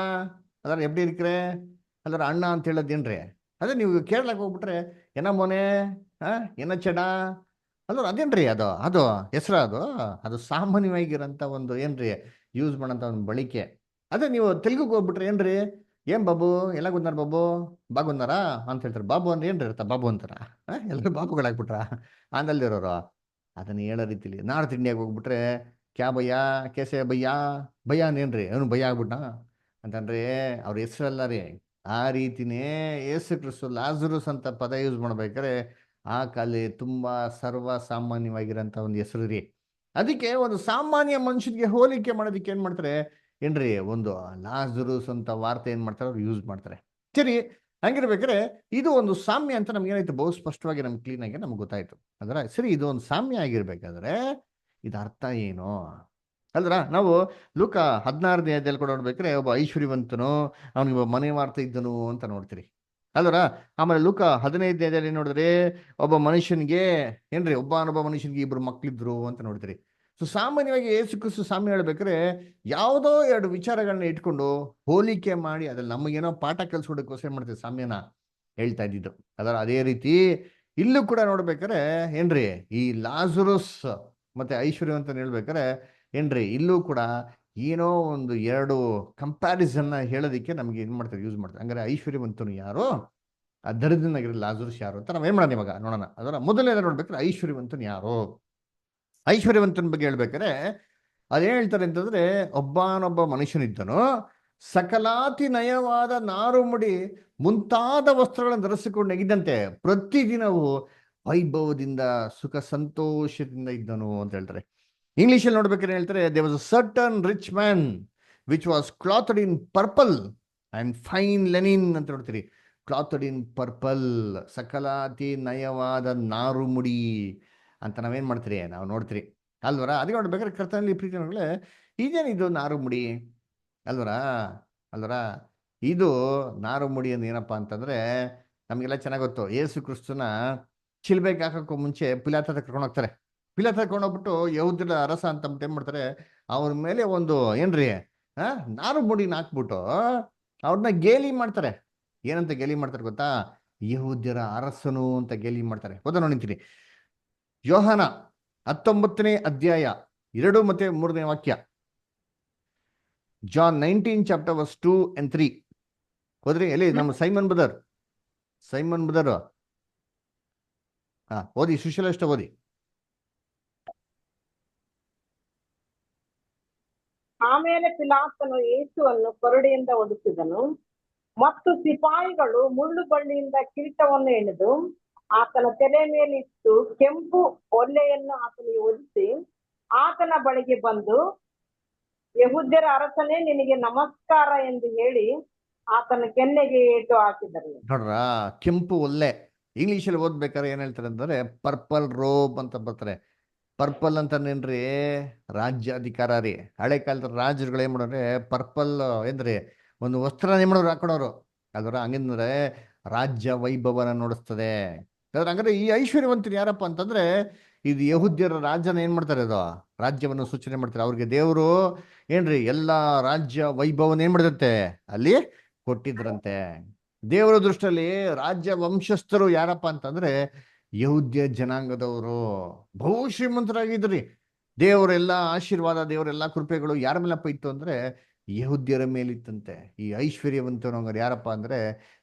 ಅದರ ಎಬ್ಡಿ ಇರ್ಕ್ರೆ ಅಲ್ವರ, ಅಣ್ಣ ಅಂತ ಹೇಳೋದೇನ್ರಿ. ಅದೇ ನೀವು ಕೇರಳಕ್ಕೆ ಹೋಗ್ಬಿಟ್ರೆ ಏನ ಮೊನೆ ಏನ ಚೆಡ ಅಲ್ವರ, ಅದೇನ್ರಿ ಅದು ಅದು ಹೆಸರು, ಅದು ಸಾಮಾನ್ಯವಾಗಿರೋಂಥ ಒಂದು ಏನ್ರಿ ಯೂಸ್ ಮಾಡೋಂಥ ಒಂದು ಬಳಕೆ. ಅದೇ ನೀವು ತೆಲುಗುಗೆ ಹೋಗ್ಬಿಟ್ರೆ ಏನ್ರಿ, ಏನ್ ಬಾಬು ಎಲ್ಲ ಗುಂದಾರ ಬಾಬು ಬಾಗುಂದಾರ ಅಂತ ಹೇಳ್ತಾರೆ. ಬಾಬು ಅಂದ್ರೆ ಏನ್ರಿ ಇರ್ತ ಬಾಬು ಅಂತಾರ, ಎಲ್ಲರೂ ಬಾಬುಗಳಾಗ್ಬಿಟ್ರ ಆಂದಲ್ದಿರೋರು. ಅದನ್ನ ಹೇಳೋ ರೀತಿಲಿ ನಾರ್ತ್ ಇಂಡಿಯಾಗೆ ಹೋಗ್ಬಿಟ್ರೆ ಕ್ಯಾ ಭಯ್ಯ ಕೇಸೆ ಭಯ್ಯ ಭಯ್ಯ ಅಂದೇನ್ರಿ, ಅವನು ಭಯ್ಯ ಆಗ್ಬಿಟ್ಟ ಅಂತಂದ್ರೆ ಅವ್ರ ಹೆಸರಲ್ಲ ರೀ. ಆ ರೀತಿನೇ ಯೇಸು ಕ್ರಿಸ್ತು ಲಾಜರಸ್ ಅಂತ ಪದ ಯೂಸ್ ಮಾಡ್ಬೇಕಾದ್ರೆ ಆ ಕಾಲ ತುಂಬಾ ಸರ್ವ ಸಾಮಾನ್ಯವಾಗಿರೋಂಥ ಒಂದು ಹೆಸರು ರೀ. ಅದಕ್ಕೆ ಒಂದು ಸಾಮಾನ್ಯ ಮನುಷ್ಯನಿಗೆ ಹೋಲಿಕೆ ಮಾಡೋದಕ್ಕೆ ಏನ್ ಮಾಡ್ತಾರೆ ಏನ್ರಿ, ಒಂದು ಲಾಜರಸ್ ಅಂತ ವಾರ್ತೆ ಏನ್ ಮಾಡ್ತಾರೆ ಅವ್ರು ಯೂಸ್ ಮಾಡ್ತಾರೆ. ಸರಿ, ಹಂಗಿರ್ಬೇಕಾದ್ರೆ ಇದು ಒಂದು ಸಾಮ್ಯ ಅಂತ ನಮ್ಗೆ ಏನಾಯ್ತು ಬಹು ಸ್ಪಷ್ಟವಾಗಿ ನಮ್ಗೆ ಕ್ಲೀನ್ ಆಗಿ ನಮ್ಗೆ ಗೊತ್ತಾಯ್ತು. ಅಂದ್ರೆ ಸರಿ, ಇದು ಒಂದು ಸಾಮ್ಯ ಆಗಿರ್ಬೇಕಾದ್ರೆ ಇದು ಅರ್ಥ ಏನು ಅಲ್ರ. ನಾವು ಲೂಕ 16ನೇ ಅಧ್ಯಾಯದಲ್ಲಿ ಕೂಡ ನೋಡ್ಬೇಕ್ರೆ ಒಬ್ಬ ಐಶ್ವರ್ಯವಂತನು, ಅವನಿಗೆ ಒಬ್ಬ ಮನೆ ವಾರ್ತೆ ಇದ್ದನು ಅಂತ ನೋಡ್ತೀರಿ ಅಲ್ವರ. ಆಮೇಲೆ ಲೂಕ 15ನೇ ಅಧ್ಯಾಯದಲ್ಲಿ ನೋಡಿದ್ರೆ ಒಬ್ಬ ಮನುಷ್ಯನಿಗೆ ಏನ್ರಿ, ಒಬ್ಬ ಮನುಷ್ಯನಿಗೆ ಇಬ್ರು ಮಕ್ಳಿದ್ರು ಅಂತ ನೋಡ್ತೀರಿ. ಸೊ ಸಾಮಾನ್ಯವಾಗಿ ಯೇಸು ಕ್ರಿಸ್ತು ಸಾಮ್ಯ ಹೇಳ್ಬೇಕಾದ್ರೆ ಯಾವುದೋ ಎರಡು ವಿಚಾರಗಳನ್ನ ಇಟ್ಕೊಂಡು ಹೋಲಿಕೆ ಮಾಡಿ ಅದ್ರಲ್ಲಿ ನಮಗೇನೋ ಪಾಠ ಕಲ್ಸ್ಕೊಡೋಕ್ಕೋಸ್ಕರ ಮಾಡ್ತೀವಿ ಸಾಮ್ಯನ ಹೇಳ್ತಾ ಇದ್ದಿದ್ದು ಅದರ. ಅದೇ ರೀತಿ ಇಲ್ಲೂ ಕೂಡ ನೋಡ್ಬೇಕಾದ್ರೆ ಏನ್ರಿ, ಈ ಲಾಜರಸ್ ಮತ್ತೆ ಐಶ್ವರ್ಯವಂತನ ಹೇಳ್ಬೇಕಾರೆ ಏನ್ರಿ, ಇಲ್ಲೂ ಕೂಡ ಏನೋ ಒಂದು ಎರಡು ಕಂಪ್ಯಾರಿಸನ್ ಹೇಳೋದಿಕ್ಕೆ ನಮ್ಗೆ ಏನ್ ಮಾಡ್ತಾರೆ ಯೂಸ್ ಮಾಡ್ತಾರೆ. ಹಂಗಾರೆ ಐಶ್ವರ್ಯವಂತನು ಯಾರು, ಆ ದರಿದ್ರನಾಗಿರೋ ಲಾಜರಸ್ ಯಾರು ಅಂತ ನಾವೇನ್ ಮಾಡೋಣ ಇವಾಗ ನೋಡೋಣ. ಅದರ ಮೊದಲನೇ ನೋಡ್ಬೇಕಾದ್ರೆ ಐಶ್ವರ್ಯವಂತನು ಯಾರು, ಐಶ್ವರ್ಯವಂತನ ಬಗ್ಗೆ ಹೇಳ್ಬೇಕಾದ್ರೆ ಅದೇನ್ ಹೇಳ್ತಾರೆ ಅಂತಂದ್ರೆ, ಒಬ್ಬನೊಬ್ಬ ಮನುಷ್ಯನಿದ್ದನು, ಸಕಲಾತಿ ನಯವಾದ ನಾರುಮುಡಿ ಮುಂತಾದ ವಸ್ತ್ರಗಳನ್ನು ಧರಿಸಿಕೊಂಡು ನೆಗಿದಂತೆ ಪ್ರತಿದಿನವೂ ವೈಭವದಿಂದ ಸುಖ ಸಂತೋಷದಿಂದ ಇದ್ದನು ಅಂತ ಹೇಳ್ತಾರೆ. ಇಂಗ್ಲಿಷಲ್ಲಿ ನೋಡ್ಬೇಕಾದ್ರೆ ಹೇಳ್ತಾರೆ, there was a certain rich man which was clothed in purple and fine linen ಅಂತ ನೋಡ್ತೀರಿ. ಕ್ಲಾತ್ಡ್ ಇನ್ ಪರ್ಪಲ್, ಸಕಲಾತಿ ನಯವಾದ ನಾರುಮುಡಿ ಅಂತ ನಾವೇನ್ ಮಾಡ್ತೀರಿ ನಾವು ನೋಡ್ತೀರಿ ಅಲ್ವರ. ಅದಕ್ಕೆ ನೋಡ್ಬೇಕಾದ್ರೆ ಕರ್ತನಲ್ಲಿ ಪ್ರೀತಿ ನೋಡ್ಲೆ, ಇದೇನಿದು ನಾರುಮುಡಿ ಅಲ್ವರ ಅಲ್ವರ. ಇದು ನಾರುಮುಡಿ ಅಂದ್ರೆ ಏನಪ್ಪಾ ಅಂತಂದ್ರೆ ನಮ್ಗೆಲ್ಲ ಚೆನ್ನಾಗಿ ಗೊತ್ತು. ಯೇಸು ಕ್ರಿಸ್ತನ ಶಿಲ್ಬೆಗೆ ಹಾಕಕ್ಕೂ ಮುಂಚೆ ಪಿಲಾತ ಕರ್ಕೊಂಡು ಹೋಗ್ತಾರೆ. ಪಿಲಾತ ಕರ್ಕೊಂಡು ಹೋಗ್ಬಿಟ್ಟು ಯಹೂದ್ಯರ ಅರಸ ಅಂತ ಏನ್ ಮಾಡ್ತಾರೆ, ಅವ್ರ ಮೇಲೆ ಒಂದು ಏನ್ರಿ ನಾರುಮುಡಿನ ಹಾಕ್ಬಿಟ್ಟು ಅವ್ರನ್ನ ಗೇಲಿ ಮಾಡ್ತಾರೆ. ಏನಂತ ಗೇಲಿ ಮಾಡ್ತಾರೆ ಗೊತ್ತಾ, ಯಹೂದ್ಯರ ಅರಸನು ಅಂತ ಗೇಲಿ ಮಾಡ್ತಾರೆ. ಓದ ನೋಡಿಂತೀನಿ ಯೋಹಾನ 19ನೇ ಅಧ್ಯಾಯ 2 ಮತ್ತು 3ನೇ ವಾಕ್ಯ. ಜಾನ್ 19 ಚಾಪ್ಟರ್ ವರ್ಸ್ 2 and 3 ಹೋದ್ರಿ. ಎಲ್ಲಿ ನಮ್ಮ ಸೈಮನ್ ಬದರ್ ಓದಿ, ಸುಶೀಲ ಅಷ್ಟ ಓದಿ. ಆಮೇಲೆ ಪಿಲಾತನು ಯೇಸುವನ್ನು ಕೊರಡೆಯಿಂದ ಒಡಿಸಿದನು ಮತ್ತು ಸಿಪಾಯಿಗಳು ಮುಳ್ಳು ಬಳ್ಳಿಯಿಂದ ಕಿರೀಟವನ್ನು ಎಳೆದು ಆತನ ತಲೆ ಮೇಲಿಟ್ಟು ಕೆಂಪು ಒಲ್ಲೆಯನ್ನು ಆತನಿಗೆ ಒದಿಸಿ ಆತನ ಬಳಿಗೆ ಬಂದು, ಯಹೂದ್ಯರ ಅರಸನೇ ನಿನಗೆ ನಮಸ್ಕಾರ ಎಂದು ಹೇಳಿ ಆತನ ಕೆನ್ನೆಗೆ ಏಟು ಹಾಕಿದರು. ನೋಡ್ರ, ಕೆಂಪು ಒಲ್ಲೆ ಇಂಗ್ಲಿಷಲ್ಲಿ ಓದ್ಬೇಕಾದ್ರೆ ಏನ್ ಹೇಳ್ತಾರೆ ಅಂದ್ರೆ ಪರ್ಪಲ್ ರೋಬ್ ಅಂತ ಬರ್ತಾರೆ. ಪರ್ಪಲ್ ಅಂತಂದೇನ್ರಿ, ರಾಜ್ಯಾಧಿಕಾರ ರೀ. ಹಳೆ ಕಾಲದ ರಾಜರುಗಳು ಏನ್ ಮಾಡೋರೆ, ಪರ್ಪಲ್ ಏನ್ರಿ ಒಂದು ವಸ್ತ್ರ ಮಾಡೋರು ಹಾಕೊಳೋರು ಅದರ. ಹಂಗಂದ್ರೆ ರಾಜ್ಯ ವೈಭವನ ನೋಡಿಸ್ತದೆ. ಹಂಗಾದ್ರೆ ಈ ಐಶ್ವರ್ಯವಂತರು ಯಾರಪ್ಪ ಅಂತಂದ್ರೆ ಇದು ಯಹೂದ್ಯರ ರಾಜ್ಯನ ಏನ್ ಮಾಡ್ತಾರೆ, ಅದು ರಾಜ್ಯವನ್ನು ಸೂಚನೆ ಮಾಡ್ತಾರೆ. ಅವ್ರಿಗೆ ದೇವರು ಏನ್ರಿ ಎಲ್ಲಾ ರಾಜ್ಯ ವೈಭವನ ಏನ್ ಮಾಡಿದಂತೆ ಅಲ್ಲಿ ಕೊಟ್ಟಿದ್ರಂತೆ. ದೇವರ ದೃಷ್ಟಿಯಲ್ಲಿ ರಾಜ್ಯ ವಂಶಸ್ಥರು ಯಾರಪ್ಪ ಅಂತಂದ್ರೆ ಯಹೂದ್ಯ ಜನಾಂಗದವರು. ಬಹು ಶ್ರೀಮಂತರಾಗಿದ್ರಿ. ದೇವರೆಲ್ಲ ಆಶೀರ್ವಾದ, ದೇವರೆಲ್ಲ ಕೃಪೆಗಳು ಯಾರ ಮೇಲಪ್ಪ ಇತ್ತು ಅಂದ್ರೆ ಯಹೂದ್ಯರ ಮೇಲಿತ್ತಂತೆ. ಈ ಐಶ್ವರ್ಯವಂತನವರು ಯಾರಪ್ಪ ಅಂದ್ರೆ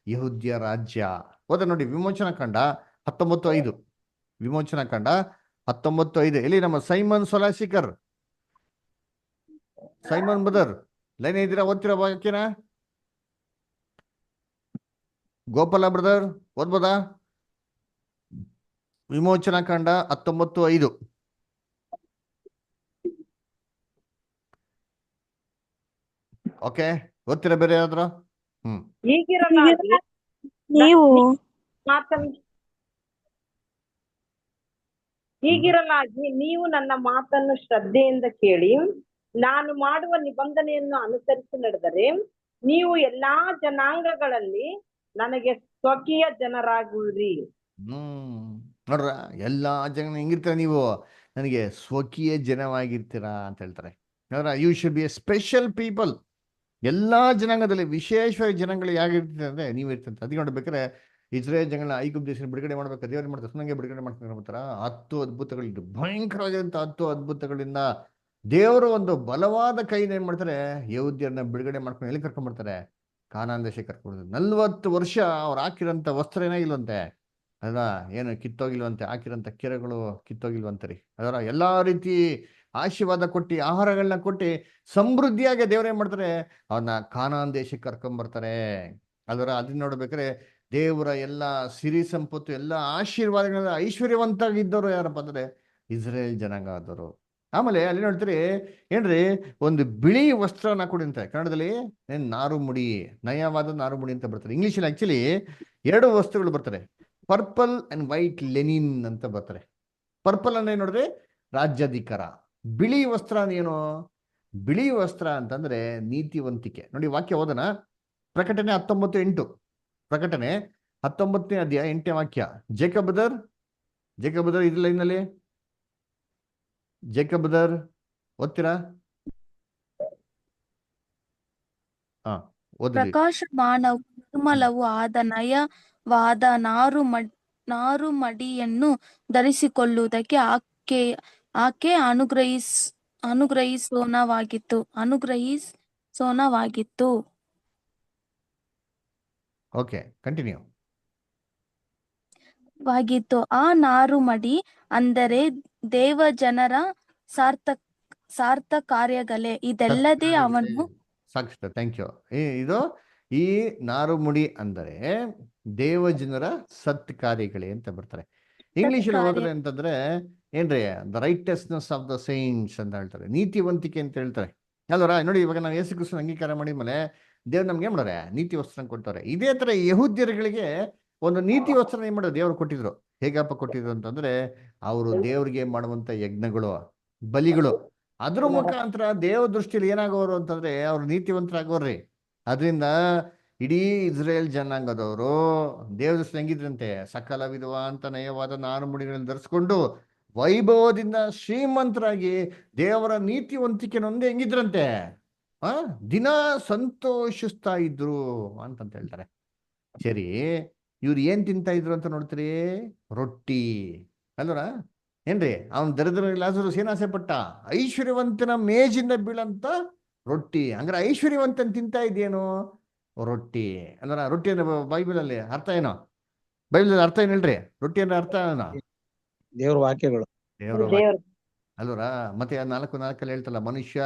ಯಹೂದ್ಯ ರಾಜ್ಯ. ಹೋದ ನೋಡಿ ವಿಮೋಚನಾ ಕಂಡ 19:5. ವಿಮೋಚನಾ ಕಂಡ 19:5 ಎಲ್ಲಿ ನಮ್ಮ ಸೈಮನ್ ಸೊಲಾಸಿಕರ್, ಸೈಮನ್ ಬ್ರದರ್ ಲೈನ್ ಇದ್ದೀರಾ? ಓದ್ತಿರೋ ವಾಕ್ಯನ ಗೋಪಾಲ ಬ್ರದರ್ ಓದ್ಬೋದಾ? ವಿಮೋಚನಾ ಕಾಂಡ 19:5. ಓಕೆ, ಓದ್ತೀರಾ ಬೇರೆ ಯಾವ್ದಾದ್ರು? ಹೀಗಿರಲಾಗಿ ನೀವು ಮಾತನ್ನು ಹೀಗಿರಲಾಗಿ ನೀವು ನನ್ನ ಮಾತನ್ನು ಶ್ರದ್ಧೆಯಿಂದ ಕೇಳಿ ನಾನು ಮಾಡುವ ನಿಬಂಧನೆಯನ್ನು ಅನುಸರಿಸಿ ನಡೆದರೆ ನೀವು ಎಲ್ಲಾ ಜನಾಂಗಗಳಲ್ಲಿ ನನಗೆ ಸ್ವಕೀಯ ಜನರಾಗುವಿರಿ. ನೋಡ್ರ, ಎಲ್ಲಾ ಜನ ಹೆಂಗಿರ್ತೀರ ನೀವು, ನನಗೆ ಸ್ವಕೀಯ ಜನವಾಗಿರ್ತೀರಾ ಅಂತ ಹೇಳ್ತಾರೆ. ನೋಡ್ರ, you should be a special people. ಎಲ್ಲಾ ಜನಾಂಗದಲ್ಲಿ ವಿಶೇಷವಾಗಿ ಜನಾಂಗಗಳು ಯಾಗಿರ್ತೀರ ಅಂದ್ರೆ ನೀವು ಇರ್ತಂತ. ಅದಕ್ಕೆ ನೋಡ್ಬೇಕಾದ್ರೆ ಇಸ್ರೇಲ್ ಜನಗಳನ್ನ ಐಗುಪ್ತ ದೇಶ ಬಿಡುಗಡೆ ಮಾಡ್ಬೇಕು, ದೇವ್ರು ಮಾಡ್ತಾರೆ, ಸುಮ್ಮನೆ ಬಿಡುಗಡೆ ಮಾಡ್ತಾರೆ. 10 ಅದ್ಭುತಗಳಿದ್ದು, ಭಯಂಕರವಾದಂತ 10 ಅದ್ಭುತಗಳಿಂದ ದೇವರು ಒಂದು ಬಲವಾದ ಕೈನ ಏನ್ ಮಾಡ್ತಾರೆ, ಯಹೂದ್ಯರನ್ನ ಬಿಡುಗಡೆ ಮಾಡ್ಕೊಂಡು ಎಲ್ಲಿ ಕರ್ಕೊಂಡ್ಬರ್ತಾರೆ? ಕಾನಾನ್ ದೇಶಕ್ಕೆ ಕರ್ಕೊಂಡು. 40 ವರ್ಷ ಅವ್ರು ಹಾಕಿರೋಂಥ ವಸ್ತ್ರ ಏನಾಗಿಲ್ವಂತೆ, ಅದ ಏನು ಕಿತ್ತೋಗಿಲ್ವಂತೆ, ಹಾಕಿರೋಂಥ ಕೆರೆಗಳು ಕಿತ್ತೋಗಿಲ್ವಂತರಿ. ಅದರ ಎಲ್ಲಾ ರೀತಿ ಆಶೀರ್ವಾದ ಕೊಟ್ಟು, ಆಹಾರಗಳನ್ನ ಕೊಟ್ಟು ಸಮೃದ್ಧಿಯಾಗಿ ದೇವ್ರು ಏನ್ ಮಾಡ್ತಾರೆ, ಅವನ್ನ ಕಾನಾನ್ ದೇಶಕ್ಕೆ ಕರ್ಕೊಂಡ್ಬರ್ತಾರೆ. ಅದನ್ನ ನೋಡ್ಬೇಕಾದ್ರೆ ದೇವರ ಎಲ್ಲ ಸಿರಿ ಸಂಪತ್ತು, ಎಲ್ಲ ಆಶೀರ್ವಾದಗಳ ಐಶ್ವರ್ಯವಂತಾಗಿದ್ದವರು ಯಾರಪ್ಪ ಅಂದ್ರೆ ಇಸ್ರೇಲ್ ಜನಾಂಗ ಆದವರು. ಆಮೇಲೆ ಅಲ್ಲಿ ನೋಡ್ತೀರಿ ಏನ್ರಿ, ಒಂದು ಬಿಳಿ ವಸ್ತ್ರನ ಕೊಡಿ ಅಂತ ಕನ್ನಡದಲ್ಲಿ ನಾರು ಮುಡಿ, ನಯವಾದ ನಾರು ಮುಡಿ ಅಂತ ಬರ್ತಾರೆ. ಇಂಗ್ಲಿಷಲ್ಲಿ ಆಕ್ಚುಲಿ 2 ವಸ್ತ್ರಗಳು ಬರ್ತಾರೆ, ಪರ್ಪಲ್ ಅಂಡ್ ವೈಟ್ ಲೆನಿನ್ ಅಂತ ಬರ್ತಾರೆ. ಪರ್ಪಲ್ ಅಂದ್ರೆ ನೋಡ್ರಿ ರಾಜ್ಯಾಧಿಕಾರ, ಬಿಳಿ ವಸ್ತ್ರ ಏನು, ಬಿಳಿ ವಸ್ತ್ರ ಅಂತಂದ್ರೆ ನೀತಿವಂತಿಕೆ. ನೋಡಿ ವಾಕ್ಯ ಓದನ, ಪ್ರಕಟಣೆ 19:8. ಪ್ರಕಟಣೆ 19ನೇ ಅಧ್ಯಾಯ 8ನೇ ವಾಕ್ಯ. ಜೇಕಬ್ ಬ್ರದರ್ ಇದು ಲೈನ್ನಲ್ಲಿ, ಜೇಕಬ್ ಬ್ರದರ್ ಓದ್ತೀರಾ? ಓದ್ರಿ. ಪ್ರಕಾಶಮಾನವೂ ನಿರ್ಮಲವೂ ಆದ ನಯವಾದ ನಾರುಮಡಿಯನ್ನು ಧರಿಸಿಕೊಳ್ಳುವುದಕ್ಕೆ ಆಕೆ ಅನುಗ್ರಹಿಸೋಣವಾಗಿತ್ತು. Okay, continue. ಆ ನಾರುಮಡಿ ಅಂದರೆ ದೇವಜನರ ಸಾರ್ಥ ಕಾರ್ಯಗಳೇ. ಇದಲ್ಲದೆ ಅವನು ಸಾಕ್ಷಿ, ಥ್ಯಾಂಕ್ ಯು. ಇದು ಈ ನಾರುಮುಡಿ ಅಂದರೆ ದೇವಜನರ ಸತ್ ಕಾರ್ಯಗಳೇ ಅಂತ ಬರ್ತಾರೆ. ಇಂಗ್ಲಿಷಲ್ಲಿ ಹೋದ್ರೆ ಅಂತಂದ್ರೆ ಏನ್ರಿ, the righteousness of the science ಅಂತ ಹೇಳ್ತಾರೆ, ನೀತಿವಂತಿಕೆ ಅಂತ ಹೇಳ್ತಾರೆ. ಅಲ್ವರ ನೋಡಿ, ಇವಾಗ ನಾವು ಯೇಸು ಕ್ರಿಸ್ತನ ಅಂಗೀಕಾರ ಮಾಡಿದ್ಮೇಲೆ ದೇವ್ರು ನಮ್ಗೆ ಏನ್ ಮಾಡೋರೆ, ನೀತಿ ವಸ್ತ್ರ ಕೊಡ್ತಾರೆ. ಇದೇ ತರ ಯಹೂದ್ಯರುಗಳಿಗೆ ಒಂದು ನೀತಿ ವಸ್ತ್ರ ಏನ್ ಮಾಡೋದು ದೇವ್ರು ಕೊಟ್ಟಿದ್ರು. ಹೇಗಪ್ಪ ಕೊಟ್ಟಿದ್ರು ಅಂತಂದ್ರೆ ಅವರು ದೇವ್ರಿಗೆ ಮಾಡುವಂತ ಯಜ್ಞಗಳು, ಬಲಿಗಳು, ಅದ್ರ ಮುಖಾಂತರ ದೇವ ದೃಷ್ಟಿಯಲ್ಲಿ ಏನಾಗೋರು ಅಂತಂದ್ರೆ ಅವ್ರು ನೀತಿವಂತರಾಗೋರ್ರಿ. ಅದರಿಂದ ಇಡೀ ಇಸ್ರೇಲ್ ಜನಾಂಗದವರು ದೇವ ದೃಷ್ಟಿ ಹೆಂಗಿದ್ರಂತೆ, ಸಕಲ ವಿಧವಾದಂತ ನಯವಾದ ನಾರುಮುಡಿಗಳನ್ನು ಧರಿಸ್ಕೊಂಡು ವೈಭವದಿಂದ ಶ್ರೀಮಂತರಾಗಿ ದೇವರ ನೀತಿವಂತಿಕೆನೊಂದೇ ಹೆಂಗಿದ್ರಂತೆ, ದಿನ ಸಂತೋಷಿಸ್ತಾ ಇದ್ರು ಅಂತಂತ ಹೇಳ್ತಾರೆ. ಸರಿ, ಇವ್ರು ಏನ್ ತಿಂತಾ ಇದ್ರು ಅಂತ ನೋಡ್ತೀರಿ, ರೊಟ್ಟಿ ಅಲ್ವರ ಏನ್ರಿ. ಅವನ್ ದರಿದ್ರ ಲಾಜರಸ್ ಏನ್ ಆಸೆ ಪಟ್ಟ, ಐಶ್ವರ್ಯವಂತನ ಮೇಜಿಂದ ಬೀಳಂತ ರೊಟ್ಟಿ. ಹಂಗಾರೆ ಐಶ್ವರ್ಯವಂತನ್ ತಿಂತಾ ಇದೇನು, ರೊಟ್ಟಿ ಅಲ್ವರ. ರೊಟ್ಟಿ ಅಂದ್ರೆ ಬೈಬಲಲ್ಲಿ ಅರ್ಥ ಏನೋ, ಬೈಬಲ್ ಅರ್ಥ ಏನ್ ಹೇಳ್ರಿ, ರೊಟ್ಟಿ ಅಂದ್ರೆ ಅರ್ಥ ಏನೋ, ದೇವ್ರ ವಾಕ್ಯಗಳು, ದೇವ್ರ ಅಲ್ವರ. ಮತ್ತೆ 4:4 ಹೇಳ್ತಲ್ಲ, ಮನುಷ್ಯ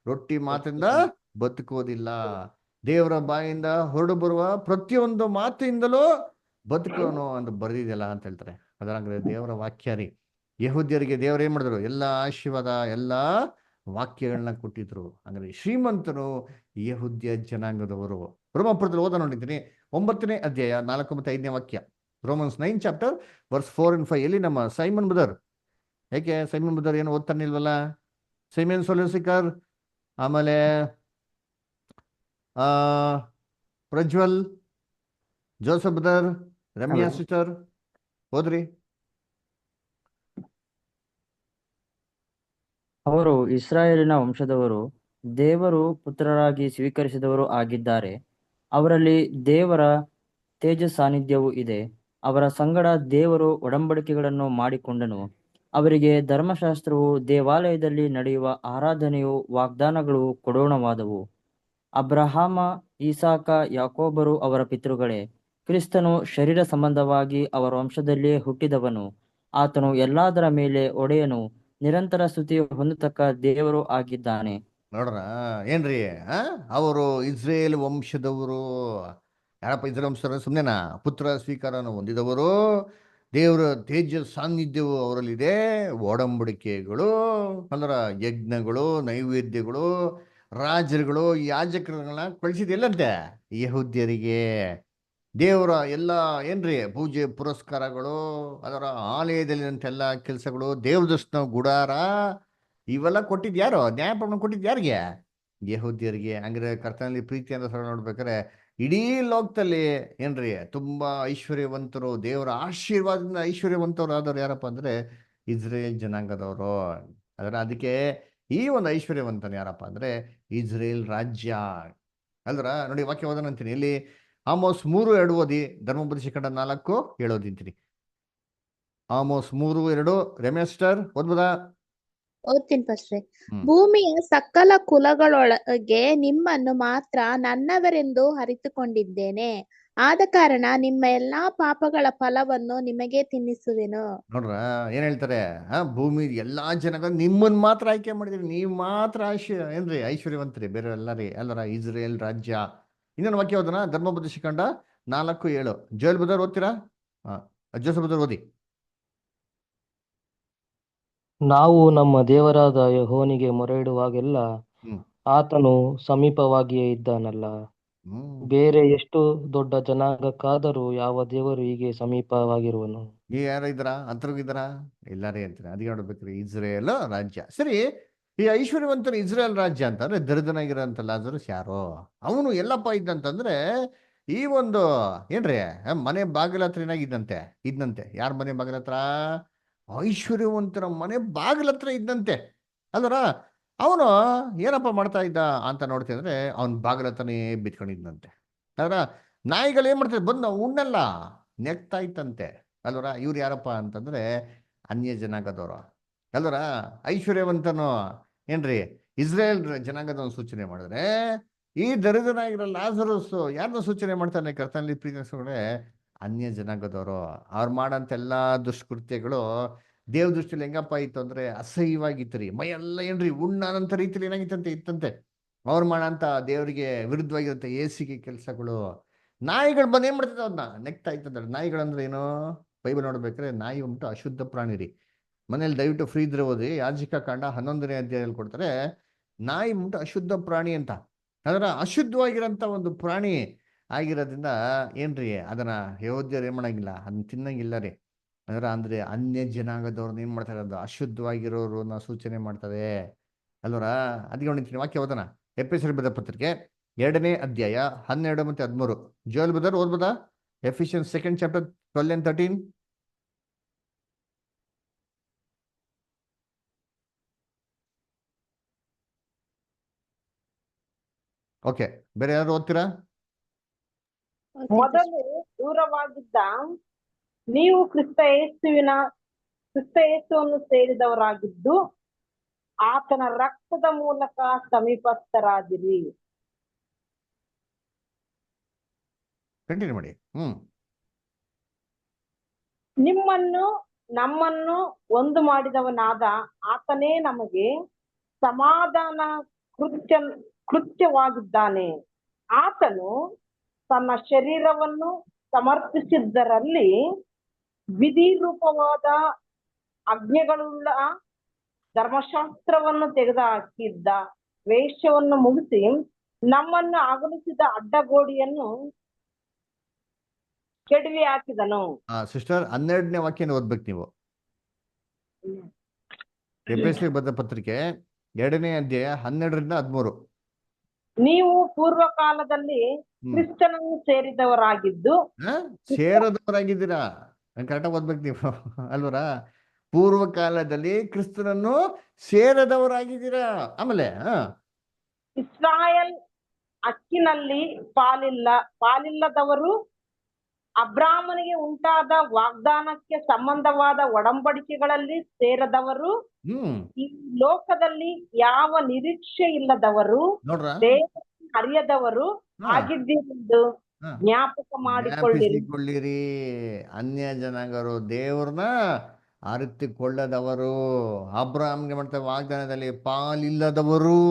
ರೊಟ್ಟಿ ಮಾತಿಂದ ಬದುಕೋದಿಲ್ಲ, ದೇವರ ಬಾಯಿಂದ ಹೊರಡು ಬರುವ ಪ್ರತಿಯೊಂದು ಮಾತಿಂದಲೂ ಬದುಕೋನು ಅಂತ ಬರೆದಿದೆಯಲ್ಲ ಅಂತ ಹೇಳ್ತಾರೆ. ಅದರಂದ್ರೆ ದೇವರ ವಾಕ್ಯ ರೀ. ಯಹೂದ್ಯರಿಗೆ ದೇವ್ರ ಏನ್ ಮಾಡಿದ್ರು, ಎಲ್ಲಾ ಆಶೀರ್ವಾದ, ಎಲ್ಲಾ ವಾಕ್ಯಗಳನ್ನ ಕೊಟ್ಟಿದ್ರು. ಅಂದ್ರೆ ಶ್ರೀಮಂತನು ಯಹೂದ್ಯ ಜನಾಂಗದವರು. ರೋಮಾಪುರದಲ್ಲಿ ಓದ ನೋಡಿದ್ದೀನಿ 9ನೇ ಅಧ್ಯಾಯ 4 ಮತ್ತು 5ನೇ ವಾಕ್ಯ. ರೋಮನ್ಸ್ 9 ಚಾಪ್ಟರ್ ವರ್ಸ್ 4 and 5 ಎಲ್ಲಿ ನಮ್ಮ ಸೈಮನ್ ಬ್ರದರ್, ಯಾಕೆ ಸೈಮನ್ ಬ್ರದರ್ ಏನು ಓದ್ತಾನಿಲ್ವಲ್ಲ? ಸೈಮನ್ ಸೊಲಿಸಿಕರ್, ಆಮೇಲೆ Prajwal, Joseph brother, Ramya sister ಓದ್ರಿ. ಅವರು ಇಸ್ರಾಯೇಲಿನ ವಂಶದವರು, ದೇವರು ಪುತ್ರರಾಗಿ ಸ್ವೀಕರಿಸಿದವರು ಆಗಿದ್ದಾರೆ. ಅವರಲ್ಲಿ ದೇವರ ತೇಜ ಸಾನ್ನಿಧ್ಯವು ಇದೆ. ಅವರ ಸಂಗಡ ದೇವರು ಒಡಂಬಡಿಕೆಗಳನ್ನು ಮಾಡಿಕೊಂಡನು. ಅವರಿಗೆ ಧರ್ಮಶಾಸ್ತ್ರವು, ದೇವಾಲಯದಲ್ಲಿ ನಡೆಯುವ ಆರಾಧನೆಯು, ವಾಗ್ದಾನಗಳು ಕೊಡೋಣವಾದವು. ಅಬ್ರಹಾಮ, ಇಸಾಕ, ಯಾಕೋಬರು ಅವರ ಪಿತೃಗಳೇ. ಕ್ರಿಸ್ತನು ಶರೀರ ಸಂಬಂಧವಾಗಿ ಅವರ ವಂಶದಲ್ಲಿಯೇ ಹುಟ್ಟಿದವನು. ಆತನು ಎಲ್ಲದರ ಮೇಲೆ ಒಡೆಯನು, ನಿರಂತರ ಸ್ತುತಿ ಹೊಂದತಕ್ಕ ದೇವರು ಆಗಿದ್ದಾನೆ. ನೋಡ್ರ ಏನ್ರಿ ಅವರು ಇಸ್ರೇಲ್ ವಂಶದವರು. ಯಾರಪ್ಪ ಇಸ್ರೇಲ್ ವಂಶದವರು? ಸುಮ್ಮನೆನಾ? ಪುತ್ರ ಸ್ವೀಕಾರನ ಹೊಂದಿದವರು, ದೇವರ ತೇಜ ಸಾನ್ನಿಧ್ಯವು ಅವರಲ್ಲಿದೆ, ಒಡಂಬಡಿಕೆಗಳು, ಅಲ್ಲರ ಯಜ್ಞಗಳು, ನೈವೇದ್ಯಗಳು, ರಾಜರುಗಳು, ಯಾಜಕರನ್ನ ಕಳಿಸಿದೆಲ್ಲಂತೆ ಯಹೂದ್ಯರಿಗೆ. ದೇವರ ಎಲ್ಲ ಏನ್ರಿ ಪೂಜೆ ಪುರಸ್ಕಾರಗಳು, ಅದರ ಆಲಯದಲ್ಲಿನಂತೆಲ್ಲ ಕೆಲಸಗಳು, ದೇವದರ್ಶನ ಗುಡಾರ, ಇವೆಲ್ಲ ಕೊಟ್ಟಿದ್ ಯಾರು? ನ್ಯಾಯಪ್ರಮಾಣ ಕೊಟ್ಟಿದ್ ಯಾರಿಗೆ? ಯಹೂದ್ಯರಿಗೆ. ಹಂಗ್ರೆ ಕರ್ತನಲ್ಲಿ ಪ್ರೀತಿ ಅಂತ ಸಲ ನೋಡ್ಬೇಕಾರೆ ಇಡೀ ಲೋಕದಲ್ಲಿ ಏನ್ರಿ ತುಂಬಾ ಐಶ್ವರ್ಯವಂತರು, ದೇವರ ಆಶೀರ್ವಾದದಿಂದ ಐಶ್ವರ್ಯವಂತರು ಆದವ್ರು ಯಾರಪ್ಪ ಅಂದ್ರೆ ಇಸ್ರೇಲ್ ಜನಾಂಗದವರು. ಅದಕ್ಕೆ ಈ ಒಂದು ಐಶ್ವರ್ಯವಂತನ ಯಾರಪ್ಪ ಅಂದ್ರೆ ಇಸ್ರೇಲ್ ರಾಜ್ಯ. ಅಲ್ರ ನೋಡಿ, ವಾಕ್ಯ ಓದೋಣ ಅಂತೀನಿ. ಇಲ್ಲಿ ಆಮೋಸ್ 3:2 ಓದಿ, ಧರ್ಮೋಪದೇಶಕಾಂಡ 4:7 ಓದಿಂತೀನಿ. ಆಮೋಸ್ 3:2. ರೆಮೆಸ್ಟರ್ ಓದ್ಬೋದಾ? ಓದ್ತೀನಿ ಫಸ್ಟ್ರೆ. ಭೂಮಿಯ ಸಕಲ ಕುಲಗಳೊಳಗೆ ನಿಮ್ಮನ್ನು ಮಾತ್ರ ನನ್ನವರೆಂದು ಅರಿತುಕೊಂಡಿದ್ದೇನೆ. ಆದ ಕಾರಣ ನಿಮ್ಮ ಎಲ್ಲಾ ಪಾಪಗಳ ಫಲವನ್ನು ನಿಮಗೆ ತಿನ್ನಿಸುವೆನು. ನೋಡ್ರ ಏನ್ ಹೇಳ್ತಾರೆ? ಭೂಮಿ ಎಲ್ಲಾ ಜನಗಳು ನಿಮ್ಮನ್ನ ಮಾತ್ರ ಆಯ್ಕೆ ಮಾಡಿದ್ರಿ, ನೀವು ಮಾತ್ರ ಏನ್ರಿ ಐಶ್ವರ್ಯವಂತರಿ, ಬೇರೆ ಎಲ್ಲರಿ ಅಲ್ಲರ ಇಸ್ರೇಲ್ ರಾಜ್ಯ. ಇನ್ನೊಂದು ವಾಕ್ಯ ಓದೋಣ, ಧರ್ಮೋಪದೇಶಕಾಂಡ 4:7. ಜೋಯಲ್ ಬದರ್ ಓದ್ತೀರಾ? ಜೋಸಫ್ ಬದರ್ ಓದಿ. ನಾವು ನಮ್ಮ ದೇವರಾದ ಯೆಹೋವನಿಗೆ ಮೊರೆಯಿಡುವಾಗೆಲ್ಲ ಆತನು ಸಮೀಪವಾಗಿಯೇ ಇದ್ದಾನಲ್ಲ. ಬೇರೆ ಎಷ್ಟು ದೊಡ್ಡ ಜನಾಂಗಕ್ಕಾದರೂ ಯಾವ ದೇವರು ಹೀಗೆ ಸಮೀಪವಾಗಿರುವನು? ಈ ಯಾರು ಇದ್ರ ಅಂತರ್ಗಿದ್ರ? ಎಲ್ಲಾರೇ ಅಂತಾರೆ. ಅದಕ್ಕೆ ನೋಡ್ಬೇಕ್ರಿ, ಇಸ್ರೇಲ್ ರಾಜ್ಯ. ಸರಿ, ಈ ಐಶ್ವರ್ಯವಂತನ ಇಸ್ರೇಲ್ ರಾಜ್ಯ ಅಂತಂದ್ರೆ ದರಿದ್ರನಾಗಿರೋಂಥ ಲಾಜರಸ್ ಯಾರು? ಅವನು ಎಲ್ಲಪ್ಪ ಇದ್ದಂತಂದ್ರೆ ಈ ಒಂದು ಏನ್ರಿ ಮನೆ ಬಾಗಿಲ ಹತ್ರ ಇದ್ದಂತೆ. ಯಾರ ಮನೆ ಬಾಗಿಲ ಹತ್ರ? ಐಶ್ವರ್ಯವಂತರ ಮನೆ ಬಾಗಿಲ ಹತ್ರ ಇದ್ದಂತೆ. ಅಲ್ವರ ಅವನು ಏನಪ್ಪ ಮಾಡ್ತಾ ಇದ್ದ ಅಂತ ನೋಡ್ತಿದ್ರೆ ಅವನ್ ಬಾಗಿಲ ಹತ್ರನೇ ಬಿತ್ಕೊಂಡಿದ್ದಂತೆ. ಅಲ್ವರ ನಾಯಿಗಳು ಏನ್ ಮಾಡ್ತಾರೆ? ಬಂದು ಉಣ್ಣೆಲ್ಲ ನೆಕ್ತಾ ಇತ್ತಂತೆ. ಅಲ್ವರ ಇವ್ರು ಯಾರಪ್ಪ ಅಂತಂದ್ರೆ ಅನ್ಯ ಜನಾಂಗದವರು. ಅಲ್ವರ ಐಶ್ವರ್ಯವಂತನು ಏನ್ರಿ ಇಸ್ರೇಲ್ ಜನಾಂಗದವನು ಸೂಚನೆ ಮಾಡಿದ್ರೆ, ಈ ದರಿದ್ರನಾಗಿರೋ ಲಾಜರಸ್ ಯಾರನ್ನ ಸೂಚನೆ ಮಾಡ್ತಾನೆ ಕರ್ತನಲ್ಲಿ ಪ್ರೀತಿಸೋಳೆ? ಅನ್ಯ ಜನಾಂಗದವರು. ಅವ್ರು ಮಾಡಂತ ಎಲ್ಲಾ ದುಷ್ಕೃತ್ಯಗಳು ದೇವ್ ದೃಷ್ಟಿಯಲ್ಲಿ ಹೆಂಗಪ್ಪ ಇತ್ತು ಅಂದ್ರೆ ಅಸಹ್ಯವಾಗಿತ್ತು. ಮೈಯೆಲ್ಲ ಏನ್ರಿ ಉಣ್ಣಾನಂತ ರೀತಿಯಲ್ಲಿ ಇತ್ತಂತೆ. ಅವ್ರು ಮಾಡಂತ ದೇವರಿಗೆ ವಿರುದ್ಧವಾಗಿರಂತ ಏಸಿಗೆ ಕೆಲಸಗಳು. ನಾಯಿಗಳು ಬಂದು ಏನ್ ಮಾಡ್ತಿದ್ದ? ಅದನ್ನ ನೆಕ್ತಾ ಇತ್ತಂದ್ರೆ. ನಾಯಿಗಳಂದ್ರೆ ಏನು? ಬೈಬಲ್ ನೋಡ್ಬೇಕಾದ್ರೆ ನಾಯಿ ಉಂಟು ಅಶುದ್ಧ ಪ್ರಾಣಿ ರೀ. ಮನೇಲಿ ದಯವಿಟ್ಟು ಫ್ರೀ ಇದ್ರೆ ಓದಿ, ಯಾಜಿಕ ಕಾಂಡ 11ನೇ ಅಧ್ಯಾಯದಲ್ಲಿ ಕೊಡ್ತಾರೆ ನಾಯಿ ಉಂಟು ಅಶುದ್ಧ ಪ್ರಾಣಿ ಅಂತ. ಅದರ ಅಶುದ್ಧವಾಗಿರೋಂಥ ಒಂದು ಪ್ರಾಣಿ ಆಗಿರೋದ್ರಿಂದ ಏನ್ರಿ ಅದನ್ನ ಯೆಹೂದ್ಯರು ಏನ್ ಮಾಡಂಗಿಲ್ಲ, ಅದನ್ನ ತಿನ್ನಂಗಿಲ್ಲ ರೀ. ಅಂದ್ರೆ ಅನ್ಯ ಜನಾಂಗದವ್ರನ್ನ ಏನ್ ಮಾಡ್ತಾರೆ? ಅದು ಅಶುದ್ಧವಾಗಿರೋರನ್ನ ಸೂಚನೆ ಮಾಡ್ತದೆ ಅಲ್ವರ. ಅದಕ್ಕೆ ನೋಡಿರ್ತೀನಿ ವಾಕ್ಯ ಓದೋಣ. ಎಫೆಸರ್ ಬರೆದ ಪತ್ರಿಕೆ 2ನೇ ಅಧ್ಯಾಯ 12 ಮತ್ತು 13. ಜೋಯಲ್ ಬದರ್ ಓದ್ಬೋದಾ? Ephesians 2nd chapter 12 and 13. Okay, ಬೇರೆ ಯಾರು ಓದ್ತೀರಾ? ಮೊದಲು ದೂರವಾಗಿದ್ದ ನೀವು ಕ್ರಿಸ್ತ ಯೇಸುವನ್ನು ಸೇರಿದವರಾಗಿದ್ದು ಆತನ ರಕ್ತದ ಮೂಲಕ ಸಮೀಪಸ್ಥರಾದಿರಿ. ಕಂಟಿನ್ಯೂ ಮಾಡಿ. ನಮ್ಮನ್ನು ಒಂದು ಮಾಡಿದವನಾದ ಆತನೇ ನಮಗೆ ಸಮಾಧಾನ ಕೃತ್ಯವಾಗಿದ್ದಾನೆ. ಆತನು ತನ್ನ ಶರೀರವನ್ನು ಸಮರ್ಪಿಸಿದ್ದರಲ್ಲಿ ವಿಧಿರೂಪವಾದ ಆಜ್ಞೆಗಳುಳ್ಳ ಧರ್ಮಶಾಸ್ತ್ರವನ್ನು ತೆಗೆದುಹಾಕಿದ್ದ ವೇಷವನ್ನು ಮುಗಿಸಿ ನಮ್ಮನ್ನು ಅಗಲಿಸಿದ ಅಡ್ಡಗೋಡಿಯನ್ನು ಕೆಡವಿ ಹಾಕಿದನು. ಸಿಸ್ಟರ್ 12ನೇ ವಾಕ್ಯನ ಓದ್ಬೇಕು ನೀವು. ಎಫೆಸರ್ ಬರೆದ ಪತ್ರಿಕೆ 2ನೇ ಅಧ್ಯಾಯ 12ರಿಂದ 13. ನೀವು ಪೂರ್ವ ಕಾಲದಲ್ಲಿ ಕ್ರಿಸ್ತನನ್ನು ಸೇರಿದವರಾಗಿದ್ದೀರಾ. ಕರೆಕ್ಟಾಗಿ ಓದ್ಬೇಕು ನೀವು ಅಲ್ವರ. ಪೂರ್ವ ಕಾಲದಲ್ಲಿ ಕ್ರಿಸ್ತನನ್ನು ಸೇರದವರಾಗಿದ್ದೀರಾ. ಆಮೇಲೆ ಇಸ್ರಾಯೇಲ್ ಹಕ್ಕಿನಲ್ಲಿ ಪಾಲಿಲ್ಲದವರು, ಅಬ್ರಾಮನಿಗೆ ಉಂಟಾದ ವಾಗ್ದಾನಕ್ಕೆ ಸಂಬಂಧವಾದ ಒಡಂಬಡಿಕೆಗಳಲ್ಲಿ ಸೇರದವರು, ಈ ಲೋಕದಲ್ಲಿ ಯಾವ ನಿರೀಕ್ಷೆ ಇಲ್ಲದವರು, ನೋಡ್ರ ದೇವರನ್ನು ಅರಿಯದವರು ಆಗಿದ್ದೀರೆಂದು ಜ್ಞಾಪಕ ಮಾಡಿಕೊಳ್ಳಿರಿ. ಜ್ಞಾಪಿಸಿಕೊಳ್ಳಿರಿ. ಅನ್ಯ ಜನಾಂಗರು ದೇವ್ರನ್ನ ಅರಿತುಕೊಳ್ಳದವರು, ಅಬ್ರಾಹ್ಮನಿಗೆ ಮಾಡ್ತಾರೆ ವಾಗ್ದಾನದಲ್ಲಿ ಪಾಲಿಲ್ಲದವರು,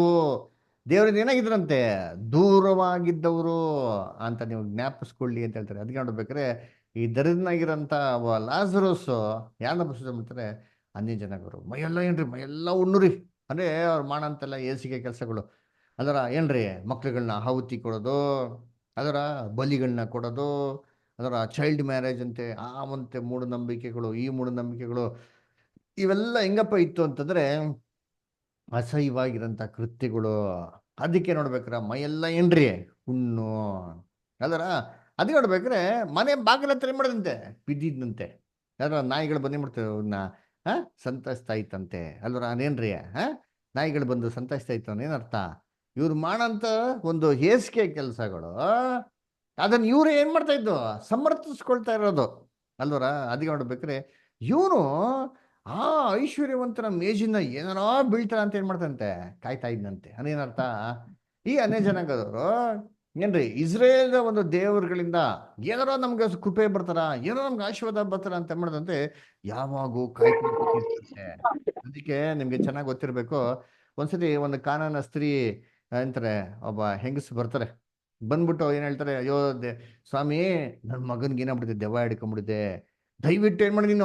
ದೇವರಿಂದ ಏನಾಗಿದ್ರಂತೆ ದೂರವಾಗಿದ್ದವರು ಅಂತ ನೀವು ಜ್ಞಾಪಿಸ್ಕೊಳ್ಳಿ ಅಂತ ಹೇಳ್ತಾರೆ. ಅದಕ್ಕೆ ನೋಡ್ಬೇಕಾದ್ರೆ ಈ ದರಿದ್ರನಾಗಿರೋಂಥ ಲಾಜರಸ್ ಯಾರನ್ನ ಪ್ರಸ್ತುತ ಮಾಡ್ತಾರೆ? ಅನ್ಯ ಜನಾಂಗರು. ಮೈಯೆಲ್ಲ ಏನ್ರಿ ಮೈಯೆಲ್ಲ ಉಣ್ಣುರಿ ಅಂದ್ರೆ ಅವ್ರು ಮಾಡಂತೆಲ್ಲ ಏಸಿಗೆ ಕೆಲಸಗಳು. ಅದರ ಏನ್ರಿ ಮಕ್ಳುಗಳನ್ನ ಆಹುತಿ ಕೊಡೋದು, ಅದರ ಬಲಿಗಳನ್ನ ಕೊಡೋದು, ಅದರ ಚೈಲ್ಡ್ ಮ್ಯಾರೇಜ್ ಅಂತೆ, ಆವಂತೆ ಮೂಢನಂಬಿಕೆಗಳು, ಈ ಮೂಢನಂಬಿಕೆಗಳು ಇವೆಲ್ಲ ಹೆಂಗಪ್ಪ ಇತ್ತು ಅಂತಂದ್ರೆ ಅಸಹ್ಯವಾಗಿರೋಂಥ ಕೃತ್ಯಗಳು. ಅದಕ್ಕೆ ನೋಡ್ಬೇಕ್ರ ಮೈಯೆಲ್ಲ ಏನ್ರಿ ಹುಣ್ಣು. ಅದರ ಅದಕ್ಕೆ ನೋಡ್ಬೇಕ್ರೆ ಮನೆ ಬಾಗಿಲ ಹತ್ರ ಏನ್ ಮಾಡೋದಂತೆ ಬಿದ್ದಿದ್ನಂತೆ. ಯಾರ ನಾಯಿಗಳು ಬಂದು ಏನ್ ಮಾಡ್ತೇವೆ ಅವನ್ನ ಸಂತೈಸ್ತಾ ಇತ್ತಂತೆ ಅಲ್ವರ. ಅದೇನ್ರಿ ನಾಯಿಗಳು ಬಂದು ಸಂತೈಸ್ತಾ ಇತ್ತು ಏನರ್ಥ? ಇವ್ರು ಮಾಡಂತ ಒಂದು ಹೇಸಿಗೆ ಕೆಲಸಗಳು ಅದನ್ನ ಇವ್ರು ಏನ್ ಮಾಡ್ತಾ ಇದ್ದು ಸಮರ್ಥಿಸ್ಕೊಳ್ತಾ ಇರೋದು ಅಲ್ವರ. ಅದಕ್ಕೆ ನೋಡ್ಬೇಕ್ರೆ ಇವನು ಆ ಐಶ್ವರ್ಯವಂತನ ಮೇಜಿನ ಏನಾರೋ ಬೀಳ್ತಾರ ಅಂತ ಏನ್ ಮಾಡ್ತಂತೆ ಕಾಯ್ತಾ ಇದ್ನಂತೆ. ಅದೇನರ್ಥ? ಈ ಅನ್ಯ ಜನಾಂಗದವರು ಏನ್ರಿ ಇಸ್ರೇಲ್ ಒಂದು ದೇವರುಗಳಿಂದ ಏನಾರೋ ನಮ್ಗೆ ಕೃಪೆ ಬರ್ತಾರ, ಏನೋ ನಮ್ಗೆ ಆಶೀರ್ವಾದ ಬರ್ತಾರ ಅಂತ ಮಾಡ್ದಂತೆ ಯಾವಾಗೂ ಕಾಯ್ಕೊಂಡ್ಬಿಟ್ಟಿರ್ತಾರೆ. ಅದಕ್ಕೆ ನಿಮ್ಗೆ ಚೆನ್ನಾಗಿ ಗೊತ್ತಿರ್ಬೇಕು. ಒಂದ್ಸತಿ ಒಂದು ಕಾನಾನ ಸ್ತ್ರೀ ಅಂತಾರೆ, ಒಬ್ಬ ಹೆಂಗಸ್ ಬರ್ತಾರೆ, ಬಂದ್ಬಿಟ್ಟು ಏನ್ ಹೇಳ್ತಾರೆ, ಅಯ್ಯೋ ಸ್ವಾಮಿ ನನ್ನ ಮಗನ್ಗೆ ಏನಾಗ್ಬಿಟ್ಟಿದೆ, ದೆವ್ವ ಹಿಡ್ಕೊಂಡ್ಬಿಟ್ಟಿದೆ, ದಯವಿಟ್ಟು ಏನ್ ಮಾಡಿ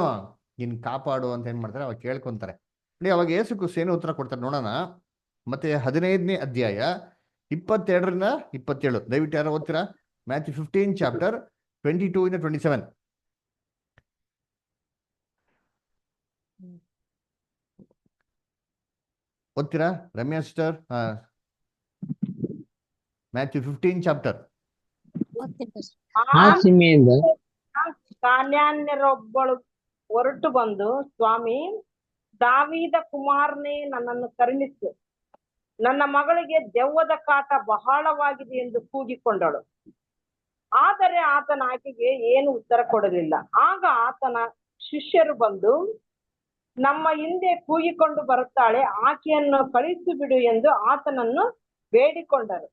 ನೀನ್ ಕಾಪಾಡು ಅಂತ ಏನ್ ಮಾಡ್ತಾರೆ ಅವಾಗ ಕೇಳ್ಕೊಂತಾರೆ. ನೋಡಿ ಅವಾಗ ಯೇಸು ಕ್ರಿಸ್ತ ಏನು ಉತ್ತರ ಕೊಡ್ತಾರೆ ನೋಡೋಣ. ಮತ್ತೆ 15ನೇ ಅಧ್ಯಾಯ 22ರಿಂದ 27 ದಯವಿಟ್ಟು ಯಾರೋ ಓದ್ತೀರಾ? ಮ್ಯಾಥ್ಯೂ 15 ಚಾಪ್ಟರ್ 22 ಇಂದ 27 ಓದ್ತೀರಾ ರಮ್ಯಾ ಸಿಸ್ಟರ್? Matthew 15 chapter. ಆ ಸೀಮೆಯಿಂದ ಕಾನ್ಯಾನ್ಯರೊಬ್ಬಳು ಹೊರಟು ಬಂದು, ಸ್ವಾಮಿ, ದಾವೀದ ಕುಮಾರನೇ, ನನ್ನನ್ನು ಕರುಣಿಸು, ನನ್ನ ಮಗಳಿಗೆ ದೆವ್ವದ ಕಾಟ ಬಹಳವಾಗಿದೆ ಎಂದು ಕೂಗಿಕೊಂಡಳು. ಆದರೆ ಆತನ ಆಕೆಗೆ ಏನು ಉತ್ತರ ಕೊಡಲಿಲ್ಲ. ಆಗ ಆತನ ಶಿಷ್ಯರು ಬಂದು, ನಮ್ಮ ಹಿಂದೆ ಕೂಗಿಕೊಂಡು ಬರುತ್ತಾಳೆ, ಆಕೆಯನ್ನು ಕಳಿಸಿಬಿಡು ಎಂದು ಆತನನ್ನು ಬೇಡಿಕೊಂಡರು.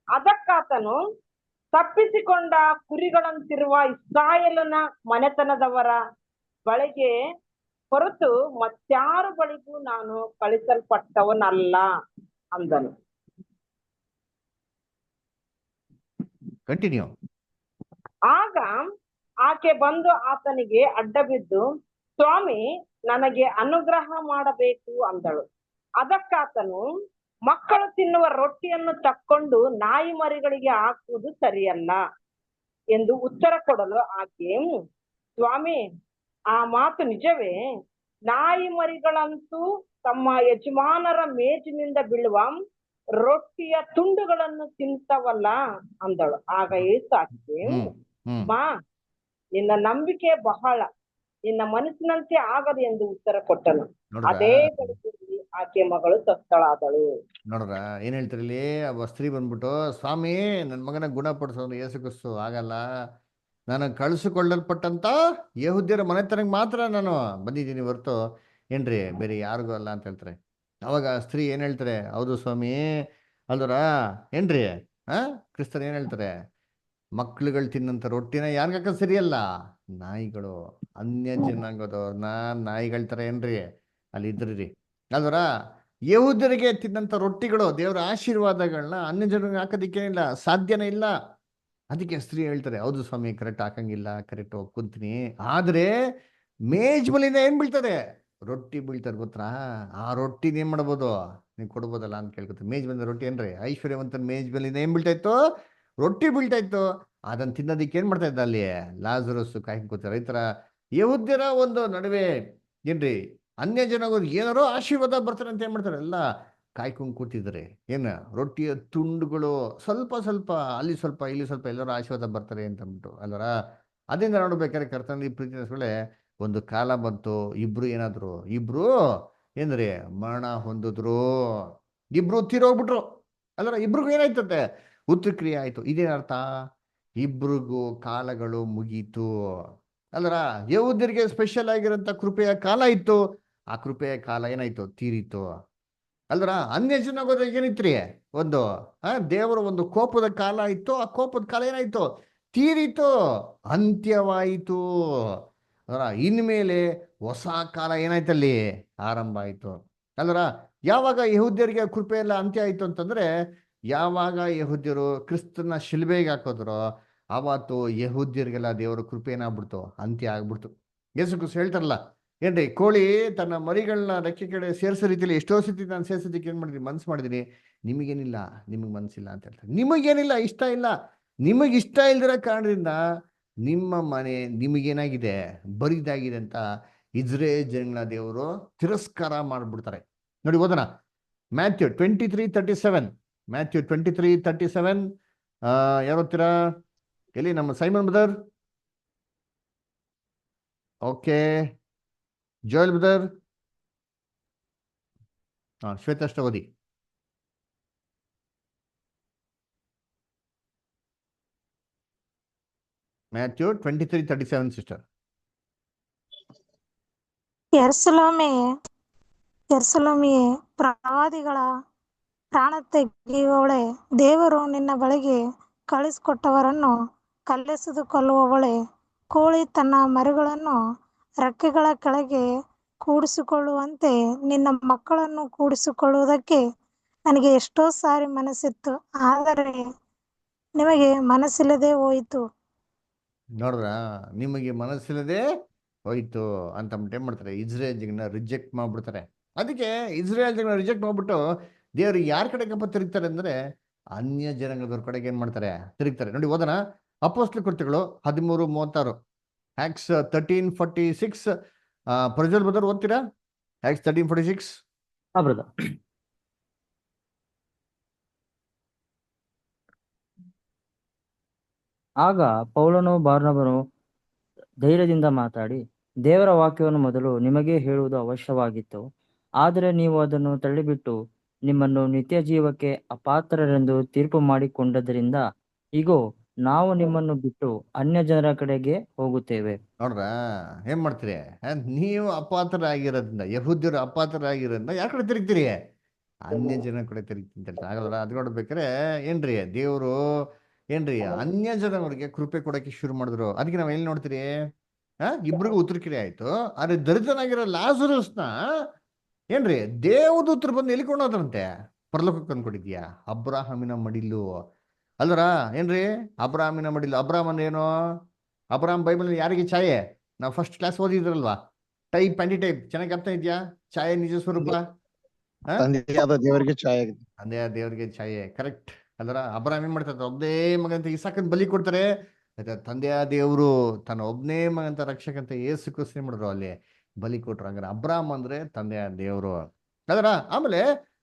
ಅದಕ್ಕಾತನು, ತಪ್ಪಿಸಿಕೊಂಡ ಕುರಿಗಳಂತಿರುವ ಇಸ್ರಾಯೇಲನ ಮನೆತನದವರ ಬಳಿಗೆ ಹೊರತು ಮತ್ಯಾರ ಬಳಿಗೂ ನಾನು ಕಳಿಸಲ್ಪಟ್ಟವನಲ್ಲ ಅಂದನು. ಕಂಟಿನ್ಯೂ. ಆಗ ಆಕೆ ಬಂದು ಆತನಿಗೆ ಅಡ್ಡಬಿದ್ದು, ಸ್ವಾಮಿ, ನನಗೆ ಅನುಗ್ರಹ ಮಾಡಬೇಕು ಅಂದಳು. ಅದಕ್ಕಾತನು, ಮಕ್ಕಳು ತಿನ್ನುವ ರೊಟ್ಟಿಯನ್ನು ತಕ್ಕೊಂಡು ನಾಯಿ ಮರಿಗಳಿಗೆ ಹಾಕುವುದು ಸರಿಯಲ್ಲ ಎಂದು ಉತ್ತರ ಕೊಡಲು ಆಕೆ, ಸ್ವಾಮಿ, ಆ ಮಾತು ನಿಜವೇ? ನಾಯಿ ಮರಿಗಳಂತೂ ತಮ್ಮ ಯಜಮಾನರ ಮೇಜಿನಿಂದ ಬೀಳುವ ರೊಟ್ಟಿಯ ತುಂಡುಗಳನ್ನು ತಿಂತವಲ್ಲ ಅಂದಳು. ಆಗ ಯೇಸು ಆಕೆ, ಮಾ, ನಿನ್ನ ನಂಬಿಕೆ ಬಹಳ, ನಿನ್ನ ಮನಸ್ಸಿನಂತೆ ಆಗದು ಎಂದು ಉತ್ತರ ಕೊಟ್ಟನು. ಅದೇ ಗಳಿಗೆಯಲ್ಲಿ ಆಕೆ ಮಗಳು ಸತ್ತಳಾದಳು. ನೋಡ್ರ ಏನ್ ಹೇಳ್ತಾರೆ ಇಲ್ಲಿ? ಒಬ್ಬ ಸ್ತ್ರೀ ಬಂದ್ಬಿಟ್ಟು, ಸ್ವಾಮಿ, ನನ್ನ ಮಗನ ಗುಣಪಡಿಸೋದು ಯೇಸು ಕ್ರಿಸ್ತು ಆಗಲ್ಲ, ನಾನು ಕಳಿಸಿಕೊಳ್ಳಲ್ಪಟ್ಟಂತ ಯೆಹೂದ್ಯರ ಮನೆತನಕ್ಕೆ ಮಾತ್ರ ನಾನು ಬಂದಿದ್ದೀನಿ ಹೊರತು ಏನ್ರಿ ಬೇರೆ ಯಾರಿಗೂ ಅಲ್ಲ ಅಂತ ಹೇಳ್ತಾರೆ. ಅವಾಗ ಸ್ತ್ರೀ ಏನ್ ಹೇಳ್ತಾರೆ, ಹೌದು ಸ್ವಾಮಿ ಅಲ್ದರ ಏನ್ರಿ ಕ್ರಿಸ್ತನ್ ಏನ್ ಹೇಳ್ತಾರೆ, ಮಕ್ಳುಗಳು ತಿನ್ನಂತ ರೊಟ್ಟಿನ ಯಾರಿಗಾಕ ಸರಿಯಲ್ಲ, ನಾಯಿಗಳು ಅನ್ಯ ಜನಾಂಗದವ್ರನ್ನ ನಾಯಿಗಳ ತರ ಏನ್ರಿ ಅಲ್ಲಿ ಇದ್ರಿ ಅಲ್ವರ. ಯಹೂದ್ಯರಿಗೆ ತಿನ್ನಂತ ರೊಟ್ಟಿಗಳು ದೇವರ ಆಶೀರ್ವಾದಗಳನ್ನ ಅನ್ಯ ಜನರಿಗೆ ಹಾಕೋದಿಕ್ಕೇನಿಲ್ಲ, ಸಾಧ್ಯನೇ ಇಲ್ಲ. ಅದಕ್ಕೆ ಸ್ತ್ರೀ ಹೇಳ್ತಾರೆ, ಹೌದು ಸ್ವಾಮಿ, ಕರೆಕ್ಟ್ ಹಾಕಂಗಿಲ್ಲ, ಕರೆಕ್ಟ್ ಕುಂತೀನಿ, ಆದ್ರೆ ಮೇಜ್ ಬಲಿಂದ ಏನ್ ಬೀಳ್ತದೆ, ರೊಟ್ಟಿ ಬೀಳ್ತಾರೆ ಗೊತ್ತಾ, ಆ ರೊಟ್ಟಿನ ಏನ್ ಮಾಡ್ಬೋದು ನೀವು ಕೊಡ್ಬೋದಲ್ಲ ಅಂತ ಕೇಳ್ಕೊತಾರೆ. ಮೇಜ್ ಬಂದ ರೊಟ್ಟಿ ಏನ್ರಿ ಐಶ್ವರ್ಯವಂತನ ಮೇಜ್ ಬಲಿಂದ ಏನ್ ಬೀಳ್ತಾ ಇತ್ತು, ರೊಟ್ಟಿ ಬೀಳ್ತಾ ಇತ್ತು. ಅದನ್ನ ತಿನ್ನೋದಿಕ್ಕೆ ಏನ್ ಮಾಡ್ತಾ ಇದ್ದ ಅಲ್ಲಿ ಲಾಜರಸ್ ಕಾಯ್ಕೊತಾರೆ. ಈ ತರ ಯಹೂದ್ಯರ ಒಂದು ನಡುವೆ ಏನ್ರಿ ಅನ್ಯ ಜನ ಏನಾರೋ ಆಶೀರ್ವಾದ ಬರ್ತಾರೆ ಅಂತ ಏನ್ ಮಾಡ್ತಾರೆ, ಎಲ್ಲ ಕಾಯ್ಕೊಂಡು ಕೂತಿದ್ದಾರೆ. ಏನ ರೊಟ್ಟಿಯ ತುಂಡುಗಳು ಸ್ವಲ್ಪ ಸ್ವಲ್ಪ ಅಲ್ಲಿ ಸ್ವಲ್ಪ ಇಲ್ಲಿ ಸ್ವಲ್ಪ ಎಲ್ಲರೂ ಆಶೀರ್ವಾದ ಬರ್ತಾರೆ ಅಂತ ಅಂದ್ಬಿಟ್ಟು ಅಲ್ವರ. ಅದರಿಂದ ನೋಡ್ಬೇಕಾದ್ರೆ ಕರ್ತನಲ್ಲಿ ಪ್ರೀತಿಸಗಳೇ ಒಂದು ಕಾಲ ಬಂತು, ಇಬ್ರು ಏನಾದ್ರು, ಇಬ್ರು ಏನ್ರಿ ಮರಣ ಹೊಂದಿದ್ರು, ಇಬ್ರು ತೀರೋಗ್ಬಿಟ್ರು. ಅಲ್ಲರ ಇಬ್ರಿಗೂ ಏನಾಯ್ತಂತೆ, ಉತ್ರಕ್ರಿಯೆ ಆಯ್ತು. ಇದೇನರ್ಥ? ಇಬ್ರಿಗೂ ಕಾಲಗಳು ಮುಗೀತು. ಅಲ್ಲರ ಯಹೂದ್ಯರಿಗೆ ಸ್ಪೆಷಲ್ ಆಗಿರೋಂಥ ಕೃಪೆಯ ಕಾಲ ಇತ್ತು, ಆ ಕೃಪೆಯ ಕಾಲ ಏನಾಯ್ತು, ತೀರಿತು. ಅಲ್ರ ಅನ್ಯ ಜನಾಂಗದವ್ರಿಗೆ ಏನಿತ್ರಿ, ಒಂದು ದೇವರ ಒಂದು ಕೋಪದ ಕಾಲ ಇತ್ತು, ಆ ಕೋಪದ ಕಾಲ ಏನಾಯ್ತು, ತೀರಿತು, ಅಂತ್ಯವಾಯಿತು. ಅದರ ಇನ್ಮೇಲೆ ಹೊಸ ಕಾಲ ಏನಾಯ್ತಲ್ಲಿ ಆರಂಭ ಆಯ್ತು. ಅಲ್ರ ಯಾವಾಗ ಯಹೂದ್ಯರಿಗೆ ಕೃಪೆ ಎಲ್ಲ ಅಂತ್ಯ ಆಯ್ತು ಅಂತಂದ್ರೆ, ಯಾವಾಗ ಯಹೂದ್ಯರು ಕ್ರಿಸ್ತನ ಶಿಲ್ಬೆಗೆ ಹಾಕೋದ್ರು, ಆವತ್ತು ಯಹೂದ್ಯರಿಗೆಲ್ಲ ದೇವರ ಕೃಪೆ ಏನಾಗ್ಬಿಡ್ತು, ಅಂತ್ಯ ಆಗ್ಬಿಡ್ತು. ಯೇಸು ಕ್ರಿಸ್ತ ಹೇಳ್ತಾರಲ್ಲ, ಏನ್ರಿ, ಕೋಳಿ ತನ್ನ ಮರಿಗಳನ್ನ ರೆಕ್ಕೆ ಕಡೆ ಸೇರಿಸೋ ರೀತಿಯಲ್ಲಿ ಎಷ್ಟೋ ಸತಿ ನಾನು ಸೇರ್ಸೋದಕ್ಕೆ ಏನ್ ಮಾಡಿದೀನಿ, ಮನ್ಸು ಮಾಡಿದೀನಿ, ನಿಮಗೇನಿಲ್ಲ, ನಿಮಗೆ ಮನ್ಸಿಲ್ಲ ಅಂತ ಹೇಳ್ತಾರೆ. ನಿಮಗೇನಿಲ್ಲ, ಇಷ್ಟ ಇಲ್ಲ. ನಿಮಗೆ ಇಷ್ಟ ಇಲ್ದಿರೋ ಕಾರಣದಿಂದ ನಿಮ್ಮ ಮನೆ ನಿಮಗೇನಾಗಿದೆ, ಬರಿದಾಗಿದೆ ಅಂತ ಇಸ್ರೇಲ್ ಜನಗಳ ದೇವರು ತಿರಸ್ಕಾರ ಮಾಡ್ಬಿಡ್ತಾರೆ. ನೋಡಿ ಓದೋಣ, ಮ್ಯಾಥ್ಯೂ 23:37. ಮ್ಯಾಥ್ಯೂ 23:37. ಯಾರು ಓದ್ತೀರಾ? ಎಲ್ಲಿ ನಮ್ಮ Simon brother? Okay, Joel brother. ಶ್ವೇತಷ್ಟ ಓದಿ. Matthew 23:37 sister. ಯೆರೂಸಲೇಮೇ, ಪ್ರವಾದಿಗಳ ಪ್ರಾಣ ತೆಗೆಯುವವಳೆ, ದೇವರು ನಿನ್ನ ಬಳಿಗೆ ಕಳುಹಿಸಿಕೊಟ್ಟವರನ್ನು ಕಲ್ಲೆಸೆದು ಕೊಲ್ಲುವವಳೆ, ಕೋಳಿ ತನ್ನ ಮರಿಗಳನ್ನು ರೆಕ್ಕೆಗಳ ಕೆಳಗೆ ಕೂಡಿಸಿಕೊಳ್ಳುವಂತೆ ನಿನ್ನ ಮಕ್ಕಳನ್ನು ಕೂಡಿಸಿಕೊಳ್ಳುವುದಕ್ಕೆ ನನಗೆ ಎಷ್ಟೋ ಸಾರಿ ಮನಸ್ಸಿತ್ತು, ಆದರೆ ನಿಮಗೆ ಮನಸ್ಸಿಲ್ಲದೆ ಹೋಯಿತು. ನೋಡ್ರ, ನಿಮಗೆ ಮನಸ್ಸಿಲ್ಲದೆ ಹೋಯ್ತು ಅಂತ ಏನ್ ಮಾಡ್ತಾರೆ, ಇಸ್ರೇಲ್ ಜನ ರಿಜೆಕ್ಟ್ ಮಾಡ್ಬಿಡ್ತಾರೆ. ಅದಕ್ಕೆ ಇಸ್ರೇಲ್ ಜನ ರಿಜೆಕ್ಟ್ ಮಾಡ್ಬಿಟ್ಟು ದೇವ್ರು ಯಾರ ಕಡೆಗಪ್ಪ ತಿರುಗ್ತಾರೆ ಅಂದ್ರೆ, ಅನ್ಯ ಜನಾಂಗದವ್ರ ಕಡೆಗೆ ಏನ್ ಮಾಡ್ತಾರೆ, ತಿರುಗ್ತಾರೆ. ನೋಡಿ ಓದೋಣ, ಅಪೊಸ್ತಲ ಕೃತ್ಯಗಳು 13:36. ಆಕ್ಟ್ಸ್ 13:46. ಪ್ರಜ್ವಲ್ ಬ್ರದರ್ ಓದ್ತೀರಾ? ಆಕ್ಟ್ಸ್ 13:46. ಬ್ರದರ್. ಆಗ ಪೌಲನು ಬಾರ್ನಬನು ಧೈರ್ಯದಿಂದ ಮಾತಾಡಿ, ದೇವರ ವಾಕ್ಯವನ್ನು ಮೊದಲು ನಿಮಗೆ ಹೇಳುವುದು ಅವಶ್ಯವಾಗಿತ್ತು, ಆದರೆ ನೀವು ಅದನ್ನು ತಳ್ಳಿಬಿಟ್ಟು ನಿಮ್ಮನ್ನು ನಿತ್ಯ ಜೀವಕ್ಕೆ ಅಪಾತ್ರರೆಂದು ತೀರ್ಪು ಮಾಡಿಕೊಂಡದರಿಂದ ಇಗೋ ನಾವು ನಿಮ್ಮನ್ನು ಬಿಟ್ಟು ಅನ್ಯ ಜನರ ಕಡೆಗೆ ಹೋಗುತ್ತೇವೆ. ನೋಡ್ರ, ಏನ್ ಮಾಡ್ತೀರಿ, ನೀವು ಅಪಾತ್ರರಾಗಿರೋದ್ರಿಂದ, ಯಹೂದ್ಯರು ಅಪಾತ್ರರಾಗಿರೋದ್ರಿಂದ ಯಾರ ಕಡೆ ತಿರುಗ್ತೀರಿ, ಅನ್ಯ ಜನ ಕಡೆ ತಿರುಗ್ತೀನಿ ಆಗಲ್ಲ. ಅದು ನೋಡ್ಬೇಕಾರೆ ಏನ್ರಿ, ದೇವರು ಏನ್ರಿ ಅನ್ಯ ಜನವರಿಗೆ ಕೃಪೆ ಕೊಡಕ್ಕೆ ಶುರು ಮಾಡಿದ್ರು. ಅದಕ್ಕೆ ನಾವ್ ಎಲ್ಲಿ ನೋಡ್ತೀರಿ, ಇಬ್ರಿಗೂ ಉತ್ತರಕ್ರಿಯೆ ಆಯ್ತು. ಆದ್ರೆ ದರಿದ್ರನಾಗಿರೋ ಲಾಜರಸ್ನ ಏನ್ರಿ ದೇವದೂತರು ಬಂದು ಎಲ್ಲಿಕೊಂಡೋದ್ರಂತೆ, ಪರಲೋಕಕ್ಕೆ ತಂದ್ಕೊಟ್ಟಿದ್ಯಾ, ಅಬ್ರಾಹಮಿನ ಮಡಿಲು. ಅಲ್ರ ಏನ್ರಿ, ಅಬ್ರಾಹಮಿನ ಮಡಿಲು. ಅಬ್ರಾಹ್ಮ್ ಅಂದ್ರೆ ಏನು? ಅಬ್ರಾಹ್ಮ್ ಬೈಬಲ್ ಯಾರಿಗೆ ಛಾಯೆ? ನಾವು ಫಸ್ಟ್ ಕ್ಲಾಸ್ ಓದಿದ್ರಲ್ವಾ, ಟೈಪ್ ಆಂಟಿ ಟೈಪ್. ಚೆನ್ನಾಗಿ ಅರ್ಥ ಇದೆಯಾ? ಛಾಯೆ ನಿಜ ಸ್ವರೂಪ, ತಂದೆಯಾದ ದೇವರಿಗೆ ಛಾಯೆ, ತಂದೆಯ ದೇವರಿಗೆ ಛಾಯೆ. ಕರೆಕ್ಟ್ ಅಲ್ರ. ಅಬ್ರಾಹ್ಮ್ ಏನ್ ಮಾಡ್ತಾರೆ, ಒಬ್ಬನೇ ಮಗಂತ ಇಸಾಕನ್ ಬಲಿ ಕೊಡ್ತಾರೆ. ತಂದೆಯ ದೇವರು ತನ್ನ ಒಬ್ಬನೇ ಮಗಂತ ರಕ್ಷಕಂತ ಏಸು ಕ್ರಿಸ್ತನ ಮಾಡಿದ್ರು, ಅಲ್ಲಿ ಬಲಿ ಕೊಟ್ರು. ಹಂಗಾರೆ ಅಬ್ರಾಹ್ಮ್ ಅಂದ್ರೆ ತಂದೆಯ ದೇವರು ಅದರ. ಆಮೇಲೆ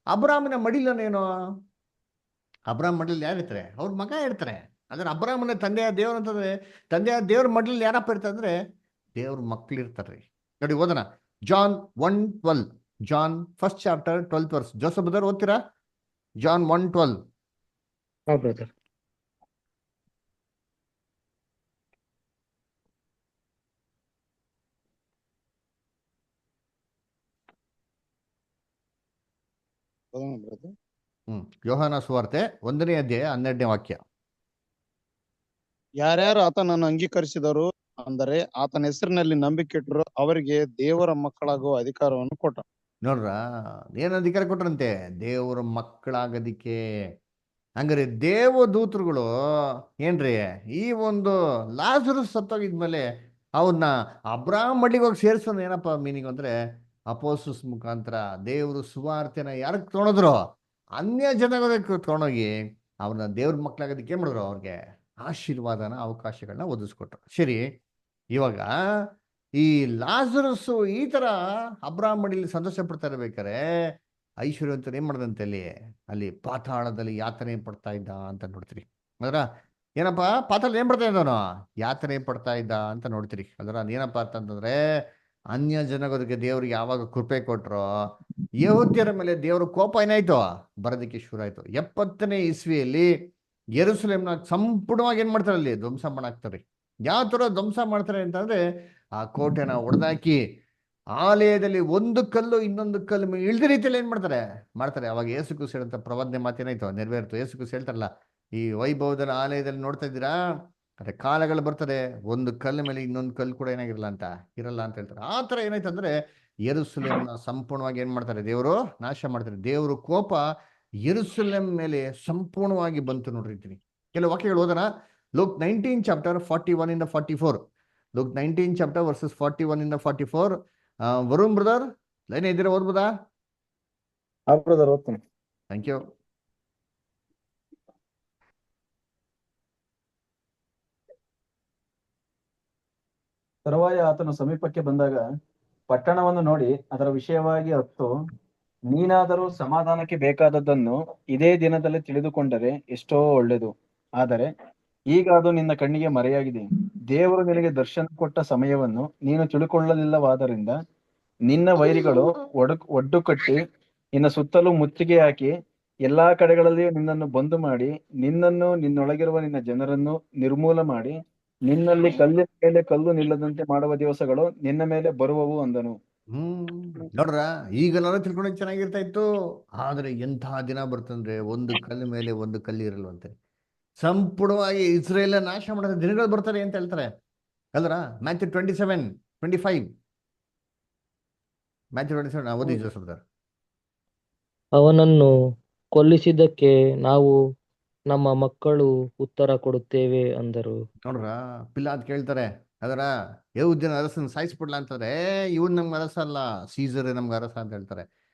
ಅಬ್ರಾಹ್ಮನ ಮಡಿಲನೇನು? ಅಬ್ರಾಹ್ಮ್ ಮಡಿಲ್ ಯಾರು ಇರ್ತಾರೆ? ಅವ್ರ ಮಗ ಇರ್ತಾರೆ. ಅಂದ್ರೆ ಅಬ್ರಾಹ್ಮನ ತಂದೆಯ ದೇವ್ರು ಅಂತಂದ್ರೆ, ತಂದೆಯ ದೇವ್ರ ಮಡಿಲಲ್ಲಿ ಯಾರಪ್ಪ ಇರ್ತಾರೆ ಅಂದ್ರೆ ದೇವ್ರ ಮಕ್ಳು ಇರ್ತಾರ್ರಿ. ನೋಡಿ ಓದೋಣ, John 1:12. John 1st chapter 12th verse. Joseph brother ಓದ್ತೀರಾ? ಜಾನ್ 1:12. ಬ್ರದರ್. ಯೋಹಾನ ಸುವಾರ್ತೆ 1ನೇ ಅಧ್ಯಾಯ 12ನೇ ವಾಕ್ಯ. ಯಾರ್ಯಾರು ಆತನನ್ನು ಅಂಗೀಕರಿಸಿದರು, ಅಂದರೆ ಆತನ ಹೆಸರಿನಲ್ಲಿ ನಂಬಿಕೆ ಇಟ್ಟರು, ಅವರಿಗೆ ದೇವರ ಮಕ್ಕಳಾಗುವ ಅಧಿಕಾರವನ್ನು ಕೊಟ್ಟ. ನೋಡ್ರ, ಏನ್ ಅಧಿಕಾರ ಕೊಟ್ರಂತೆ? ದೇವರ ಮಕ್ಕಳಾಗೋದಿಕ್ಕೆ. ಹಂಗಾರೆ ದೇವದೂತರುಗಳು ಏನ್ರಿ ಈ ಒಂದು ಲಾಜರಸ್ ಸತ್ತೋಗಿದ್ಮೇಲೆ ಅವ್ರನ್ನ ಅಬ್ರಾಹ್ಮ್ ಮಡ್ಲಿಗೆ ಹೋಗಿ ಸೇರ್ಸೋದು ಏನಪ್ಪ ಮೀನಿಂಗ್ ಅಂದ್ರೆ, ಅಪೋಸ್ತಲರ ಮುಖಾಂತರ ದೇವರು ಸುವಾರ್ತೆನ ಯಾರಿಗೆ ತೊಗೊಂಡ್ರು? ಅನ್ಯ ಜನಗಳಿಗೆ ತೊಗೊಂಡೋಗಿ ಅವ್ರನ್ನ ದೇವ್ರ ಮಕ್ಕಳಾಗೋದಕ್ಕೆ ಏನ್ ಮಾಡಿದ್ರು? ಅವ್ರಿಗೆ ಆಶೀರ್ವಾದನ ಅವಕಾಶಗಳನ್ನ ಒದಗಿಸ್ಕೊಟ್ರು. ಸರಿ, ಇವಾಗ ಈ ಲಾಜರಸ್ ಈ ತರ ಅಬ್ರಾಹ್ಮ್ ಮಡಿಲಿ ಸಂತೋಷ ಪಡ್ತಾ ಇರ್ಬೇಕಾರೆ ಐಶ್ವರ್ಯವಂತರು ಏನ್ ಮಾಡ್ದಂತೆ, ಅಲ್ಲಿ ಪಾತಾಳದಲ್ಲಿ ಯಾತನೆ ಪಡ್ತಾ ಇದ್ದ ಅಂತ ನೋಡ್ತೀರಿ. ಅದರ ಏನಪ್ಪ ಪಾತಾಳ ಏನ್ ಪಡ್ತಾ ಇದ್ದವನು? ಯಾತನೆ ಪಡ್ತಾ ಇದ್ದ ಅಂತ ನೋಡ್ತೀರಿ. ಅದರ ಏನಪ್ಪ ಅಂತಂದ್ರೆ ಅನ್ಯ ಜನಗಳಿಗೆ ದೇವ್ರಿಗೆ ಯಾವಾಗ ಕೃಪೆ ಕೊಟ್ರೋ ಯಹೂದ್ಯರ ಮೇಲೆ ದೇವ್ರ ಕೋಪ ಏನಾಯ್ತು ಬರೋದಕ್ಕೆ ಶುರು ಆಯ್ತು. 70ನೇ ಇಸ್ವಿಯಲ್ಲಿ ಯೆರೂಸಲೇಮ್ನ ಸಂಪೂರ್ಣವಾಗಿ ಏನ್ ಮಾಡ್ತಾರೆ, ಅಲ್ಲಿ ಧ್ವಂಸ ಮಾಡಾಕ್ತಾರೆ. ಯಾವ ತರ ಧ್ವಂಸ ಮಾಡ್ತಾರೆ ಅಂತಂದ್ರೆ ಆ ಕೋಟೆನ ಒಡೆದಾಕಿ ಆಲಯದಲ್ಲಿ ಒಂದು ಕಲ್ಲು ಇನ್ನೊಂದು ಕಲ್ಲು ಇಳ್ದ ರೀತಿಯಲ್ಲಿ ಏನ್ ಮಾಡ್ತಾರೆ. ಅವಾಗ ಯೇಸು ಕ್ರಿಸ್ತ ಹೇಳಂತ ಪ್ರವಾದನೆ ಮಾತೇನಾಯ್ತು ನೆರವೇರ್ತು. ಯೇಸು ಕ್ರಿಸ್ತ ಹೇಳ್ತಾರಲ್ಲ, ಈ ವೈಭವದ ಆಲಯದಲ್ಲಿ ನೋಡ್ತಾ ಇದ್ದೀರಾ, ಅದೇ ಕಾಲಗಳು ಬರ್ತದೆ, ಒಂದು ಕಲ್ಲು ಮೇಲೆ ಇನ್ನೊಂದು ಕಲ್ಲು ಕೂಡ ಏನಾಗಿರಲ್ಲ ಅಂತ ಇರಲ್ಲ ಅಂತ ಹೇಳ್ತಾರೆ. ಆ ತರ ಏನಾಯ್ತು ಅಂದ್ರೆ ಯೆರೂಸಲೇಮ್ನ ಸಂಪೂರ್ಣವಾಗಿ ಏನ್ ಮಾಡ್ತಾರೆ, ದೇವರು ನಾಶ ಮಾಡ್ತಾರೆ. ದೇವರು ಕೋಪ ಯೆರೂಸಲೇಮ್ ಮೇಲೆ ಸಂಪೂರ್ಣವಾಗಿ ಬಂತು ನೋಡ್ರಿ. ಕೆಲವು ವಾಕ್ಯಗಳು ಓದೋಣ. ಲೂಕ್ 19 ಚಾಪ್ಟರ್ 41 ಇಂದ 44. ಲೂಕ್ 19 ಚಾಪ್ಟರ್ ವರ್ಸಸ್ 41 ಇಂದ 44. ವರುಣ್ ಬ್ರದರ್ ಲೈನ್ ಇದ್ದೀರಾ, ಓದ್ಬೋದಾ? ಬ್ರದರ್ ಓದ್ತೀನಿ. Thank you. ತರುವಾಯ ಆತನು ಸಮೀಪಕ್ಕೆ ಬಂದಾಗ ಪಟ್ಟಣವನ್ನು ನೋಡಿ ಅದರ ವಿಷಯವಾಗಿ ಹೊತ್ತು, ನೀನಾದರೂ ಸಮಾಧಾನಕ್ಕೆ ಬೇಕಾದದ್ದನ್ನು ಇದೇ ದಿನದಲ್ಲಿ ತಿಳಿದುಕೊಂಡರೆ ಎಷ್ಟೋ ಒಳ್ಳೆಯದು. ಆದರೆ ಈಗ ಅದು ನಿನ್ನ ಕಣ್ಣಿಗೆ ಮರೆಯಾಗಿದೆ. ದೇವರು ನಿನಗೆ ದರ್ಶನ ಕೊಟ್ಟ ಸಮಯವನ್ನು ನೀನು ತಿಳುಕೊಳ್ಳಲಿಲ್ಲವಾದ್ದರಿಂದ ನಿನ್ನ ವೈರಿಗಳು ಒಡ್ಡು ಕಟ್ಟಿ ನಿನ್ನ ಸುತ್ತಲೂ ಮುತ್ತಿಗೆ ಹಾಕಿ ಎಲ್ಲಾ ಕಡೆಗಳಲ್ಲಿಯೂ ನಿನ್ನನ್ನು ಬಂದು ಮಾಡಿ, ನಿನ್ನನ್ನು ನಿನ್ನೊಳಗಿರುವ ನಿನ್ನ ಜನರನ್ನು ನಿರ್ಮೂಲ ಮಾಡಿ, ನಿನ್ನಲ್ಲಿ ಕಲ್ಲಿನ ಮೇಲೆ ಕಲ್ಲು ನಿಲ್ಲದಂತೆ ಮಾಡುವ ದಿವಸಗಳು ನಿನ್ನ ಮೇಲೆ ಬರುವವು ಅಂದನು. ನೋಡ್ರ, ಈಗಲಾದ್ರೂ ತಿಳ್ಕೊಂಡೋಗಿ ಚೆನ್ನಾಗಿರ್ತಾ ಇತ್ತು. ಆದ್ರೆ ಎಂತಹ ದಿನ ಬರ್ತಂದ್ರೆ ಒಂದು ಕಲ್ಲು ಮೇಲೆ ಒಂದು ಕಲ್ಲು ಇರಲ್ವಂತೆ. ಸಂಪೂರ್ಣವಾಗಿ ಇಸ್ರೇಲ್ ನಾಶ ಮಾಡಿದ ದಿನಗಳು ಬರ್ತಾರೆ ಅಂತ ಹೇಳ್ತಾರೆ ಅಲ್ರ. ಮ್ಯಾಥ್ಯೂ 27:25. ಮ್ಯಾಥ್ಯೂ 27 ಓದಿ ಜೋಸಫ್. ಅವನನ್ನು ಕೊಲ್ಲಿಸಿದ್ದಕ್ಕೆ ನಾವು ನಮ್ಮ ಮಕ್ಕಳು ಉತ್ತರ ಕೊಡುತ್ತೇವೆ ಅಂದರು. ನೋಡ್ರ, ಪಿಲಾತ್ ಕೇಳ್ತಾರೆ ಅದರ ಯಹೂದ್ಯನ ಅರಸನ ಸಾಯಿಸ್ಬಿಡ್ಲಾ ಅಂತಂದ್ರೆ, ಇವನ್ ನಮ್ಗೆ ಅರಸ ಅಲ್ಲ, ಸೀಸರ್ ನಮ್ಗೆ ಅರಸ ಅಂತ ಹೇಳ್ತಾರೆ.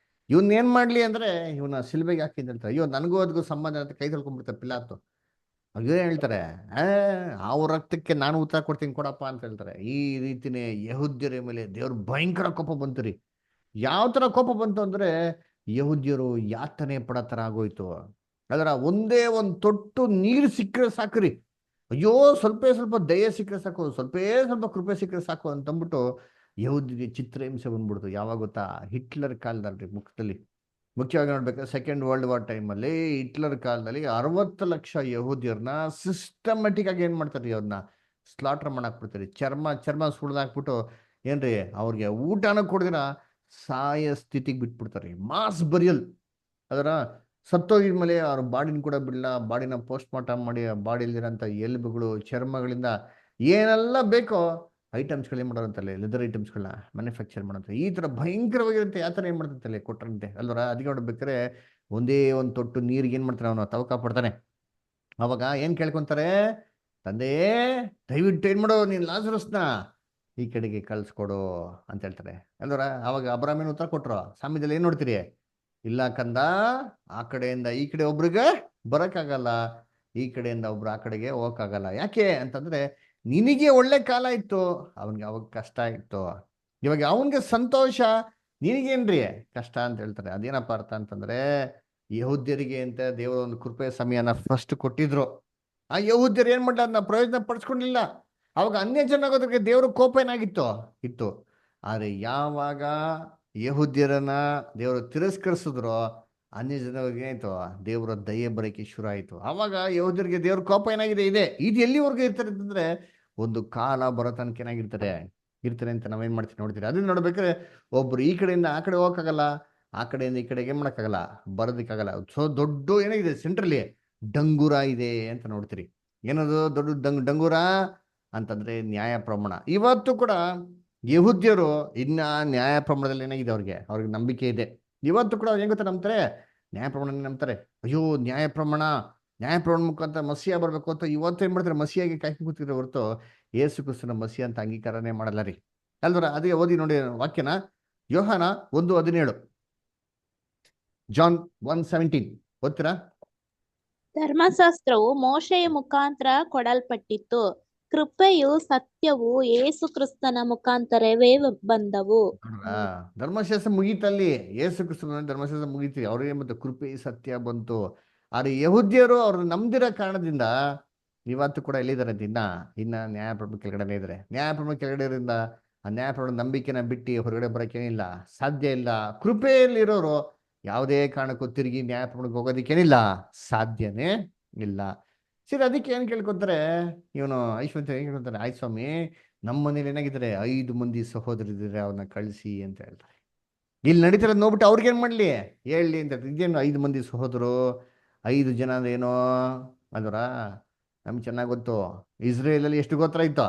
ಇವನ್ ಏನ್ ಮಾಡ್ಲಿ ಅಂದ್ರೆ ಇವನ ಸಿಲ್ಬೆಗೆ ಹಾಕಿ ಅಂತ ಹೇಳ್ತಾರೆ. ಅಯ್ಯೋ ನನಗೂ ಅದಕ್ಕೂ ಸಂಬಂಧ ಅಂತ ಕೈ ತೊಳ್ಕೊಂಡ್ಬಿಡ್ತಾರೆ ಪಿಲಾತು. ಅದೇ ಹೇಳ್ತಾರೆ, ಅವ್ರ ರಕ್ತಕ್ಕೆ ನಾನು ಉತ್ತರ ಕೊಡ್ತೀನಿ ಕೊಡಪ್ಪ ಅಂತ ಹೇಳ್ತಾರೆ. ಈ ರೀತಿನೇ ಯಹೂದ್ಯರ ಮೇಲೆ ದೇವ್ರ ಭಯಂಕರ ಕೋಪ ಬಂತು ರೀ. ಯಾವ ತರ ಕೋಪ ಬಂತು ಅಂದ್ರೆ ಯಹೂದ್ಯರು ಯಾತನೆ ಪಡೋ ತರ ಆಗೋಯ್ತು. ಅದರ ಒಂದೇ ಒಂದು ತೊಟ್ಟು ನೀರು ಸಿಕ್ಕರೆ ಸಾಕ್ರಿ, ಅಯ್ಯೋ ಸ್ವಲ್ಪ ದಯೆ ಸಿಕ್ಕರೆ ಸಾಕು, ಸ್ವಲ್ಪ ಕೃಪೆ ಸಿಕ್ಕರೆ ಸಾಕು ಅಂತಂದ್ಬಿಟ್ಟು ಯಹೂದ್ಯರಿಗೆ ಚಿತ್ರಹಿಂಸೆ ಬಂದ್ಬಿಡ್ತು. ಯಾವಾಗ ಗೊತ್ತಾ? ಹಿಟ್ಲರ್ ಕಾಲದಲ್ಲಿ ಮುಖದಲ್ಲಿ ಮುಖ್ಯವಾಗಿ ನೋಡ್ಬೇಕಾದ್ರೆ ಸೆಕೆಂಡ್ ವರ್ಲ್ಡ್ ವಾರ್ ಟೈಮಲ್ಲಿ ಹಿಟ್ಲರ್ ಕಾಲದಲ್ಲಿ 60 ಲಕ್ಷ ಯಹೂದ್ಯರನ್ನ ಸಿಸ್ಟಮೆಟಿಕ್ ಆಗಿ ಏನ್ ಮಾಡ್ತಾರೆ, ಅವ್ರನ್ನ ಸ್ಲಾಟರ್ ಮಾಡಾಕ್ಬಿಡ್ತಾರೆ. ಚರ್ಮ ಸುಡ್ದಾಕ್ಬಿಟ್ಟು ಏನ್ರಿ ಅವ್ರಿಗೆ ಊಟನ ಕೊಡ್ದಿರ ಸಾಯ ಸ್ಥಿತಿಗೆ ಬಿಟ್ಬಿಡ್ತಾರೆ. Mass burial. ಅದರ ಸತ್ತೋಗಿದ್ಮೇಲೆ ಅವ್ರ ಬಾಡಿನ ಕೂಡ ಬಿಡಲ್ಲ, ಬಾಡಿನ ಪೋಸ್ಟ್ ಮಾರ್ಟಮ್ ಮಾಡಿ ಬಾಡಿಲಿರೋಂಥ ಎಲುಬುಗಳು ಚರ್ಮಗಳಿಂದ ಏನೆಲ್ಲ ಬೇಕೋ ಐಟಮ್ಸ್ಗಳು ಏನು ಮಾಡೋರಂತಲ್ಲ, ಲೆದರ್ ಐಟಮ್ಸ್ಗಳನ್ನ ಮ್ಯಾನುಫ್ಯಾಕ್ಚರ್ ಮಾಡೋಂಥ ಈ ಥರ ಭಯಂಕರವಾಗಿರುತ್ತೆ. ಯಾವ ಥರ ಏನು ಮಾಡ್ತಂತಲ್ಲ ಕೊಟ್ಟರಂತೆ ಅಲ್ವರ. ಅದಕ್ಕೆ ನೋಡ್ಬೇಕಾದ್ರೆ ಒಂದೇ ಒಂದು ತೊಟ್ಟು ನೀರಿಗೆ ಏನು ಮಾಡ್ತಾನೆ ಅವನು ತವಕ ಪಡ್ತಾನೆ. ಅವಾಗ ಏನು ಕೇಳ್ಕೊತಾರೆ, ತಂದೆ ದಯವಿಟ್ಟು ಏನು ಮಾಡೋ, ನೀನು ಲಾಜರಸ್ನ ಈ ಕಡೆಗೆ ಕಳ್ಸ್ಕೊಡು ಅಂತ ಹೇಳ್ತಾರೆ ಅಲ್ವರ. ಅವಾಗ ಅಬ್ರಾಹ್ಮನ ಉತ್ತರ ಕೊಟ್ರು. ಸಾಮ್ಯದಲ್ಲಿ ಏನು ನೋಡ್ತೀರಿ, ಇಲ್ಲ ಕಂದ, ಆ ಕಡೆಯಿಂದ ಈ ಕಡೆ ಒಬ್ರಿಗೆ ಬರೋಕ್ಕಾಗಲ್ಲ, ಈ ಕಡೆಯಿಂದ ಒಬ್ರು ಆ ಕಡೆಗೆ ಹೋಗಕ್ಕಾಗಲ್ಲ. ಯಾಕೆ ಅಂತಂದ್ರೆ ನಿನಗೆ ಒಳ್ಳೆ ಕಾಲ ಇತ್ತು, ಅವನಿಗೆ ಅವಾಗ ಕಷ್ಟ ಇತ್ತು. ಇವಾಗ ಅವನಿಗೆ ಸಂತೋಷ, ನಿನಗೇನ್ರಿ ಕಷ್ಟ ಅಂತ ಹೇಳ್ತಾರೆ. ಅದೇನಪ್ಪ ಅರ್ಥ ಅಂತಂದ್ರೆ ಯಹೂದ್ಯರಿಗೆ ಅಂತ ದೇವರ ಒಂದು ಕೃಪೆ ಸಮಯನ ಫಸ್ಟ್ ಕೊಟ್ಟಿದ್ರು. ಆ ಯಹೂದ್ಯರು ಏನ್ ಮಾಡ್ಲ, ಅದನ್ನ ಪ್ರಯೋಜನ ಪಡಿಸ್ಕೊಂಡಿಲ್ಲ. ಅವಾಗ ಅನ್ಯ ಜನಾಗೋದಕ್ಕೆ ದೇವ್ರ ಕೋಪ ಏನಾಗಿತ್ತು ಇತ್ತು. ಆದ್ರೆ ಯಾವಾಗ ಯಹೂದ್ಯರನ್ನ ದೇವರು ತಿರಸ್ಕರಿಸಿದ್ರು, ಅನ್ಯ ಜನರಿಗೆ ಏನಾಯ್ತು, ದೇವರ ದಯೆ ಬರೋಕೆ ಶುರು ಆಯ್ತು. ಆವಾಗ ಯಹೂದ್ಯರಿಗೆ ದೇವ್ರ ಕೋಪ ಏನಾಗಿದೆ ಇದೆ. ಇದು ಎಲ್ಲಿವರೆಗೂ ಇರ್ತಾರೆ ಅಂತಂದ್ರೆ ಒಂದು ಕಾಲ ಬರೋ ತನಕ ಏನಾಗಿರ್ತಾರೆ ಅಂತ ನಾವೇನ್ ಮಾಡ್ತೀವಿ ನೋಡ್ತೀರಿ. ಅದನ್ನ ನೋಡ್ಬೇಕಾದ್ರೆ ಒಬ್ರು ಈ ಕಡೆಯಿಂದ ಆ ಕಡೆ ಹೋಗಕ್ಕಾಗಲ್ಲ, ಆ ಕಡೆಯಿಂದ ಈ ಕಡೆಗೆ ಏನ್ ಮಾಡಕ್ಕಾಗಲ್ಲ, ಬರೋದಕ್ಕಾಗಲ್ಲ. ಸೊ ದೊಡ್ಡ ಏನಾಗಿದೆ ಸೆಂಟ್ರಲ್ಲಿ ಡಂಗೂರ ಇದೆ ಅಂತ ನೋಡ್ತೀರಿ. ಏನದು ದೊಡ್ಡ ಡಂಗೂರ ಅಂತಂದ್ರೆ ನ್ಯಾಯ ಪ್ರಮಾಣ. ಇವತ್ತು ಕೂಡ ಯಹೂದ್ಯರು ಇನ್ನ ನ್ಯಾಯ ಪ್ರಮಾಣದಲ್ಲಿ ಏನಾಗಿದೆ, ಅವ್ರಿಗೆ ನಂಬಿಕೆ ಇದೆ. ಇವತ್ತು ಕೂಡ ಹೆಂಗ್ ಗೊತ್ತಾ ನಂಬ್ತಾರೆ, ನ್ಯಾಯ ಪ್ರಮಾಣ ನಂಬ್ತಾರೆ. ಅಯ್ಯೋ ನ್ಯಾಯ ಪ್ರಮಾಣ ಮುಖಾಂತರ ಮಸಿಯಾ ಬರ್ಬೇಕು ಅಂತ ಇವತ್ತು ಏನ್ ಮಾಡ್ತಾರೆ, ಮಸಿಯಾಗಿ ಕಾಯ್ಕೊಂಡು ಕೂತಿದ್ರೆ ಹೊರತು ಯೇಸು ಕ್ರಿಸ್ತನ ಮಸಿ ಅಂತ ಅಂಗೀಕಾರನೇ ಮಾಡಲ್ಲ ರೀ ಅಲ್ವರ. ಅದಕ್ಕೆ ಓದಿ ನೋಡಿ ವಾಕ್ಯನ, ಯೋಹಾನ 1:17, ಜಾನ್ 1:17 ಓದ್ತೀರಾ? ಧರ್ಮಶಾಸ್ತ್ರವು ಮೋಶೆಯ ಮುಖಾಂತರ ಕೊಡಲ್ಪಟ್ಟಿತ್ತು, ಕೃಪೆಯು ಸತ್ಯವು ಯೇಸು ಕ್ರಿಸ್ತನ ಮುಖಾಂತರವೇ ಬಂದವು. ಧರ್ಮಶಾಸ್ತ್ರ ಮುಗೀತಲ್ಲಿ, ಯೇಸು ಕ್ರಿಸ್ತನ ಧರ್ಮಶಾಸ್ತ್ರ ಮುಗೀತಿ, ಅವ್ರಿಗೆ ಮತ್ತೆ ಕೃಪೆ ಸತ್ಯ ಬಂತು. ಆದ್ರೆ ಯಹೂದ್ಯರು ಅವ್ರನ್ನ ನಂಬ್ದಿರೋ ಕಾರಣದಿಂದ ಇವತ್ತು ಕೂಡ ಎಲ್ಲಿದ್ದಾರೆ ಅಂತ ಇನ್ನ ನ್ಯಾಯಪ್ರಭು ಕೆಳಗಡೆ ಇದ್ದಾರೆ. ನ್ಯಾಯಪ್ರಭು ಕೆಳಗಡೆ ಇರೋದ್ರಿಂದ ಆ ನ್ಯಾಯಪ್ರಭು ನಂಬಿಕೆನ ಬಿಟ್ಟು ಹೊರಗಡೆ ಬರೋಕ್ಕೇನಿಲ್ಲ, ಸಾಧ್ಯ ಇಲ್ಲ. ಕೃಪೆಯಲ್ಲಿರೋರು ಯಾವುದೇ ಕಾರಣಕ್ಕೂ ತಿರುಗಿ ನ್ಯಾಯಪ್ರಭುಗೆ ಹೋಗೋದಕ್ಕೇನಿಲ್ಲ, ಸಾಧ್ಯನೇ ಇಲ್ಲ. ಸರಿ, ಅದಕ್ಕೆ ಏನು ಕೇಳ್ಕೊತಾರೆ ಇವನು ಐಶ್ವರ್ಯ ಏನು ಕೇಳ್ಕೊತಾರೆ, ಆಯ್ತು ಸ್ವಾಮಿ ನಮ್ಮ ಮನೇಲಿ ಏನಾಗಿದ್ದಾರೆ 5 ಮಂದಿ ಸಹೋದರಿದ್ದಾರೆ, ಅವ್ರನ್ನ ಕಳಿಸಿ ಅಂತ ಹೇಳ್ತಾರೆ. ಇಲ್ಲಿ ನಡೀತಿರೋದು ನೋಡ್ಬಿಟ್ಟು ಅವ್ರಿಗೇನು ಮಾಡಲಿ ಹೇಳಿ ಅಂತ. ಇದೇನು 5 ಮಂದಿ ಸಹೋದರು, 5 ಜನ ಅಂದ್ರೆ ಏನೋ ಅದರ ನಮ್ಗೆ ಚೆನ್ನಾಗಿ ಗೊತ್ತು. ಇಸ್ರೇಲಲ್ಲಿ ಎಷ್ಟು ಗೋತ್ರ ಇತ್ತು?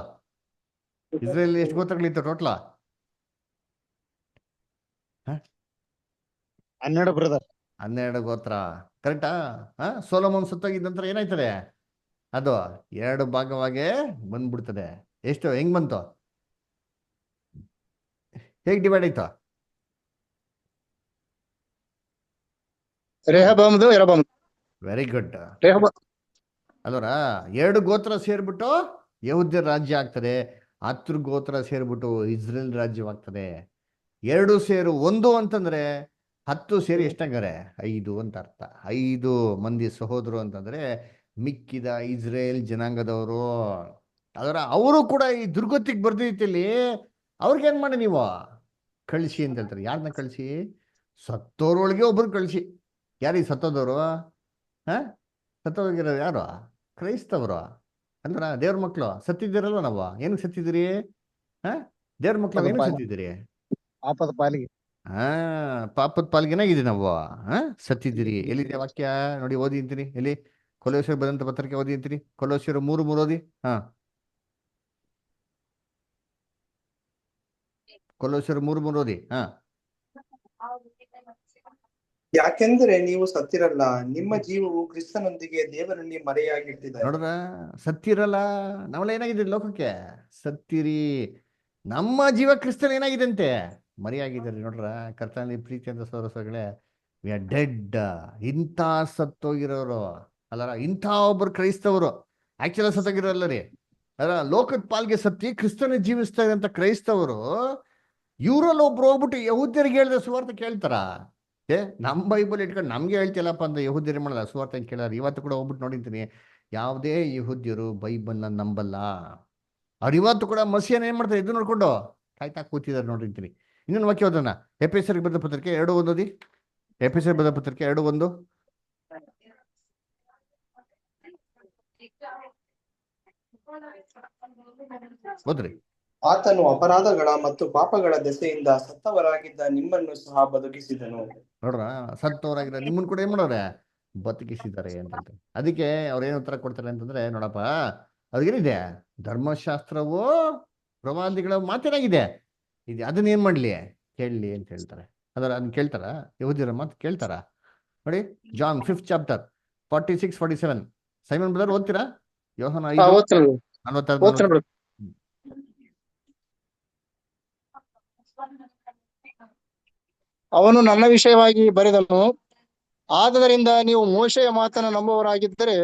ಇಸ್ರೇಲ್ ಎಷ್ಟು ಗೋತ್ರಗಳಿತ್ತು ಟೋಟ್ಲ? 12 ಬ್ರದರ್. 12 ಗೋತ್ರ, ಕರೆಕ್ಟಾ? ಸೊಲೊಮೋನ್ ಸತ್ತೋಗಿದ ನಂತರ ಏನಾಯ್ತದೆ, ಅದು 2 ಭಾಗವಾಗೇ ಬಂದ್ಬಿಡ್ತದೆ. ಎಷ್ಟು ಹೆಂಗ್ ಬಂತು, ಹೇಗ್ ಡಿವೈಡ್ ಆಯ್ತು? ರೆಹಬಾಮದು ಎರಬಾಮ್. Very good. ರೆಹಬ ಅಲ್ವರ 2 ಗೋತ್ರ ಸೇರ್ಬಿಟ್ಟು ಯಹೂದ್ಯ ರಾಜ್ಯ ಆಗ್ತದೆ, 10 ಗೋತ್ರ ಸೇರ್ಬಿಟ್ಟು ಇಸ್ರೇಲ್ ರಾಜ್ಯವಾಗ್ತದೆ. 2 ಸೇರು 1 ಅಂತಂದ್ರೆ 10 ಸೇರಿ ಎಷ್ಟಾಗಾರೆ 5 ಅಂತ ಅರ್ಥ. 5 ಮಂದಿ ಸಹೋದರು ಅಂತಂದ್ರೆ ಮಿಕ್ಕಿದ ಇಸ್ರೇಲ್ ಜನಾಂಗದವರು. ಅದರ ಅವರು ಕೂಡ ಈ ದುರ್ಗತಿಗೆ ಬರ್ದಿತ್ತಿಲ್ಲಿ ಅವ್ರಿಗೇನ್ ಮಾಡಿ ನೀವು ಕಳಿಸಿ ಅಂತ ಹೇಳ್ತಾರೆ. ಯಾರನ್ನ ಕಳಿಸಿ? ಸತ್ತೋರೊಳಗೆ ಒಬ್ರು ಕಳಿಸಿ. ಯಾರೀ ಸತ್ತೋದವರು? ಸತ್ತೋಗಿರೋರು ಯಾರು? ಕ್ರೈಸ್ತವರು ಅಂದ್ರ ದೇವ್ರ ಮಕ್ಳು. ಸತ್ತಿದ್ದೀರಲ್ವ ನಾವು, ಏನಕ್ಕೆ ಸತ್ತಿದ್ದೀರಿ? ದೇವ್ರ ಮಕ್ಳು ಏನಕ್ಕೆ ಸತ್ತಿದ್ದೀರಿ? ಪಾಪದ ಪಾಲಿಗೆ. ಪಾಪದ ಪಾಲ್ಗೇನಾಗಿದ್ದೀವಿ ನಾವು, ಸತ್ತಿದ್ದೀರಿ. ಎಲ್ಲಿದೆ ವಾಕ್ಯ ನೋಡಿ, ಓದಿ ಅಂತೀನಿ. ಎಲ್ಲಿ? ಕೊಲೋಸ್ಯರು ಬರೆದಂತ ಪತ್ರಿಕೆ ಓದಿ ಅಂತೀನಿ. ಕೊಲೋಸ್ಯರು 3:3 ಓದಿ. ಕೊಲೋಸ್ಯರು 3:3 ಓದಿ. ಯಾಕೆಂದರೆ ನೀವು ಸತ್ತಿರಲ್ಲ, ನಿಮ್ಮ ಜೀವವು ಕ್ರಿಸ್ತನೊಂದಿಗೆ ದೇವರಲ್ಲಿ ಮರೆಯಾಗಿಟ್ಟಿದೆ. ನೋಡ್ರ, ಸತ್ತಿರಲ್ಲ, ನಾವೆಲ್ಲ ಏನಾಗಿದ್ದೀರಿ ಲೋಕಕ್ಕೆ? ಸತ್ತಿರಿ. ನಮ್ಮ ಜೀವ ಕ್ರಿಸ್ತನ್ ಏನಾಗಿದೆ ಅಂತೆ? ಮರೆಯಾಗಿದ್ದಾರೆ. ನೋಡ್ರ, ಕರ್ತನಲ್ಲಿ ಪ್ರೀತಿ ಅಂತ ಸೋದರಗಳೇ, ವಿ ಆರ್ ಡೆಡ್. ಇಂಥ ಸತ್ತೋಗಿರೋರು ಅಲ್ಲರ, ಇಂಥ ಒಬ್ಬರು ಕ್ರೈಸ್ತವರು ಆಕ್ಚುಲಿ ಸತ್ತೋಗಿರೋಲ್ಲ ರೀ. ಅಲ್ಲ, ಲೋಕದ ಪಾಲ್ಗೆ ಸತ್ತಿ ಕ್ರಿಸ್ತನ ಜೀವಿಸ್ತಾ ಇರೋಂಥ ಕ್ರೈಸ್ತವರು ಇವರಲ್ಲಿ ಒಬ್ರು ಹೋಗ್ಬಿಟ್ಟು ಯಹೂದ್ಯರಿಗೆ ಹೇಳಿದ ಸುವಾರ್ಥ ಕೇಳ್ತಾರ? ನಮ್ಮ ಬೈಬಲ್ ಇಟ್ಕೊಂಡು ನಮ್ಗೆ ಹೇಳ್ತಿಲ್ಲಪ್ಪ ಅಂತ ಯಹೂದ್ಯರು ಮಾಡಲ್ಲ, ಸುವಾರ್ಥ ಕೇಳಾರ. ಇವತ್ತು ಕೂಡ ಹೋಗ್ಬಿಟ್ಟು ನೋಡಿರ್ತೀನಿ, ಯಾವುದೇ ಯಹೂದ್ಯರು ಬೈಬಲ್ನ ನಂಬಲ್ಲ. ಅವ್ರು ಇವತ್ತು ಕೂಡ ಮಸಿಯನ್ನ ಏನ್ ಮಾಡ್ತಾರೆ, ಇದು ನೋಡ್ಕೊಂಡು ಕಾಯ್ತಾ ಕೂತಿದ್ದಾರೆ ನೋಡಿರ್ತೀನಿ. ಇನ್ನೊಂದು ವಾಕ್ಯ ಓದೋಣ. ಎಫೆಸರಿಗೆ ಬರೆದ ಪತ್ರಿಕೆ 2:1 ಓದಿ. ಎಫೆಸರಿಗೆ ಬರೆದ ಪತ್ರಿಕೆ 2:1 ಓದ್ರಿ. ಆತನು ಅಪರಾಧಗಳ ಮತ್ತು ಪಾಪಗಳ ದೆಸೆಯಿಂದ ಸತ್ತವರಾಗಿದ್ದ ನಿಮ್ಮನ್ನು ಸಹ ಬದುಕಿಸಿದನು. ನೋಡ್ರ, ಸತ್ತವರಾಗಿದ್ದ ನಿಮ್ಮನ್ನು ಕೂಡ ಏನ್ ಮಾಡೋರೆ, ಬದುಕಿಸಿದ್ದಾರೆ ಅಂತ. ಅದಕ್ಕೆ ಅವ್ರೇನು ಉತ್ತರ ಕೊಡ್ತಾರೆ ಅಂತಂದ್ರೆ, ನೋಡಪ್ಪ ಅವ್ರಿಗೇನಿದೆ, ಧರ್ಮಶಾಸ್ತ್ರವೋ ಪ್ರವಾದಿಗಳ ಮಾತೇನಾಗಿದೆ ಇದೆ, ಅದನ್ನ ಏನ್ ಮಾಡ್ಲಿ ಕೇಳಲಿ ಅಂತ ಹೇಳ್ತಾರೆ. ಅದನ್ನ ಕೇಳ್ತಾರ ಯಹೂದ್ಯರ ಮಾತು ಕೇಳ್ತಾರ? ನೋಡಿ, John 5th chapter 46-47. Simon brother ಓದ್ತೀರಾ? ಯೋಹಾನ 5:46. ಅವನು ನನ್ನ ವಿಷಯವಾಗಿ ಬರೆದನು, ಆದದರಿಂದ ನೀವು ಮೋಶೆಯ ಮಾತನ್ನು ನಂಬುವವರಾಗಿದ್ದರೆ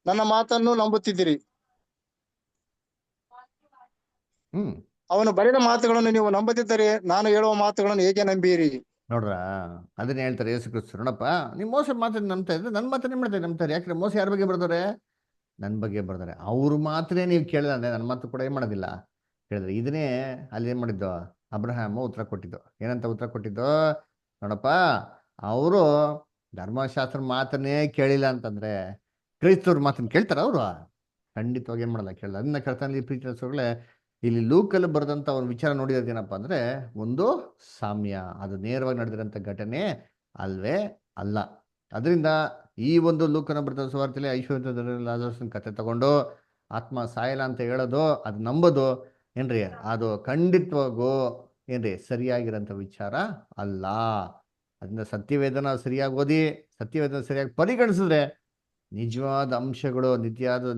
ನನ್ನ ಮಾತನ್ನು ನಂಬುತ್ತಿದ್ದೀರಿ. ಅವನು ಬರೆದ ಮಾತುಗಳನ್ನು ನೀವು ನಂಬದಿದ್ದರೆ ನಾನು ಹೇಳುವ ಮಾತುಗಳನ್ನು ಹೇಗೆ ನಂಬೀರಿ? ನೋಡ್ರ, ಅದನ್ನ ಹೇಳ್ತಾರೆ ಯೇಸು ಕ್ರಿಸ್ತರು. ನೋಡಪ್ಪ, ನೀವು ಮೋಸ ಮಾತನ್ನ ನಂಬ್ತಾ ಇದ್ರೆ ನನ್ನ ಮಾತನ್ನ ಮಾಡ್ತಾರೆ ನಂಬ್ತಾರೆ. ಯಾಕಂದ್ರೆ ಮೋಸ ಯಾರ ಬಗ್ಗೆ ಬರ್ತಾರೆ? ನನ್ನ ಬಗ್ಗೆ ಬರ್ತಾರೆ. ಅವ್ರ ಮಾತನೇ ನೀವು ಕೇಳಿದ್ರೆ ನನ್ನ ಮಾತು ಕೂಡ ಏನ್ ಮಾಡೋದಿಲ್ಲ ಹೇಳಿದ್ರೆ. ಇದನ್ನೇ ಅಲ್ಲಿ ಏನ್ ಮಾಡಿದ್ದು, ಅಬ್ರಹಾಮ ಉತ್ತರ ಕೊಟ್ಟಿದ್ದು. ಏನಂತ ಉತ್ತರ ಕೊಟ್ಟಿದ್ದು? ನೋಡಪ್ಪ, ಅವರು ಧರ್ಮಶಾಸ್ತ್ರ ಮಾತನ್ನೇ ಕೇಳಿಲ್ಲ ಅಂತಂದ್ರೆ ಕ್ರೈಸ್ತವ್ರ ಮಾತನ್ನ ಕೇಳ್ತಾರ? ಅವರು ಖಂಡಿತವಾಗಿ ಏನ್ ಮಾಡಲ್ಲ, ಕೇಳಲ್ಲ. ಅದನ್ನ ಕರ್ತನಲ್ಲಿ ಪ್ರೀತಿಸೋಗಳೇ, ಇಲ್ಲಿ ಲೂಕಲ್ಲಿ ಬರೆದಂತ ಒಂದು ವಿಚಾರ ನೋಡಿರೋದೇನಪ್ಪ ಅಂದ್ರೆ, ಒಂದು ಸಾಮ್ಯ, ಅದು ನೇರವಾಗಿ ನಡೆದಿರೋಂಥ ಘಟನೆ ಅಲ್ವೇ ಅಲ್ಲ. ಅದರಿಂದ ಈ ಒಂದು ಲೂಕನ ಬರೆದ ಸುವಾರ್ತೆಯಲ್ಲಿ ಐಶ್ವರ್ಯ ಲಾಜರಸನ ಕತೆ ತಗೊಂಡು ಆತ್ಮ ಸಾಯಲ್ಲ ಅಂತ ಹೇಳೋದು, ಅದು ನಂಬೋದು ಏನ್ರಿ, ಅದು ಖಂಡಿತವಾಗೂ ಏನ್ರಿ ಸರಿಯಾಗಿರೋಂಥ ವಿಚಾರ ಅಲ್ಲ. ಅದರಿಂದ ಸತ್ಯವೇದನ ಸರಿಯಾಗಿ ಓದಿ, ಸತ್ಯವೇದನ ಸರಿಯಾಗಿ ಪರಿಗಣಿಸಿದ್ರೆ ನಿಜವಾದ ಅಂಶಗಳು,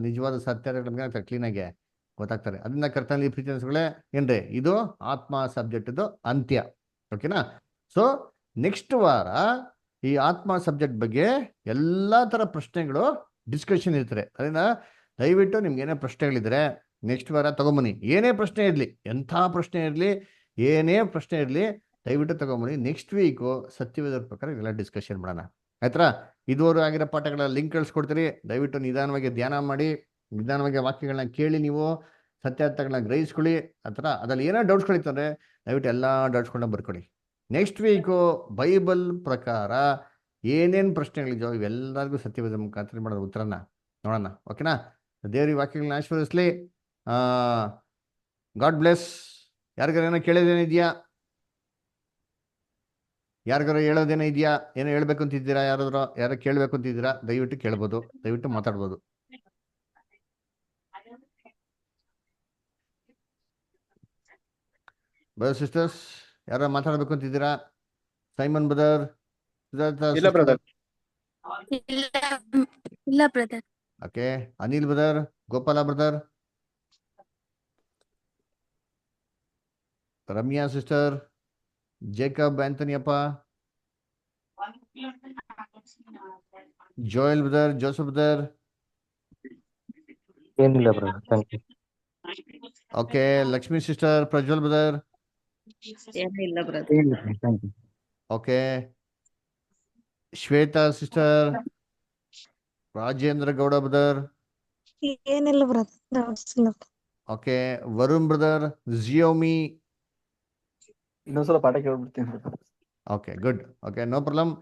ನಿಜವಾದ ಸತ್ಯಗಳನ್ನ ಕ್ಲೀನಾಗೆ ಗೊತ್ತಾಗ್ತಾರೆ. ಅದನ್ನ ಕರ್ತನಲ್ಲಿ ಪ್ರೀತಿಗಳೇ ಏನ್ರಿ, ಇದು ಆತ್ಮ ಸಬ್ಜೆಕ್ಟ್ದು ಅಂತ್ಯ. ಓಕೆನಾ? ಸೊ ನೆಕ್ಸ್ಟ್ ವಾರ ಈ ಆತ್ಮ ಸಬ್ಜೆಕ್ಟ್ ಬಗ್ಗೆ ಎಲ್ಲಾ ತರ ಪ್ರಶ್ನೆಗಳು ಡಿಸ್ಕಷನ್ ಇರ್ತಾರೆ. ಅದರಿಂದ ದಯವಿಟ್ಟು ನಿಮ್ಗೆ ಏನೇ ಪ್ರಶ್ನೆಗಳಿದ್ರೆ ನೆಕ್ಸ್ಟ್ ವಾರ ತಗೊಂಬನ್ನಿ. ಏನೇ ಪ್ರಶ್ನೆ ಇರಲಿ, ಎಂಥ ಪ್ರಶ್ನೆ ಇರಲಿ, ಏನೇ ಪ್ರಶ್ನೆ ಇರಲಿ, ದಯವಿಟ್ಟು ತಗೊಂಬನ್ನಿ. ನೆಕ್ಸ್ಟ್ ವೀಕು ಸತ್ಯವೇದರ ಪ್ರಕಾರ ಎಲ್ಲ ಡಿಸ್ಕಷನ್ ಮಾಡೋಣ. ಆಯ್ತಾ? ಇದುವರೆಗೂ ಆಗಿರೋ ಪಾಠಗಳ ಲಿಂಕ್ ಕಳಿಸ್ಕೊಡ್ತೀರಿ. ದಯವಿಟ್ಟು ನಿಧಾನವಾಗಿ ಧ್ಯಾನ ಮಾಡಿ ನಿಧಾನವಾಗಿ ವಾಕ್ಯಗಳನ್ನ ಕೇಳಿ ನೀವು ಸತ್ಯಾರ್ಥಗಳನ್ನ ಗ್ರಹಿಸ್ಕೊಳ್ಳಿ. ಆ ಥರ ಅದ್ರಲ್ಲಿ ಏನೋ ಡೌಟ್ಸ್ಗಳಿತ್ತಂದ್ರೆ ದಯವಿಟ್ಟು ಎಲ್ಲ ಡೌಟ್ಸ್ಗಳನ್ನ ಬರ್ಕೊಳ್ಳಿ. ನೆಕ್ಸ್ಟ್ ವೀಕು ಬೈಬಲ್ ಪ್ರಕಾರ ಏನೇನು ಪ್ರಶ್ನೆಗಳಿದೆಯೋ ಇವೆಲ್ಲರಿಗೂ ಸತ್ಯವೇದ ಮುಖಾಂತರ ಮಾಡೋದು ಉತ್ತರನ ನೋಡೋಣ. ಓಕೆನಾ? ದೇವ್ರ ವಾಕ್ಯಗಳನ್ನ ಆಶೀರ್ವದಿಸ್ಲಿ. God bless. ಯಾರಿಗಾರ ಏನೋ ಕೇಳೋದೇನಿದೆಯಾ? ಯಾರಿಗಾರ ಹೇಳೋದೇನೋ ಇದೆಯಾ? ಏನೋ ಹೇಳ್ಬೇಕು ಅಂತಿದ್ದೀರಾ? ಯಾರೋ ಕೇಳಬೇಕು ಅಂತಿದ್ದೀರಾ? ದಯವಿಟ್ಟು ಕೇಳ್ಬೋದು, ದಯವಿಟ್ಟು ಮಾತಾಡ್ಬೋದು. ಬ್ರದರ್ ಸಿಸ್ಟರ್ಸ್ ಯಾರ ಮಾತಾಡ್ಬೇಕು ಅಂತಿದ್ದೀರಾ? ಸೈಮನ್ ಬ್ರದರ್, ಇಲ್ಲ ಬ್ರದರ್. ಇಲ್ಲ brother. Okay. Anil brother, Gopala brother, Ramya sister, Jacob Antoniappa, Joel brother, Joseph brother. ಏನಿಲ್ಲ brother, thank you. Okay. Lakshmi sister, Prajwal brother. ಏನಿಲ್ಲ ಬ್ರದರ್. ಏನಿಲ್ಲ thank you. Okay. Shweta sister, Rajendra Gowda brother. ಏನಿಲ್ಲ ಬ್ರದರ್. ಓಕೆ. ವರುಣ್ ಬ್ರದರ್, ಜಿಯೋಮಿ. ಇನ್ನೊಂದ್ಸಲ ಪಾಠ ಕೇಳ್ಬಿಡ್ತೀನಿ. Okay, good. Okay, no problem.